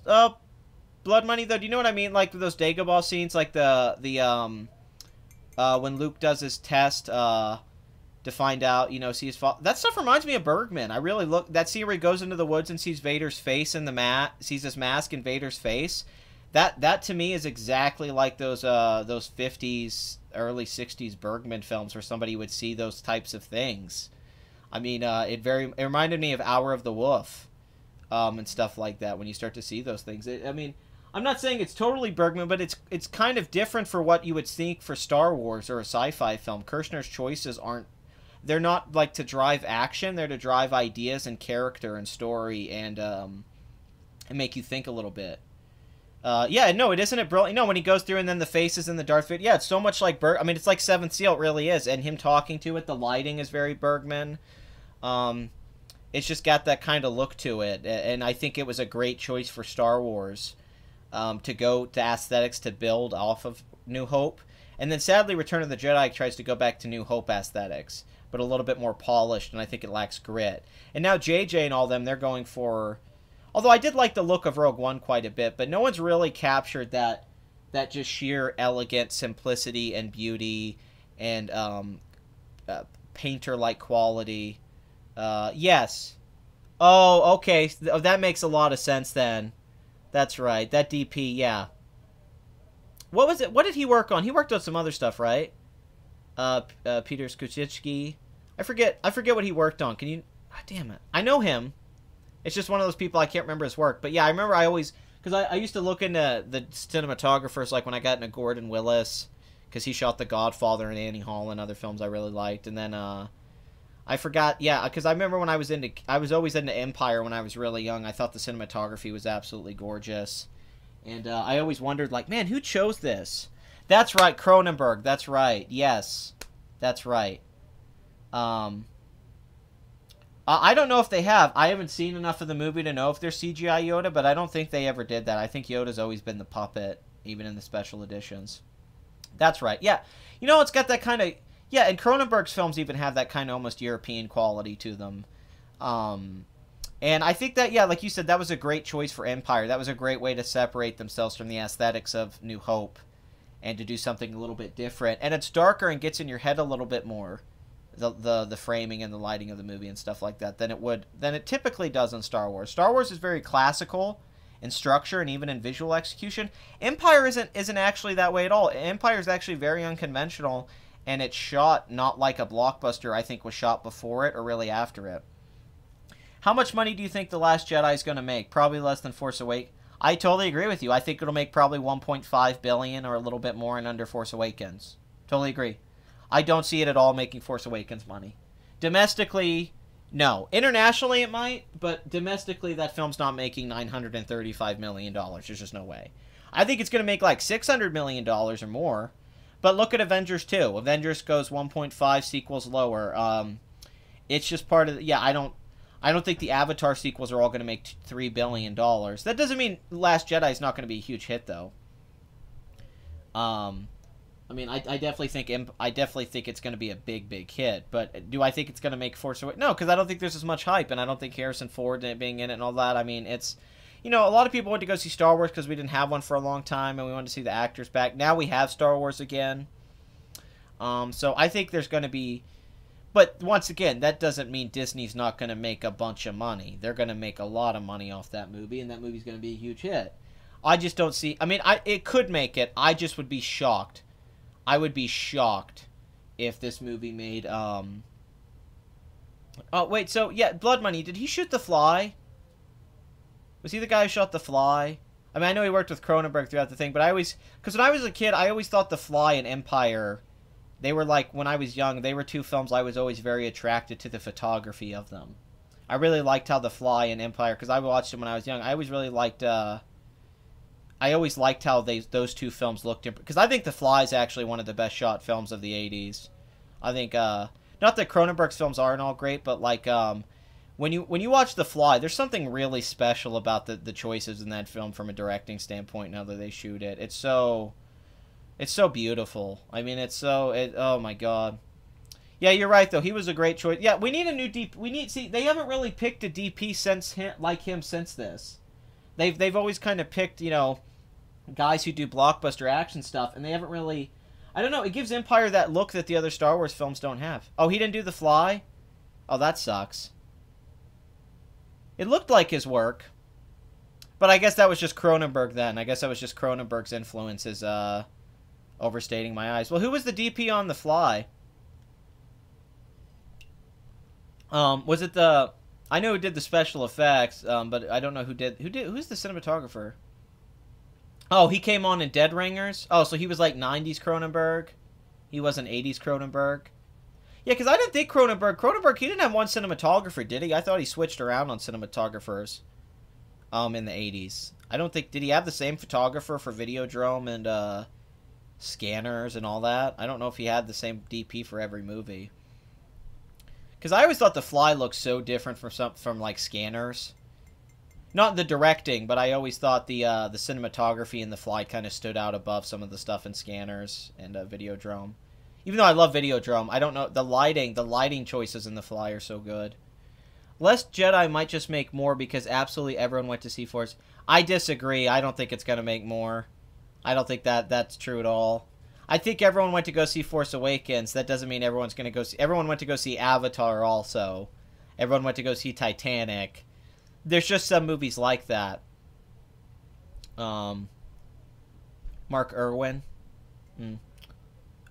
blood money though. Do you know what I mean? Like those Dagobah scenes, like when Luke does his test to find out, you know, see his father. That stuff reminds me of Bergman. I really look that scene where he goes into the woods and sees Vader's face in the sees his mask in Vader's face. That to me is exactly like those 50s, early 60s Bergman films where somebody would see those types of things. I mean, it reminded me of Hour of the Wolf, and stuff like that when you start to see those things. I mean, I'm not saying it's totally Bergman, but it's kind of different for what you would think for Star Wars or a sci-fi film. Kershner's choices they're not like to drive action, they're to drive ideas and character and story and make you think a little bit. Yeah, no, isn't it brilliant? No, when he goes through and then the faces in the Darth Vader. Yeah, it's so much like I mean, it's like Seventh Seal, it really is. And him talking to it, the lighting is very Bergman. It's just got that kind of look to it. And I think it was a great choice for Star Wars to go to aesthetics to build off of New Hope. And then sadly, Return of the Jedi tries to go back to New Hope aesthetics, but a little bit more polished, and I think it lacks grit. And now JJ and all them, they're going for... Although I did like the look of Rogue One quite a bit, but no one's really captured that just sheer elegant simplicity and beauty and painter-like quality. Yes. Oh, okay. That makes a lot of sense then. That's right. That DP, yeah. What was it? What did he work on? He worked on some other stuff, right? Peter Skuchitsky. I forget what he worked on. Can you... God damn it. I know him. It's just one of those people I can't remember his work. But yeah, I remember I always... Because I used to look into the cinematographers, like when I got into Gordon Willis, because he shot The Godfather and Annie Hall and other films I really liked. And then I forgot... Yeah, because I remember when I was always into Empire when I was really young. I thought the cinematography was absolutely gorgeous. And I always wondered, like, man, who chose this? That's right, Cronenberg. That's right. Yes. That's right. I don't know if they have. I haven't seen enough of the movie to know if they're CGI Yoda, but I don't think they ever did that. I think Yoda's always been the puppet, even in the special editions. That's right. Yeah. You know, it's got that kind of... Yeah, and Cronenberg's films even have that kind of almost European quality to them. And I think that, yeah, like you said, that was a great choice for Empire. That was a great way to separate themselves from the aesthetics of New Hope and to do something a little bit different. And it's darker and gets in your head a little bit more. The framing and the lighting of the movie and stuff like that than it typically does in Star Wars. Star Wars is very classical in structure and even in visual execution. Empire isn't actually that way at all. Empire is actually very unconventional, and it's shot not like a blockbuster I think was shot before it or really after it. How much money do you think The Last Jedi is going to make? Probably less than Force Awakens. I totally agree with you. I think it'll make probably $1.5 billion or a little bit more in under Force Awakens. Totally agree. I don't see it at all making Force Awakens money. Domestically, no. Internationally, it might, but domestically, that film's not making $935 million. There's just no way. I think it's going to make like $600 million or more. But look at Avengers 2. Avengers goes 1.5, sequels lower. It's just part of the... Yeah, I don't think the Avatar sequels are all going to make $3 billion. That doesn't mean Last Jedi is not going to be a huge hit, though. I mean, I definitely think it's going to be a big hit. But do I think it's going to make Force Awakens? No, because I don't think there's as much hype, and I don't think Harrison Ford being in it and all that. I mean, it's, you know, a lot of people went to go see Star Wars because we didn't have one for a long time, and we wanted to see the actors back. Now we have Star Wars again. So I think there's going to be, but once again, that doesn't mean Disney's not going to make a bunch of money. They're going to make a lot of money off that movie, and that movie's going to be a huge hit. I just don't see. I mean, it could make it. I just would be shocked. I would be shocked if this movie made, Oh, wait, so, yeah, Blood Money. Did he shoot The Fly? Was he the guy who shot The Fly? I mean, I know he worked with Cronenberg throughout the thing, but because when I was a kid, I always thought The Fly and Empire, they were like, when I was young, they were two films I was always very attracted to the photography of them. I really liked how The Fly and Empire, because I watched them when I was young, I always really liked, I always liked how those two films looked, because I think The Fly is actually one of the best shot films of the 80s. I think, not that Cronenberg's films aren't all great, but like, when you watch The Fly, there's something really special about the choices in that film from a directing standpoint now that they shoot it. It's so beautiful. I mean, oh my god. Yeah, you're right, though. He was a great choice. Yeah, we need a new DP. See, they haven't really picked a DP like him since this. They've always kind of picked, you know, guys who do blockbuster action stuff, and they haven't really... I don't know, it gives Empire that look that the other Star Wars films don't have. Oh, he didn't do The Fly? Oh, that sucks. It looked like his work. But I guess that was just Cronenberg then. I guess that was just Cronenberg's influences, overstating my eyes. Well, who was the DP on The Fly? Was it the... I know who did the special effects, but I don't know who's the cinematographer? Oh, he came on in Dead Ringers? Oh, so he was like 90s Cronenberg? He wasn't 80s Cronenberg? Yeah, because I didn't think Cronenberg, he didn't have one cinematographer, did he? I thought he switched around on cinematographers in the 80s. I don't think, did he have the same photographer for Videodrome and Scanners and all that? I don't know if he had the same DP for every movie. Because I always thought The Fly looked so different from like Scanners. Not the directing, but I always thought the cinematography in The Fly kind of stood out above some of the stuff in Scanners and Videodrome. Even though I love Videodrome, I don't know, the lighting choices in The Fly are so good. Less Jedi might just make more because absolutely everyone went to see Force. I disagree. I don't think it's going to make more. I don't think that's true at all. I think everyone went to go see Force Awakens. That doesn't mean everyone's going to go see... Everyone went to go see Avatar also. Everyone went to go see Titanic. There's just some movies like that. Mark Irwin.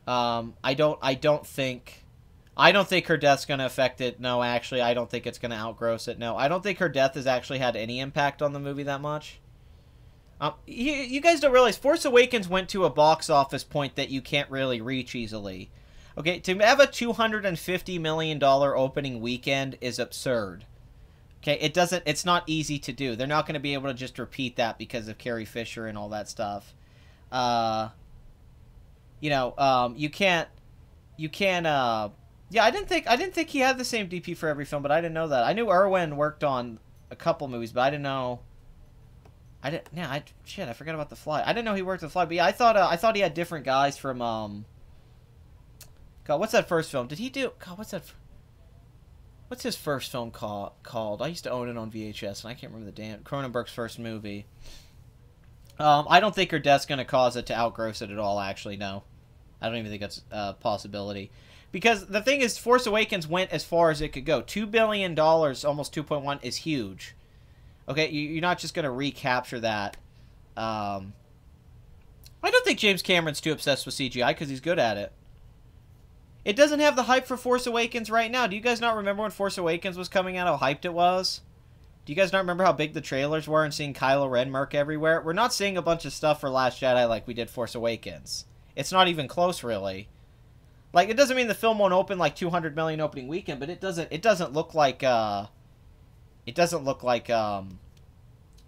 I don't think I don't think her death's going to affect it. No, actually, I don't think it's going to outgross it. No, I don't think her death has actually had any impact on the movie that much. You guys don't realize Force Awakens went to a box office point that you can't really reach easily. Okay, to have a $250 million opening weekend is absurd. Okay, it's not easy to do. They're not going to be able to just repeat that because of Carrie Fisher and all that stuff. You can't, yeah, I didn't think he had the same DP for every film, but I didn't know that. I knew Irwin worked on a couple movies, but I didn't know. Shit, I forgot about The Fly. I didn't know he worked on The Fly, but yeah, I thought he had different guys from, God, what's that first film? Did he do, God, what's his first film called? I used to own it on VHS, and I can't remember the damn, Cronenberg's first movie. I don't think her death's going to cause it to outgross it at all, actually, no. I don't even think that's a possibility. Because the thing is, Force Awakens went as far as it could go. $2 billion, almost 2.1, is huge. Okay, you're not just going to recapture that. I don't think James Cameron's too obsessed with CGI because he's good at it. It doesn't have the hype for Force Awakens right now. Do you guys not remember when Force Awakens was coming out, how hyped it was? Do you guys not remember how big the trailers were and seeing Kylo Ren murk everywhere? We're not seeing a bunch of stuff for Last Jedi like we did Force Awakens. It's not even close, really. Like, it doesn't mean the film won't open like 200 million opening weekend, but it doesn't look like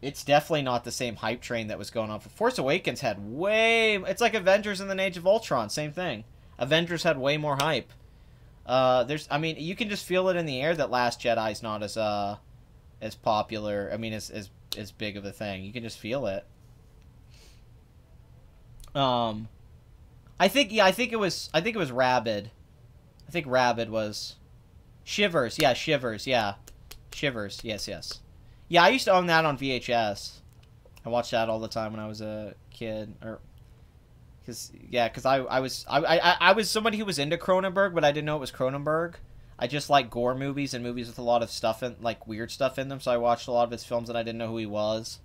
it's definitely not the same hype train that was going on. For Force Awakens had it's like Avengers in the Age of Ultron, same thing. Avengers had way more hype. I mean, you can just feel it in the air that Last Jedi's not as popular. I mean, as big of a thing. You can just feel it. I think it was Rabid. I think Rabid was Shivers. Yeah, Shivers. Yeah. Shivers. Yes. Yeah, I used to own that on VHS. I watched that all the time when I was a kid, because I was somebody who was into Cronenberg, but I didn't know it was Cronenberg. I just like gore movies and movies with a lot of stuff in, like, weird stuff in them, so I watched a lot of his films and I didn't know who he was.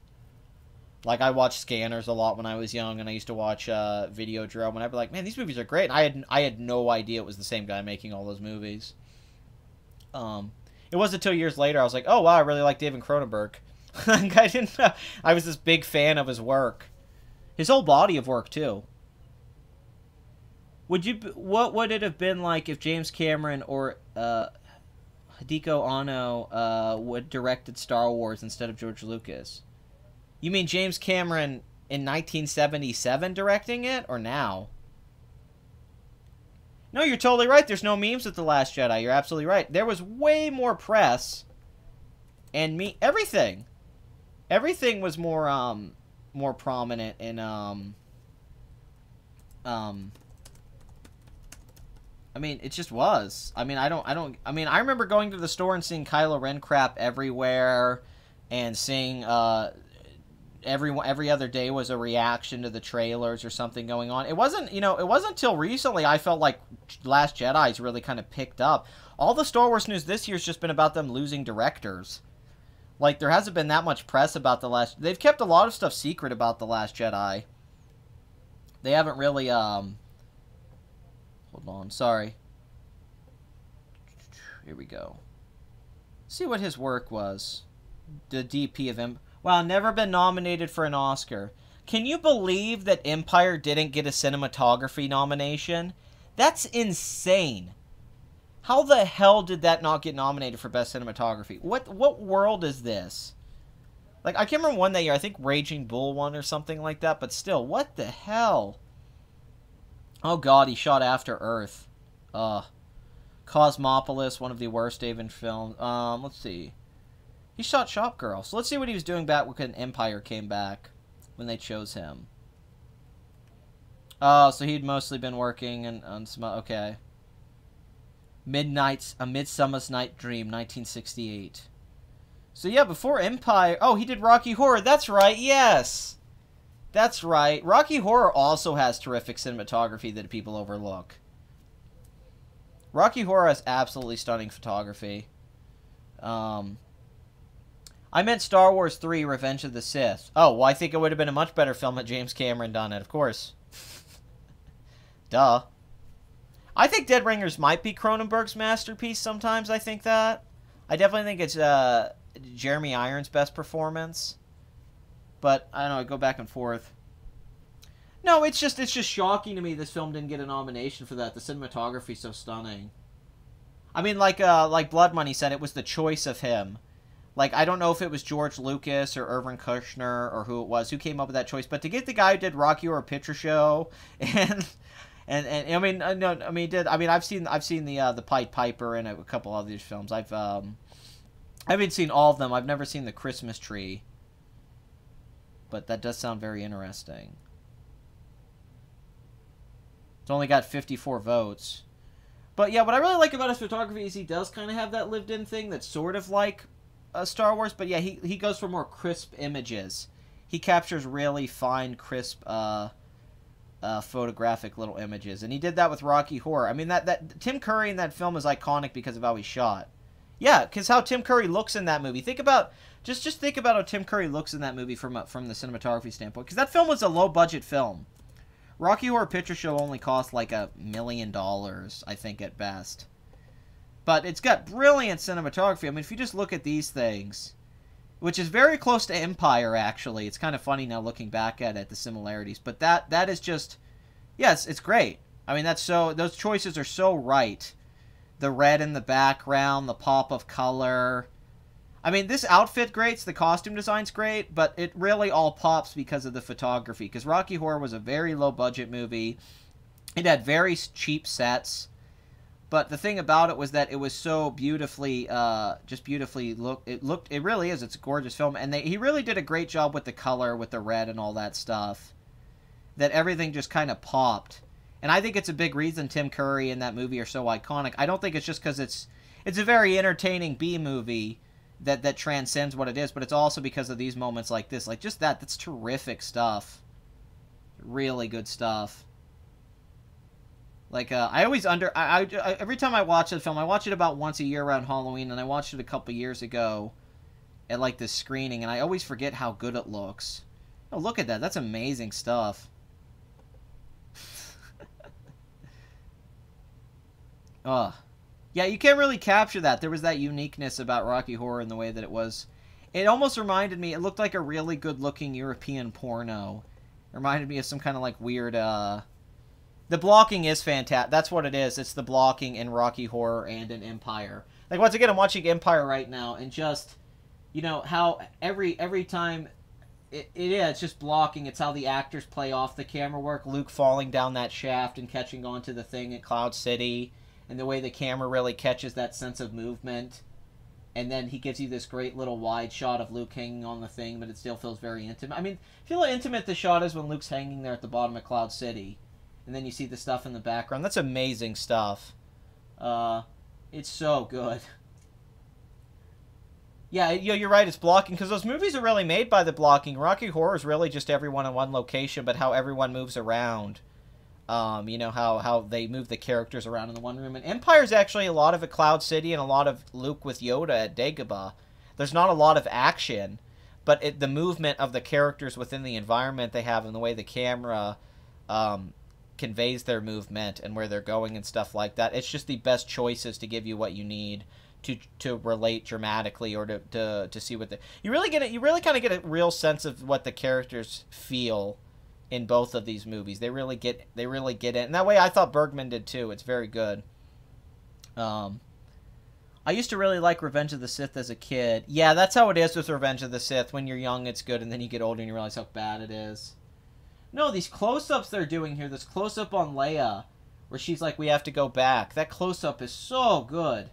Like, I watched Scanners a lot when I was young, and I used to watch Videodrome, and I'd be like, man, these movies are great. And I had no idea it was the same guy making all those movies. It wasn't until years later I was like, oh, wow, I really like David Cronenberg. Like, I didn't know. I was this big fan of his work. His whole body of work, too. What would it have been like if James Cameron or Hideko Anno would directed Star Wars instead of George Lucas? You mean James Cameron in 1977 directing it, or now? No, you're totally right. There's no memes with The Last Jedi. You're absolutely right. There was way more press and everything. Everything was more prominent in I mean, it just was. I mean, I mean, I remember going to the store and seeing Kylo Ren crap everywhere, and seeing every other day was a reaction to the trailers or something going on. It wasn't until recently I felt like Last Jedi's really kind of picked up. All the Star Wars news this year's just been about them losing directors. Like, there hasn't been that much press about they've kept a lot of stuff secret about The Last Jedi. They haven't really, hold on, sorry. Here we go. See what his work was. The DP of him. Wow, never been nominated for an Oscar. Can you believe that Empire didn't get a cinematography nomination? That's insane. How the hell did that not get nominated for Best Cinematography? What world is this? Like, I can't remember one that year. I think Raging Bull won or something like that. But still, what the hell? Oh god, he shot After Earth. Cosmopolis, one of the worst David films. Let's see. He shot Shop Girl. So let's see what he was doing back when Empire came back. When they chose him. Oh, so he'd mostly been working on some... Okay. A Midsummer's Night Dream, 1968. So yeah, before Empire... Oh, he did Rocky Horror. That's right, yes! That's right. Rocky Horror also has terrific cinematography that people overlook. Rocky Horror has absolutely stunning photography. I meant Star Wars 3, Revenge of the Sith. Oh, well, I think it would have been a much better film had James Cameron done it, of course. Duh. I think Dead Ringers might be Cronenberg's masterpiece sometimes. I think that. I definitely think it's Jeremy Irons' best performance. But, I don't know, I go back and forth. No, it's just shocking to me this film didn't get a nomination for that. The cinematography's so stunning. I mean, like Blood Money said, it was the choice of him. Like, I don't know if it was George Lucas or Irvin Kershner or who it was who came up with that choice, but to get the guy who did Rocky Horror Picture Show and I mean, no, I mean, I've seen the Pied Piper and a couple of these films. I haven't seen all of them. I've never seen The Christmas Tree, but that does sound very interesting. It's only got 54 votes. But yeah, what I really like about his photography is he does kind of have that lived-in thing that's sort of like Star Wars, but yeah, he goes for more crisp images. He captures really fine, crisp, photographic little images, and he did that with Rocky Horror. I mean, that Tim Curry in that film is iconic because of how he's shot. Yeah, because how Tim Curry looks in that movie. Think about just think about how Tim Curry looks in that movie from the cinematography standpoint. Because that film was a low-budget film. Rocky Horror Picture Show only cost like $1 million, I think, at best. But it's got brilliant cinematography. I mean, if you just look at these things, which is very close to Empire, actually. It's kind of funny now looking back at it, the similarities. But that is just, yes, it's great. I mean, those choices are so right. The red in the background, the pop of color. I mean, this outfit great, the costume design's great, but it really all pops because of the photography. Because Rocky Horror was a very low-budget movie. It had very cheap sets. But the thing about it was that it was so beautifully, it really is. It's a gorgeous film. And he really did a great job with the color, with the red and all that stuff. That everything just kind of popped. And I think it's a big reason Tim Curry and that movie are so iconic. I don't think it's just because it's a very entertaining B-movie that transcends what it is, but it's also because of these moments like this. Like, just that's terrific stuff. Really good stuff. Like, I always every time I watch the film, I watch it about once a year around Halloween, and I watched it a couple years ago at, like, this screening, and I always forget how good it looks. Oh, look at that. That's amazing stuff. Ugh. Yeah, you can't really capture that. There was that uniqueness about Rocky Horror in the way that it was. It almost reminded me, it looked like a really good-looking European porno. It reminded me of some kind of, like, weird, The blocking is fantastic. That's what it is. It's the blocking in Rocky Horror and in Empire. Like, once again, I'm watching Empire right now, and just, you know, how every time... it's just blocking. It's how the actors play off the camera work. Luke falling down that shaft and catching onto the thing at Cloud City. And the way the camera really catches that sense of movement. And then he gives you this great little wide shot of Luke hanging on the thing, but it still feels very intimate. I mean, feel how intimate the shot is when Luke's hanging there at the bottom of Cloud City. And then you see the stuff in the background. That's amazing stuff. It's so good. Yeah, you're right, it's blocking, because those movies are really made by the blocking. Rocky Horror is really just everyone in one location, but how everyone moves around. You know, how they move the characters around in the one room. And Empire's actually a lot of at Cloud City and a lot of Luke with Yoda at Dagobah. There's not a lot of action, but the movement of the characters within the environment they have and the way the camera conveys their movement and where they're going and stuff like that. It's just the best choices to give you what you need to relate dramatically or to see what you really kind of get a real sense of what the characters feel in both of these movies. They really get it. And that way I thought Bergman did too. It's very good. I used to really like Revenge of the Sith as a kid. Yeah, that's how it is with Revenge of the Sith. When you're young, it's good, and then you get older and you realize how bad it is. No, these close-ups they're doing here, this close-up on Leia, where she's like, we have to go back. That close-up is so good.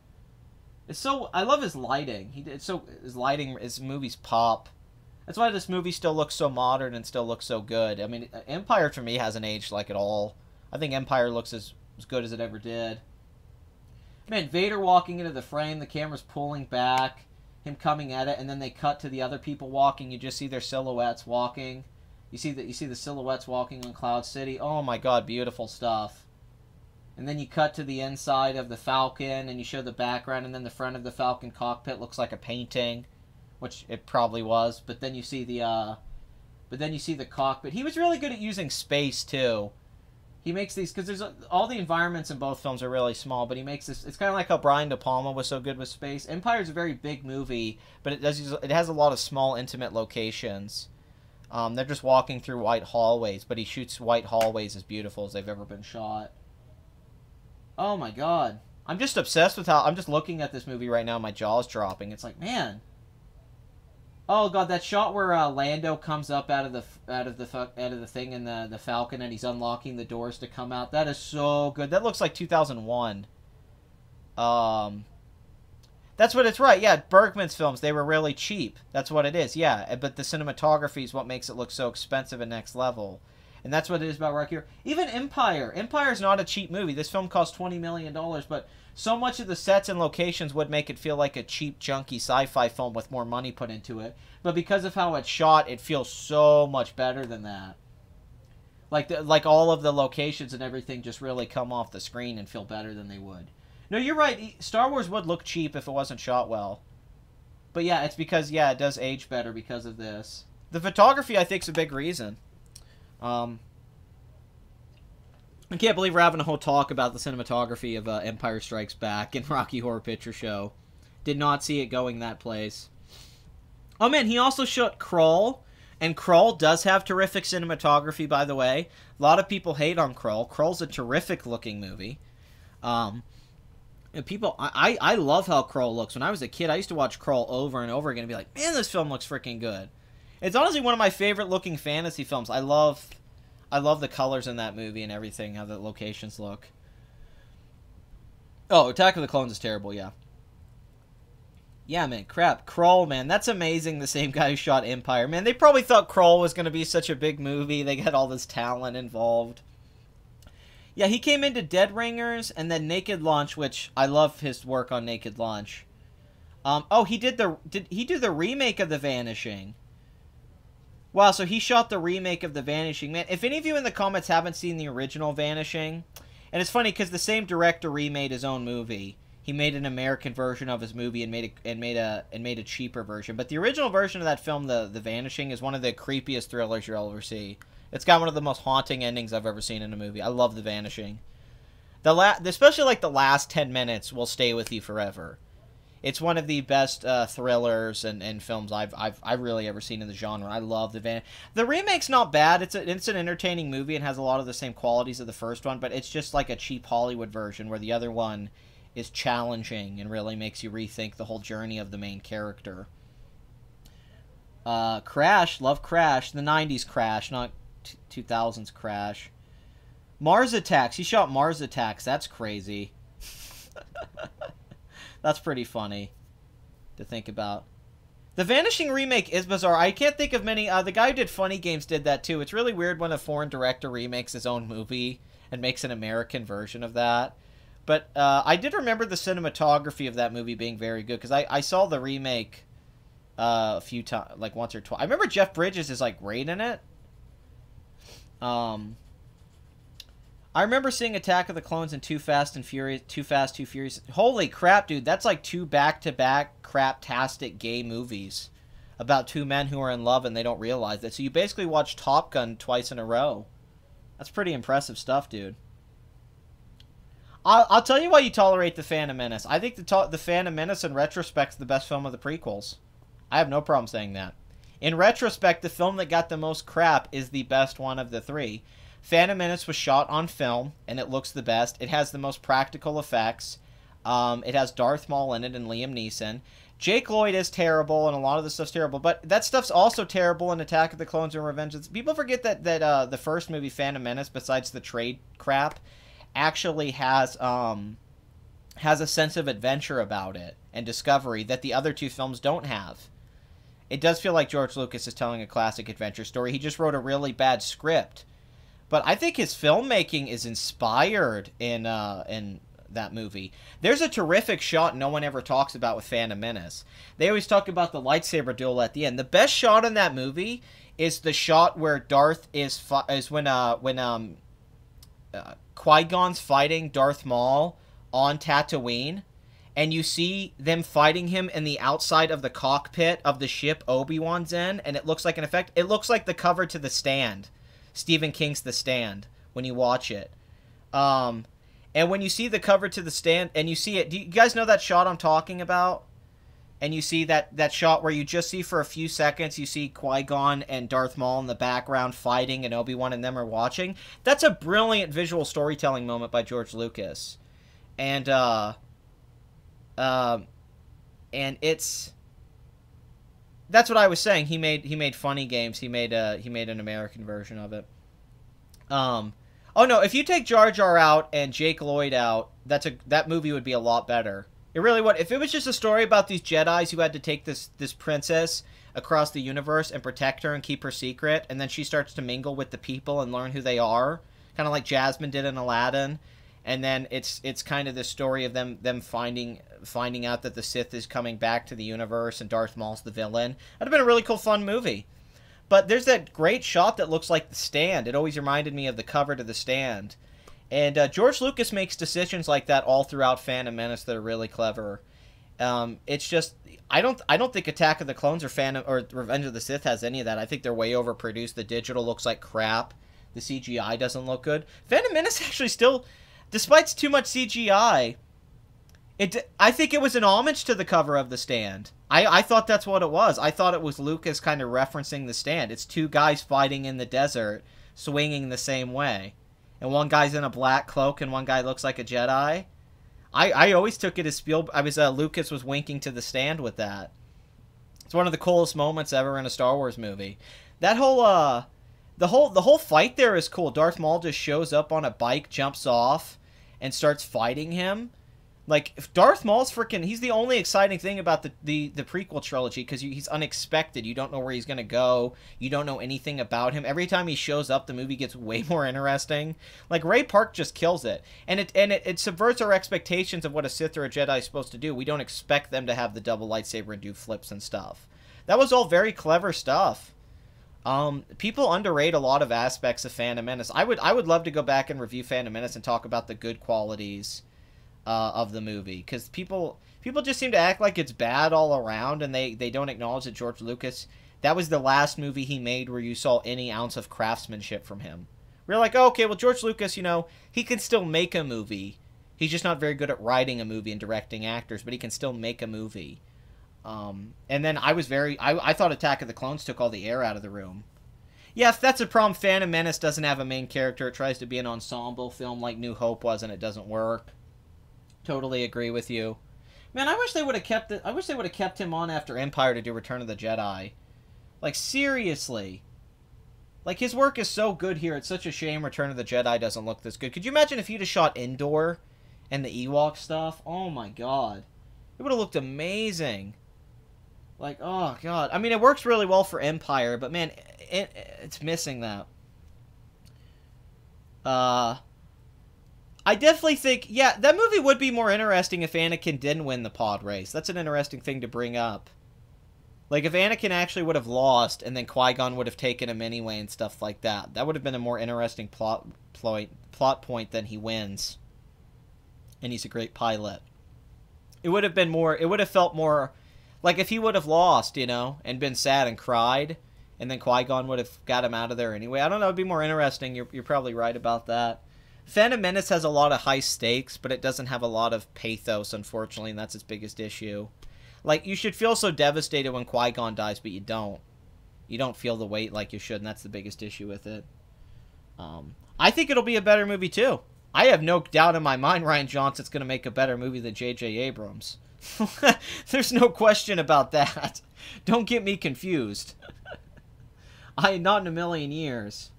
I love his lighting. His movies pop. That's why this movie still looks so modern and still looks so good. I mean, Empire for me hasn't aged like at all. I think Empire looks as good as it ever did. Man, Vader walking into the frame, the camera's pulling back, him coming at it, and then they cut to the other people walking. You just see their silhouettes walking. You see the silhouettes walking on Cloud City. Oh my god, beautiful stuff. And then you cut to the inside of the Falcon, and you show the background, and then the front of the Falcon cockpit looks like a painting. Which it probably was, but then you see the cockpit. He was really good at using space too. he makes these because there's all the environments in both films are really small, but he makes this. It's kind of like how Brian De Palma was so good with space. Empire's a very big movie, but it has a lot of small, intimate locations. They're just walking through white hallways, but he shoots white hallways as beautiful as they've ever been shot. Oh my god, I'm just obsessed with how I'm just looking at this movie right now. My jaw's dropping. It's like, man. Oh god, that shot where Lando comes up out of the thing in the Falcon and he's unlocking the doors to come out. That is so good. That looks like 2001. That's what it's right. Yeah, Bergman's films, they were really cheap. That's what it is. Yeah, but the cinematography is what makes it look so expensive and next level. And that's what it is about Rocky Horror. Even Empire. Empire's not a cheap movie. This film cost $20 million, but so much of the sets and locations would make it feel like a cheap, junky sci-fi film with more money put into it. But because of how it's shot, it feels so much better than that. Like all of the locations and everything just really come off the screen and feel better than they would. No, you're right. Star Wars would look cheap if it wasn't shot well. But yeah, it's because, yeah, it does age better because of this. The photography, I think, is a big reason. I can't believe we're having a whole talk about the cinematography of Empire Strikes Back and Rocky Horror Picture Show. Did not see it going that place. Oh man, he also shot Krull, and Krull does have terrific cinematography, by the way. A lot of people hate on Krull. Krull's a terrific looking movie. And people, I love how Krull looks. When I was a kid, I used to watch Krull over and over again and be like, man, this film looks freaking good. It's honestly one of my favorite looking fantasy films. I love the colors in that movie and everything, how the locations look. Oh, Attack of the Clones is terrible, yeah. Yeah, man, crap. Krull, man, that's amazing, the same guy who shot Empire. Man, they probably thought Krull was going to be such a big movie. They got all this talent involved. Yeah, he came into Dead Ringers and then Naked Lunch, which I love his work on Naked Lunch. Oh, did he do the remake of The Vanishing? Wow, so he shot the remake of The Vanishing. Man, if any of you in the comments haven't seen the original Vanishing, and it's funny because the same director remade his own movie. He made an American version of his movie and made a cheaper version. But the original version of that film, The Vanishing, is one of the creepiest thrillers you'll ever see. It's got one of the most haunting endings I've ever seen in a movie. I love The Vanishing. Especially like the last 10 minutes will stay with you forever. It's one of the best thrillers and films I've really ever seen in the genre. I love The remake's not bad. It's an entertaining movie and has a lot of the same qualities of the first one, but it's just like a cheap Hollywood version where the other one is challenging and really makes you rethink the whole journey of the main character. Crash, love Crash. The 90s Crash, not 2000s Crash. Mars Attacks. He shot Mars Attacks. That's crazy. That's pretty funny to think about. The Vanishing remake is bizarre. I can't think of many. The guy who did Funny Games did that too. It's really weird when a foreign director remakes his own movie and makes an American version of that. But I did remember the cinematography of that movie being very good because I saw the remake a few times, like once or twice. I remember Jeff Bridges is like great in it. I remember seeing Attack of the Clones and Too Fast, Too Furious. Holy crap, dude. That's like two back-to-back crap-tastic gay movies about two men who are in love and they don't realize it. So you basically watch Top Gun twice in a row. That's pretty impressive stuff, dude. I'll tell you why you tolerate The Phantom Menace. I think the Phantom Menace in retrospect is the best film of the prequels. I have no problem saying that. In retrospect, the film that got the most crap is the best one of the three. Phantom Menace was shot on film, and it looks the best. It has the most practical effects. It has Darth Maul in it and Liam Neeson. Jake Lloyd is terrible, and a lot of the stuff's terrible, but that stuff's also terrible in Attack of the Clones and Revenge. People forget that the first movie, Phantom Menace, besides the trade crap, actually has a sense of adventure about it and discovery that the other two films don't have. It does feel like George Lucas is telling a classic adventure story. He just wrote a really bad script. But I think his filmmaking is inspired in that movie. There's a terrific shot no one ever talks about with Phantom Menace. They always talk about the lightsaber duel at the end. The best shot in that movie is the shot where when Qui-Gon's fighting Darth Maul on Tatooine, and you see them fighting him in the outside of the cockpit of the ship Obi-Wan's in, and it looks like an effect. It looks like the cover to The Stand. Stephen King's The Stand, when you watch it. And when you see the cover to the stand, and you see it, do you guys know that shot I'm talking about? And you see that shot where you just see for a few seconds, you see Qui-Gon and Darth Maul in the background fighting, and Obi-Wan and them are watching. That's a brilliant visual storytelling moment by George Lucas. And it's... That's what I was saying. He made funny games. He made an American version of it. Oh no, if you take Jar Jar out and Jake Lloyd out, that movie would be a lot better. It really would. If it was just a story about these Jedis who had to take this princess across the universe and protect her and keep her secret, and then she starts to mingle with the people and learn who they are, kind of like Jasmine did in Aladdin, and then it's kind of the story of them finding out that the Sith is coming back to the universe and Darth Maul's the villain. That'd have been a really cool, fun movie. But there's that great shot that looks like The Stand. It always reminded me of the cover to The Stand. And George Lucas makes decisions like that all throughout Phantom Menace that are really clever. It's just I don't think Attack of the Clones or Revenge of the Sith has any of that. I think they're way overproduced. The digital looks like crap. The CGI doesn't look good. Phantom Menace actually still, despite too much CGI, I think it was an homage to the cover of The Stand. I thought that's what it was. I thought it was Lucas kind of referencing The Stand. It's two guys fighting in the desert, swinging the same way. And one guy's in a black cloak and one guy looks like a Jedi. I always took it as Lucas was winking to The Stand with that. It's one of the coolest moments ever in a Star Wars movie. That whole the whole fight there is cool. Darth Maul just shows up on a bike, jumps off, and starts fighting him. Like, if Darth Maul's he's the only exciting thing about the prequel trilogy, because he's unexpected. You don't know where he's going to go. You don't know anything about him. Every time he shows up, the movie gets way more interesting. Like, Ray Park just kills it. And it subverts our expectations of what a Sith or a Jedi is supposed to do. We don't expect them to have the double lightsaber and do flips and stuff. That was all very clever stuff. People underrate a lot of aspects of Phantom Menace. I would love to go back and review Phantom Menace and talk about the good qualities of the movie, because people just seem to act like it's bad all around, and they don't acknowledge that George Lucas, that was the last movie he made where you saw any ounce of craftsmanship from him. We're like, oh, okay, well, George Lucas, he can still make a movie. He's just not very good at writing a movie and directing actors, but he can still make a movie. And then I thought Attack of the Clones took all the air out of the room. Yeah, if that's a problem, Phantom Menace doesn't have a main character. It tries to be an ensemble film like New Hope was, and it doesn't work. Totally agree with you. Man, I wish they would have kept it. I wish they would have kept him on after Empire to do Return of the Jedi. Like, seriously. Like, his work is so good here. It's such a shame Return of the Jedi doesn't look this good. Could you imagine if he'd have shot Endor and the Ewok stuff? Oh my god. It would have looked amazing. Like, oh god. I mean, it works really well for Empire, but man, it's missing that. I definitely think, yeah, that movie would be more interesting if Anakin didn't win the pod race. That's an interesting thing to bring up. Like, if Anakin actually would have lost, and then Qui-Gon would have taken him anyway and stuff like that, that would have been a more interesting plot point than he wins. And he's a great pilot. It would have been more, it would have felt more, like if he would have lost, and been sad and cried, and then Qui-Gon would have got him out of there anyway. I don't know, it would be more interesting. You're probably right about that. Phantom Menace has a lot of high stakes, but it doesn't have a lot of pathos, unfortunately, and that's its biggest issue. Like, you should feel so devastated when Qui-Gon dies, but you don't. You don't feel the weight like you should, and that's the biggest issue with it. I think it'll be a better movie, too. I have no doubt in my mind Rian Johnson's going to make a better movie than J.J. Abrams. There's no question about that. Don't get me confused. Not in a million years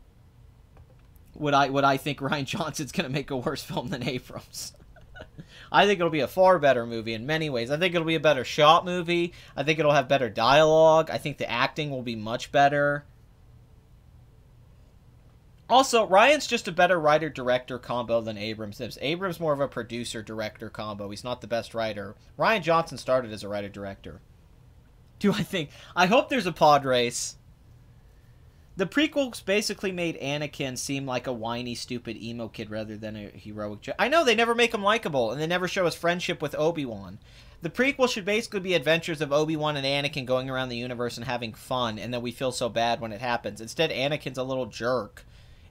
would I think Rian Johnson's going to make a worse film than Abrams. I think it'll be a far better movie in many ways. I think it'll be a better shot movie. I think it'll have better dialogue. I think the acting will be much better. Also, Ryan's just a better writer-director combo than Abrams is. Abrams more of a producer-director combo. He's not the best writer. Rian Johnson started as a writer-director. I hope there's a pod race. The prequels basically made Anakin seem like a whiny, stupid emo kid rather than a heroic Jedi. I know, they never make him likable, and they never show his friendship with Obi-Wan. The prequel should basically be adventures of Obi-Wan and Anakin going around the universe and having fun, and then we feel so bad when it happens. Instead, Anakin's a little jerk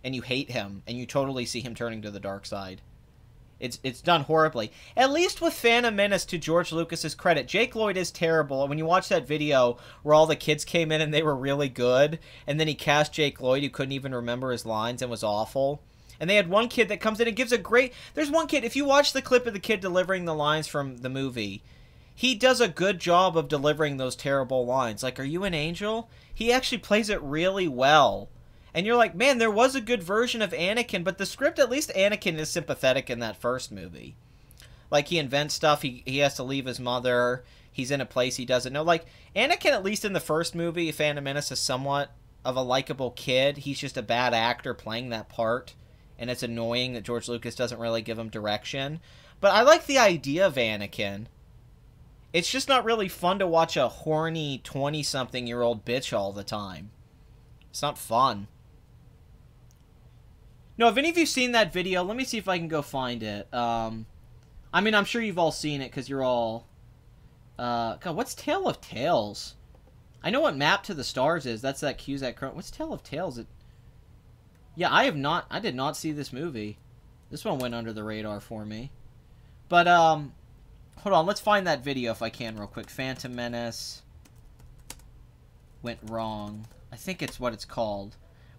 and you hate him, and you totally see him turning to the dark side. It's done horribly. At least with Phantom Menace, to George Lucas's credit, Jake Lloyd is terrible. When you watch that video where all the kids came in and they were really good, and then he cast Jake Lloyd who couldn't even remember his lines and was awful. And they had one kid that comes in and gives a great... There's one kid, if you watch the clip of the kid delivering the lines from the movie, he does a good job of delivering those terrible lines. Like, are you an angel? He actually plays it really well. And you're like, man, there was a good version of Anakin, but the script, at least Anakin is sympathetic in that first movie. Like, he invents stuff, he has to leave his mother, he's in a place he doesn't know. Like, Anakin, at least in the first movie, Phantom Menace, is somewhat of a likable kid. He's just a bad actor playing that part, and it's annoying that George Lucas doesn't really give him direction. But I like the idea of Anakin. It's just not really fun to watch a horny 20-something-year-old bitch all the time. It's not fun. No, have any of you seen that video? Let me see if I can go find it. I mean, I'm sure you've all seen it because you're all... God, what's Tale of Tales? I know what Map to the Stars is. That's that Cusack. What's Tale of Tales? Yeah, I did not see this movie. This one went under the radar for me. But, hold on. Let's find that video if I can real quick. Phantom Menace went wrong. I think it's what it's called.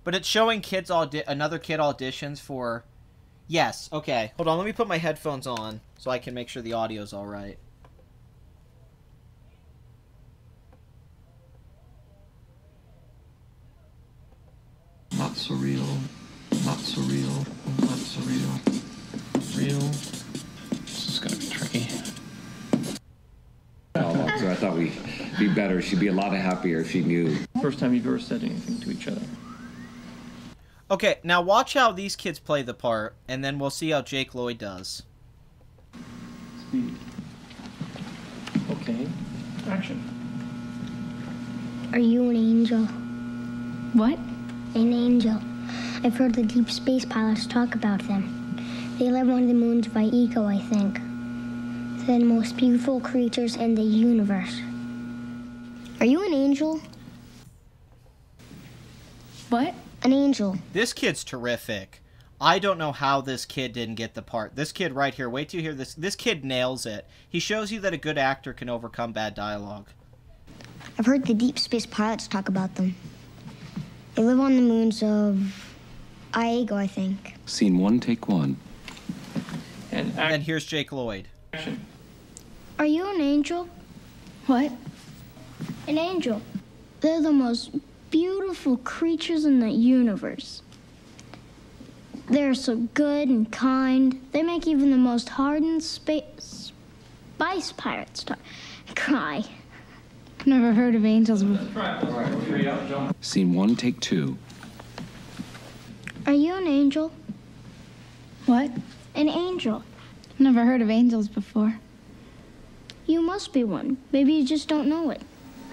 But it's showing kids another kid auditions for... Yes, okay. Hold on, let me put my headphones on so I can make sure the audio's alright. Not surreal. Not surreal. Not surreal. Real. This is gonna be tricky. So I thought we'd be better. She'd be a lot happier if she knew. First time you've ever said anything to each other. Okay, now watch how these kids play the part, and then we'll see how Jake Lloyd does. Speed. Okay. Action. Are you an angel? What? An angel. I've heard the deep space pilots talk about them. They live on the moons of Iko, I think. They're the most beautiful creatures in the universe. Are you an angel? What? An angel. This kid's terrific. I don't know how this kid didn't get the part. This kid right here, wait till you hear this. This kid nails it. He shows you that a good actor can overcome bad dialogue. I've heard the deep space pilots talk about them. They live on the moons of Iko, I think. Scene 1, take 1. And And here's Jake Lloyd. action. Are you an angel? What? An angel. They're the most beautiful creatures in the universe. They're so good and kind. They make even the most hardened spice pirates cry. I've never heard of angels before. Scene 1, take 2. Are you an angel? What? An angel. I've never heard of angels before. You must be one. Maybe you just don't know it.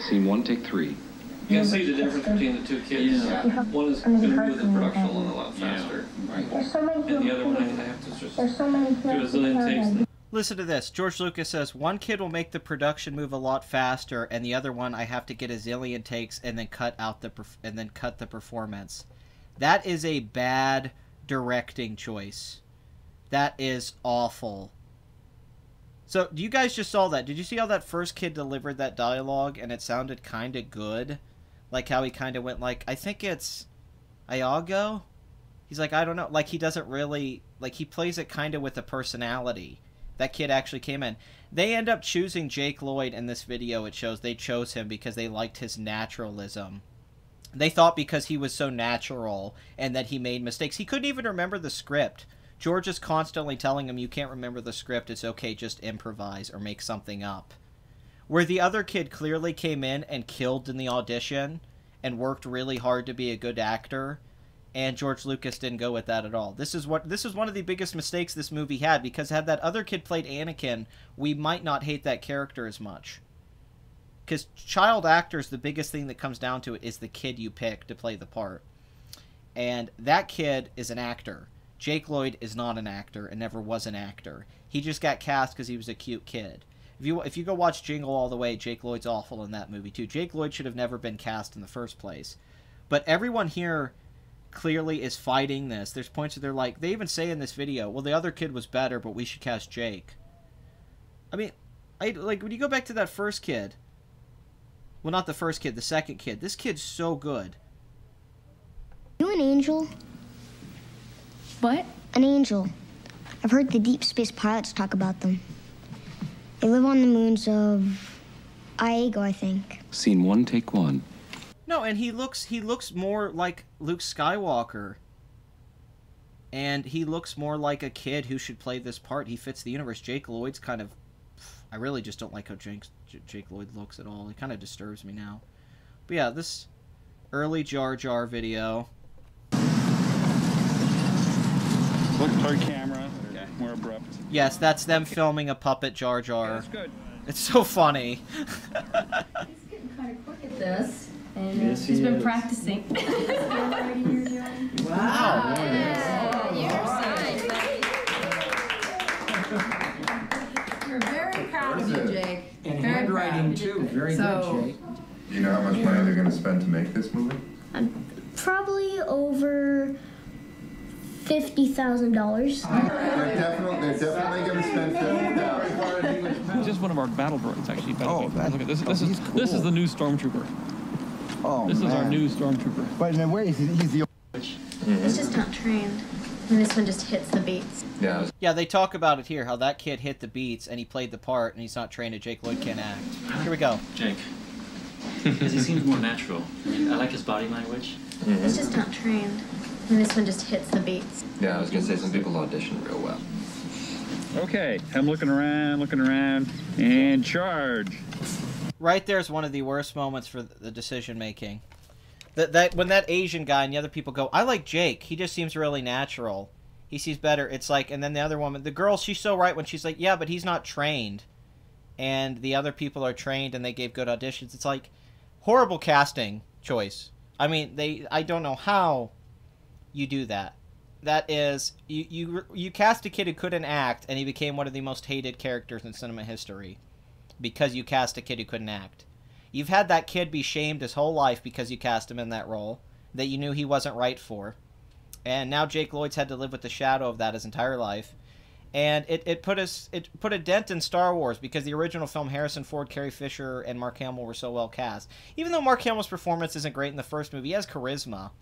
Scene 1, take 3. You can see the difference between the two kids. One is going to do the production a lot faster. There's so many And the other one, I have to just do a so many zillion takes. Listen to this. George Lucas says, one kid will make the production move a lot faster, and the other one I have to get a zillion takes and then cut the performance. That is a bad directing choice. That is awful. So, you guys just saw that. Did you see how that first kid delivered that dialogue and it sounded kind of good? Like how he kind of went like, I think it's Iago? He's like, I don't know. Like, he doesn't really... Like, he plays it kind of with a personality. That kid actually came in. They end up choosing Jake Lloyd in this video. It shows they chose him because they liked his naturalism. They thought because he was so natural and that he made mistakes. He couldn't even remember the script. George is constantly telling him, you can't remember the script, it's okay, just improvise or make something up. Where the other kid clearly came in and killed in the audition and worked really hard to be a good actor, and George Lucas didn't go with that at all. This is one of the biggest mistakes this movie had, because had that other kid played Anakin, we might not hate that character as much. Because child actors, the biggest thing that comes down to it is the kid you pick to play the part. And that kid is an actor. Jake Lloyd is not an actor and never was an actor. He just got cast because he was a cute kid. If you go watch Jingle All the Way, Jake Lloyd's awful in that movie too. Jake Lloyd should have never been cast in the first place. But everyone here clearly is fighting this. There's points where they're like, they even say in this video, well, the other kid was better, but we should cast Jake. I mean, like, when you go back to that first kid, well, not the first kid, the second kid, this kid's so good. You an angel? What? An angel. I've heard the deep space pilots talk about them. They live on the moons of Iago, I think. Scene 1, take 1. No, and he looks more like Luke Skywalker. And he looks more like a kid who should play this part. He fits the universe. Jake Lloyd's kind of... I really just don't like how Jake Lloyd looks at all. It kind of disturbs me now. But yeah, this early Jar Jar video. Look toward camera. Okay. More abrupt. Yes, that's them filming a puppet Jar Jar. Yeah, that's good. It's so funny. He's getting kind of quick at this. And Yes, he's he been is. practicing. Wow. We're very proud of you, Jake. And Very handwriting proud. too. Very So- good, Jake. Do you know how much money they're going to spend to make this movie? Probably over $50,000. They're definitely going to spend $50,000. Just one of our battle droids, actually. Oh, that- Look at this. oh, he's cool. This is the new stormtrooper. Oh, This is our man. new stormtrooper. But in a way, he's the. He's just not trained. And this one just hits the beats. Yeah. Yeah, they talk about it here, how that kid hit the beats and he played the part and he's not trained and Jake Lloyd can't act. Here we go. Jake. Because he seems more natural. I like his body language. He's just not trained. And this one just hits the beats. Yeah, I was going to say some people audition real well. Okay, I'm looking around, and charge. Right there's one of the worst moments for the decision making. That when that Asian guy and the other people go, I like Jake. He just seems really natural. He seems better. It's like, and then the other woman, the girl, she's so right when she's like, yeah, but he's not trained. And the other people are trained and they gave good auditions. It's like, horrible casting choice. I mean, I don't know how you do that. That is, you cast a kid who couldn't act and he became one of the most hated characters in cinema history. Because you cast a kid who couldn't act. You've had that kid be shamed his whole life because you cast him in that role that you knew he wasn't right for. And now Jake Lloyd's had to live with the shadow of that his entire life. And it put a dent in Star Wars because the original film, Harrison Ford, Carrie Fisher, and Mark Hamill were so well cast. Even though Mark Hamill's performance isn't great in the first movie, he has charisma.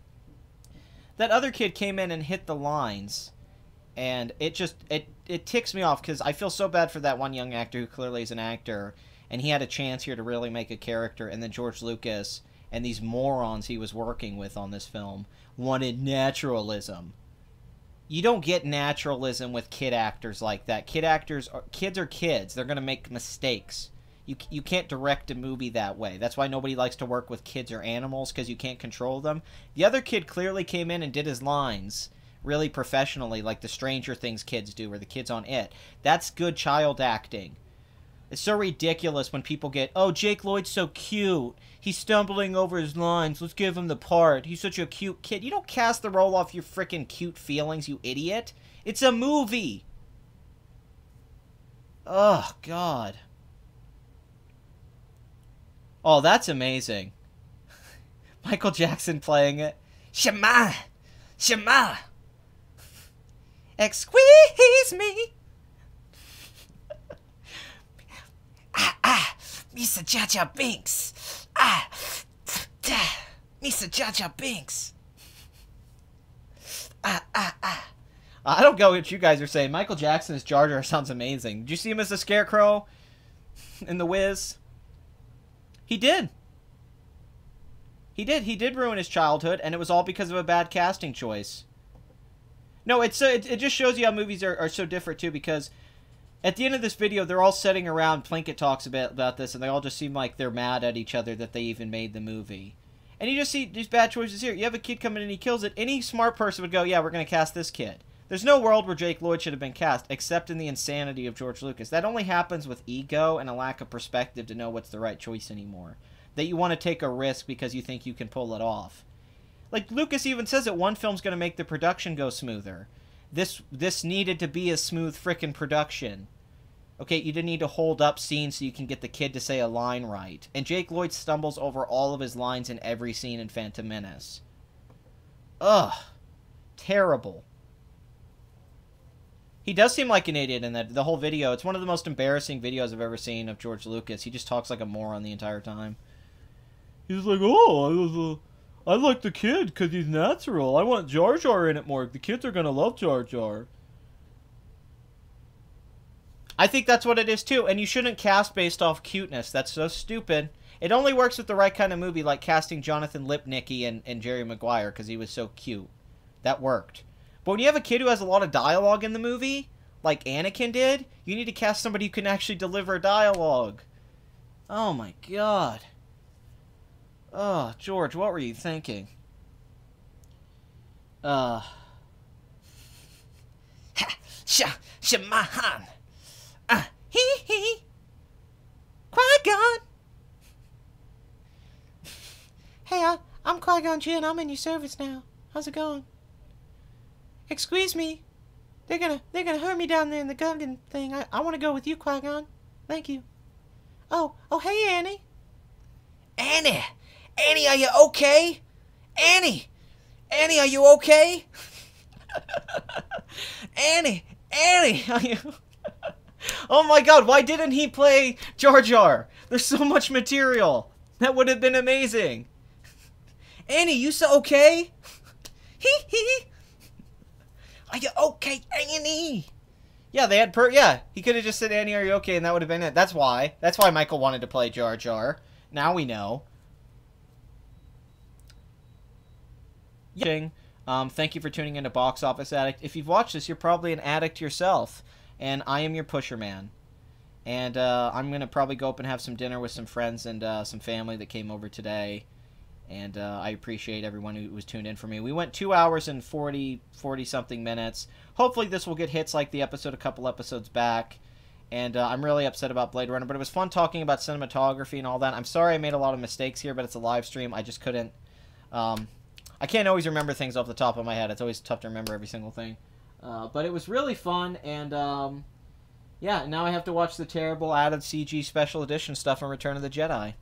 That other kid came in and hit the lines. And it ticks me off because I feel so bad for that one young actor who clearly is an actor. And he had a chance here to really make a character. And then George Lucas and these morons he was working with on this film wanted naturalism. You don't get naturalism with kid actors like that. Kids are kids. They're going to make mistakes. You can't direct a movie that way. That's why nobody likes to work with kids or animals, because you can't control them. The other kid clearly came in and did his lines really professionally, like the Stranger Things kids do, or the kids on It. That's good child acting. It's so ridiculous when people get, oh, Jake Lloyd's so cute. He's stumbling over his lines. Let's give him the part. He's such a cute kid. You don't cast the role off your freaking cute feelings, you idiot. It's a movie. Oh, God. Oh, that's amazing. Michael Jackson playing it. Shema! Shema! Squeeze me! Mr. Jar Jar Binks. Mr. Jar Jar Binks. I don't go what you guys are saying. Michael Jackson as Jar Jar sounds amazing. Did you see him as the Scarecrow in The Wiz? He did. He did ruin his childhood, and it was all because of a bad casting choice. No, it just shows you how movies are so different, too, because at the end of this video, they're all sitting around, Plinkett talks about this, and they all just seem like they're mad at each other that they even made the movie. And you just see these bad choices here. You have a kid come in and he kills it. Any smart person would go, yeah, we're going to cast this kid. There's no world where Jake Lloyd should have been cast, except in the insanity of George Lucas. That only happens with ego and a lack of perspective to know what's the right choice anymore. That you want to take a risk because you think you can pull it off. Like, Lucas even says that one film's going to make the production go smoother. This needed to be a smooth frickin' production. Okay, you didn't need to hold up scenes so you can get the kid to say a line right. And Jake Lloyd stumbles over all of his lines in every scene in Phantom Menace. Ugh. Terrible. He does seem like an idiot in that the whole video. It's one of the most embarrassing videos I've ever seen of George Lucas. He just talks like a moron the entire time. He's like, oh, I like the kid because he's natural. I want Jar Jar in it more. The kids are going to love Jar Jar. I think that's what it is too. And you shouldn't cast based off cuteness. That's so stupid. It only works with the right kind of movie, like casting Jonathan Lipnicki and Jerry Maguire because he was so cute. That worked. But when you have a kid who has a lot of dialogue in the movie, like Anakin did, you need to cast somebody who can actually deliver dialogue. Oh my god. Oh, George, what were you thinking? Ha! Shamahan! Hee hee! Qui-Gon! Hey, I'm Qui-Gon Jinn. I'm in your service now. How's it going? Excuse me. They're gonna hurt me down there in the Gungan thing. I want to go with you, Qui-Gon. Thank you. Oh, hey, Annie. Annie, are you okay? Annie, are you okay? Annie, are you... Oh my god, why didn't he play Jar Jar? There's so much material. That would have been amazing. Annie, you so okay? Hee hee. Are you okay, Annie? Yeah, they had yeah, he could have just said, Annie, are you okay? And that would have been it. That's why Michael wanted to play Jar Jar. Now we know. Thank you for tuning into Box Office Addict. If you've watched this, you're probably an addict yourself. And I am your pusher man. And I'm going to probably go up and have some dinner with some friends and some family that came over today. And I appreciate everyone who was tuned in for me. We went 2 hours and 40-something minutes. Hopefully this will get hits like the episode a couple episodes back. And I'm really upset about Blade Runner. But it was fun talking about cinematography and all that. I'm sorry I made a lot of mistakes here, but it's a live stream. I just couldn't... I can't always remember things off the top of my head. It's always tough to remember every single thing. But it was really fun. And yeah, now I have to watch the terrible added CG special edition stuff on Return of the Jedi.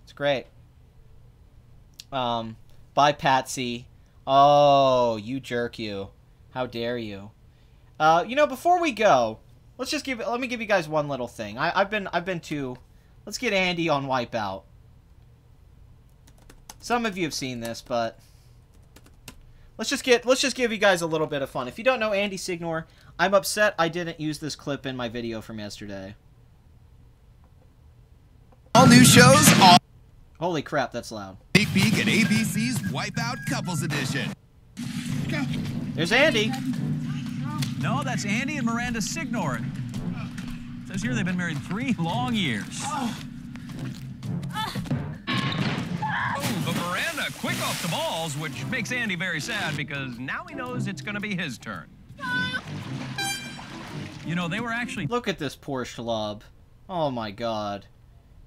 It's great. Bye, Patsy. Oh, you jerk, you. How dare you? You know, before we go, let me give you guys one little thing. I've been to, let's get Andy on Wipeout. Some of you have seen this, but let's just give you guys a little bit of fun. If you don't know Andy Signor, I'm upset I didn't use this clip in my video from yesterday. All new shows, all... Holy crap, that's loud. Sneak peek at ABC's Wipeout Couples Edition. There's Andy. No, that's Andy and Miranda Signor. It says here they've been married 3 long years. Oh, but Miranda quick off the balls, which makes Andy very sad because now he knows it's going to be his turn. You know, they were actually... Look at this poor schlub. Oh my god.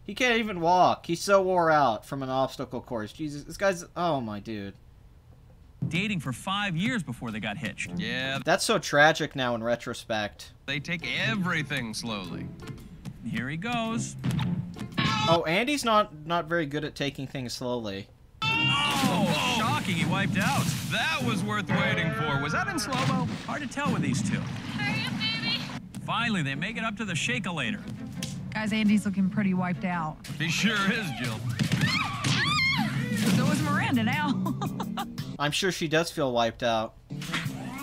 He can't even walk. He's so wore out from an obstacle course. Jesus, this guy's... Oh, my dude. Dating for 5 years before they got hitched. Yeah. That's so tragic now in retrospect. They take everything slowly. Here he goes. Oh, Andy's not very good at taking things slowly. Oh, shocking. He wiped out. That was worth waiting for. Was that in slow-mo? Hard to tell with these two. Hurry up, baby. Finally, they make it up to the shake-a-later. Guys, Andy's looking pretty wiped out. He sure is, Jill. So is Miranda now. I'm sure she does feel wiped out.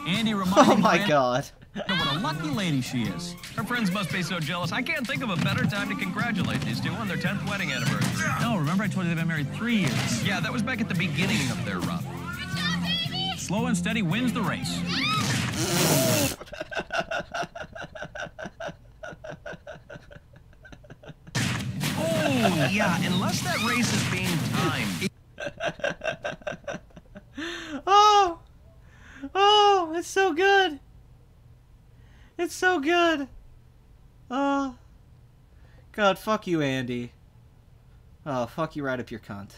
Andy reminded Oh my god. what a lucky lady she is. Her friends must be so jealous. I can't think of a better time to congratulate these two on their 10th wedding anniversary. No, remember I told you they've been married 3 years. Yeah, that was back at the beginning of their run. Good job, baby. Slow and steady wins the race. Oh, yeah, unless that race is being timed. Oh, it's so good. It's so good. Oh. God, fuck you, Andy. Oh, fuck you right up your cunt.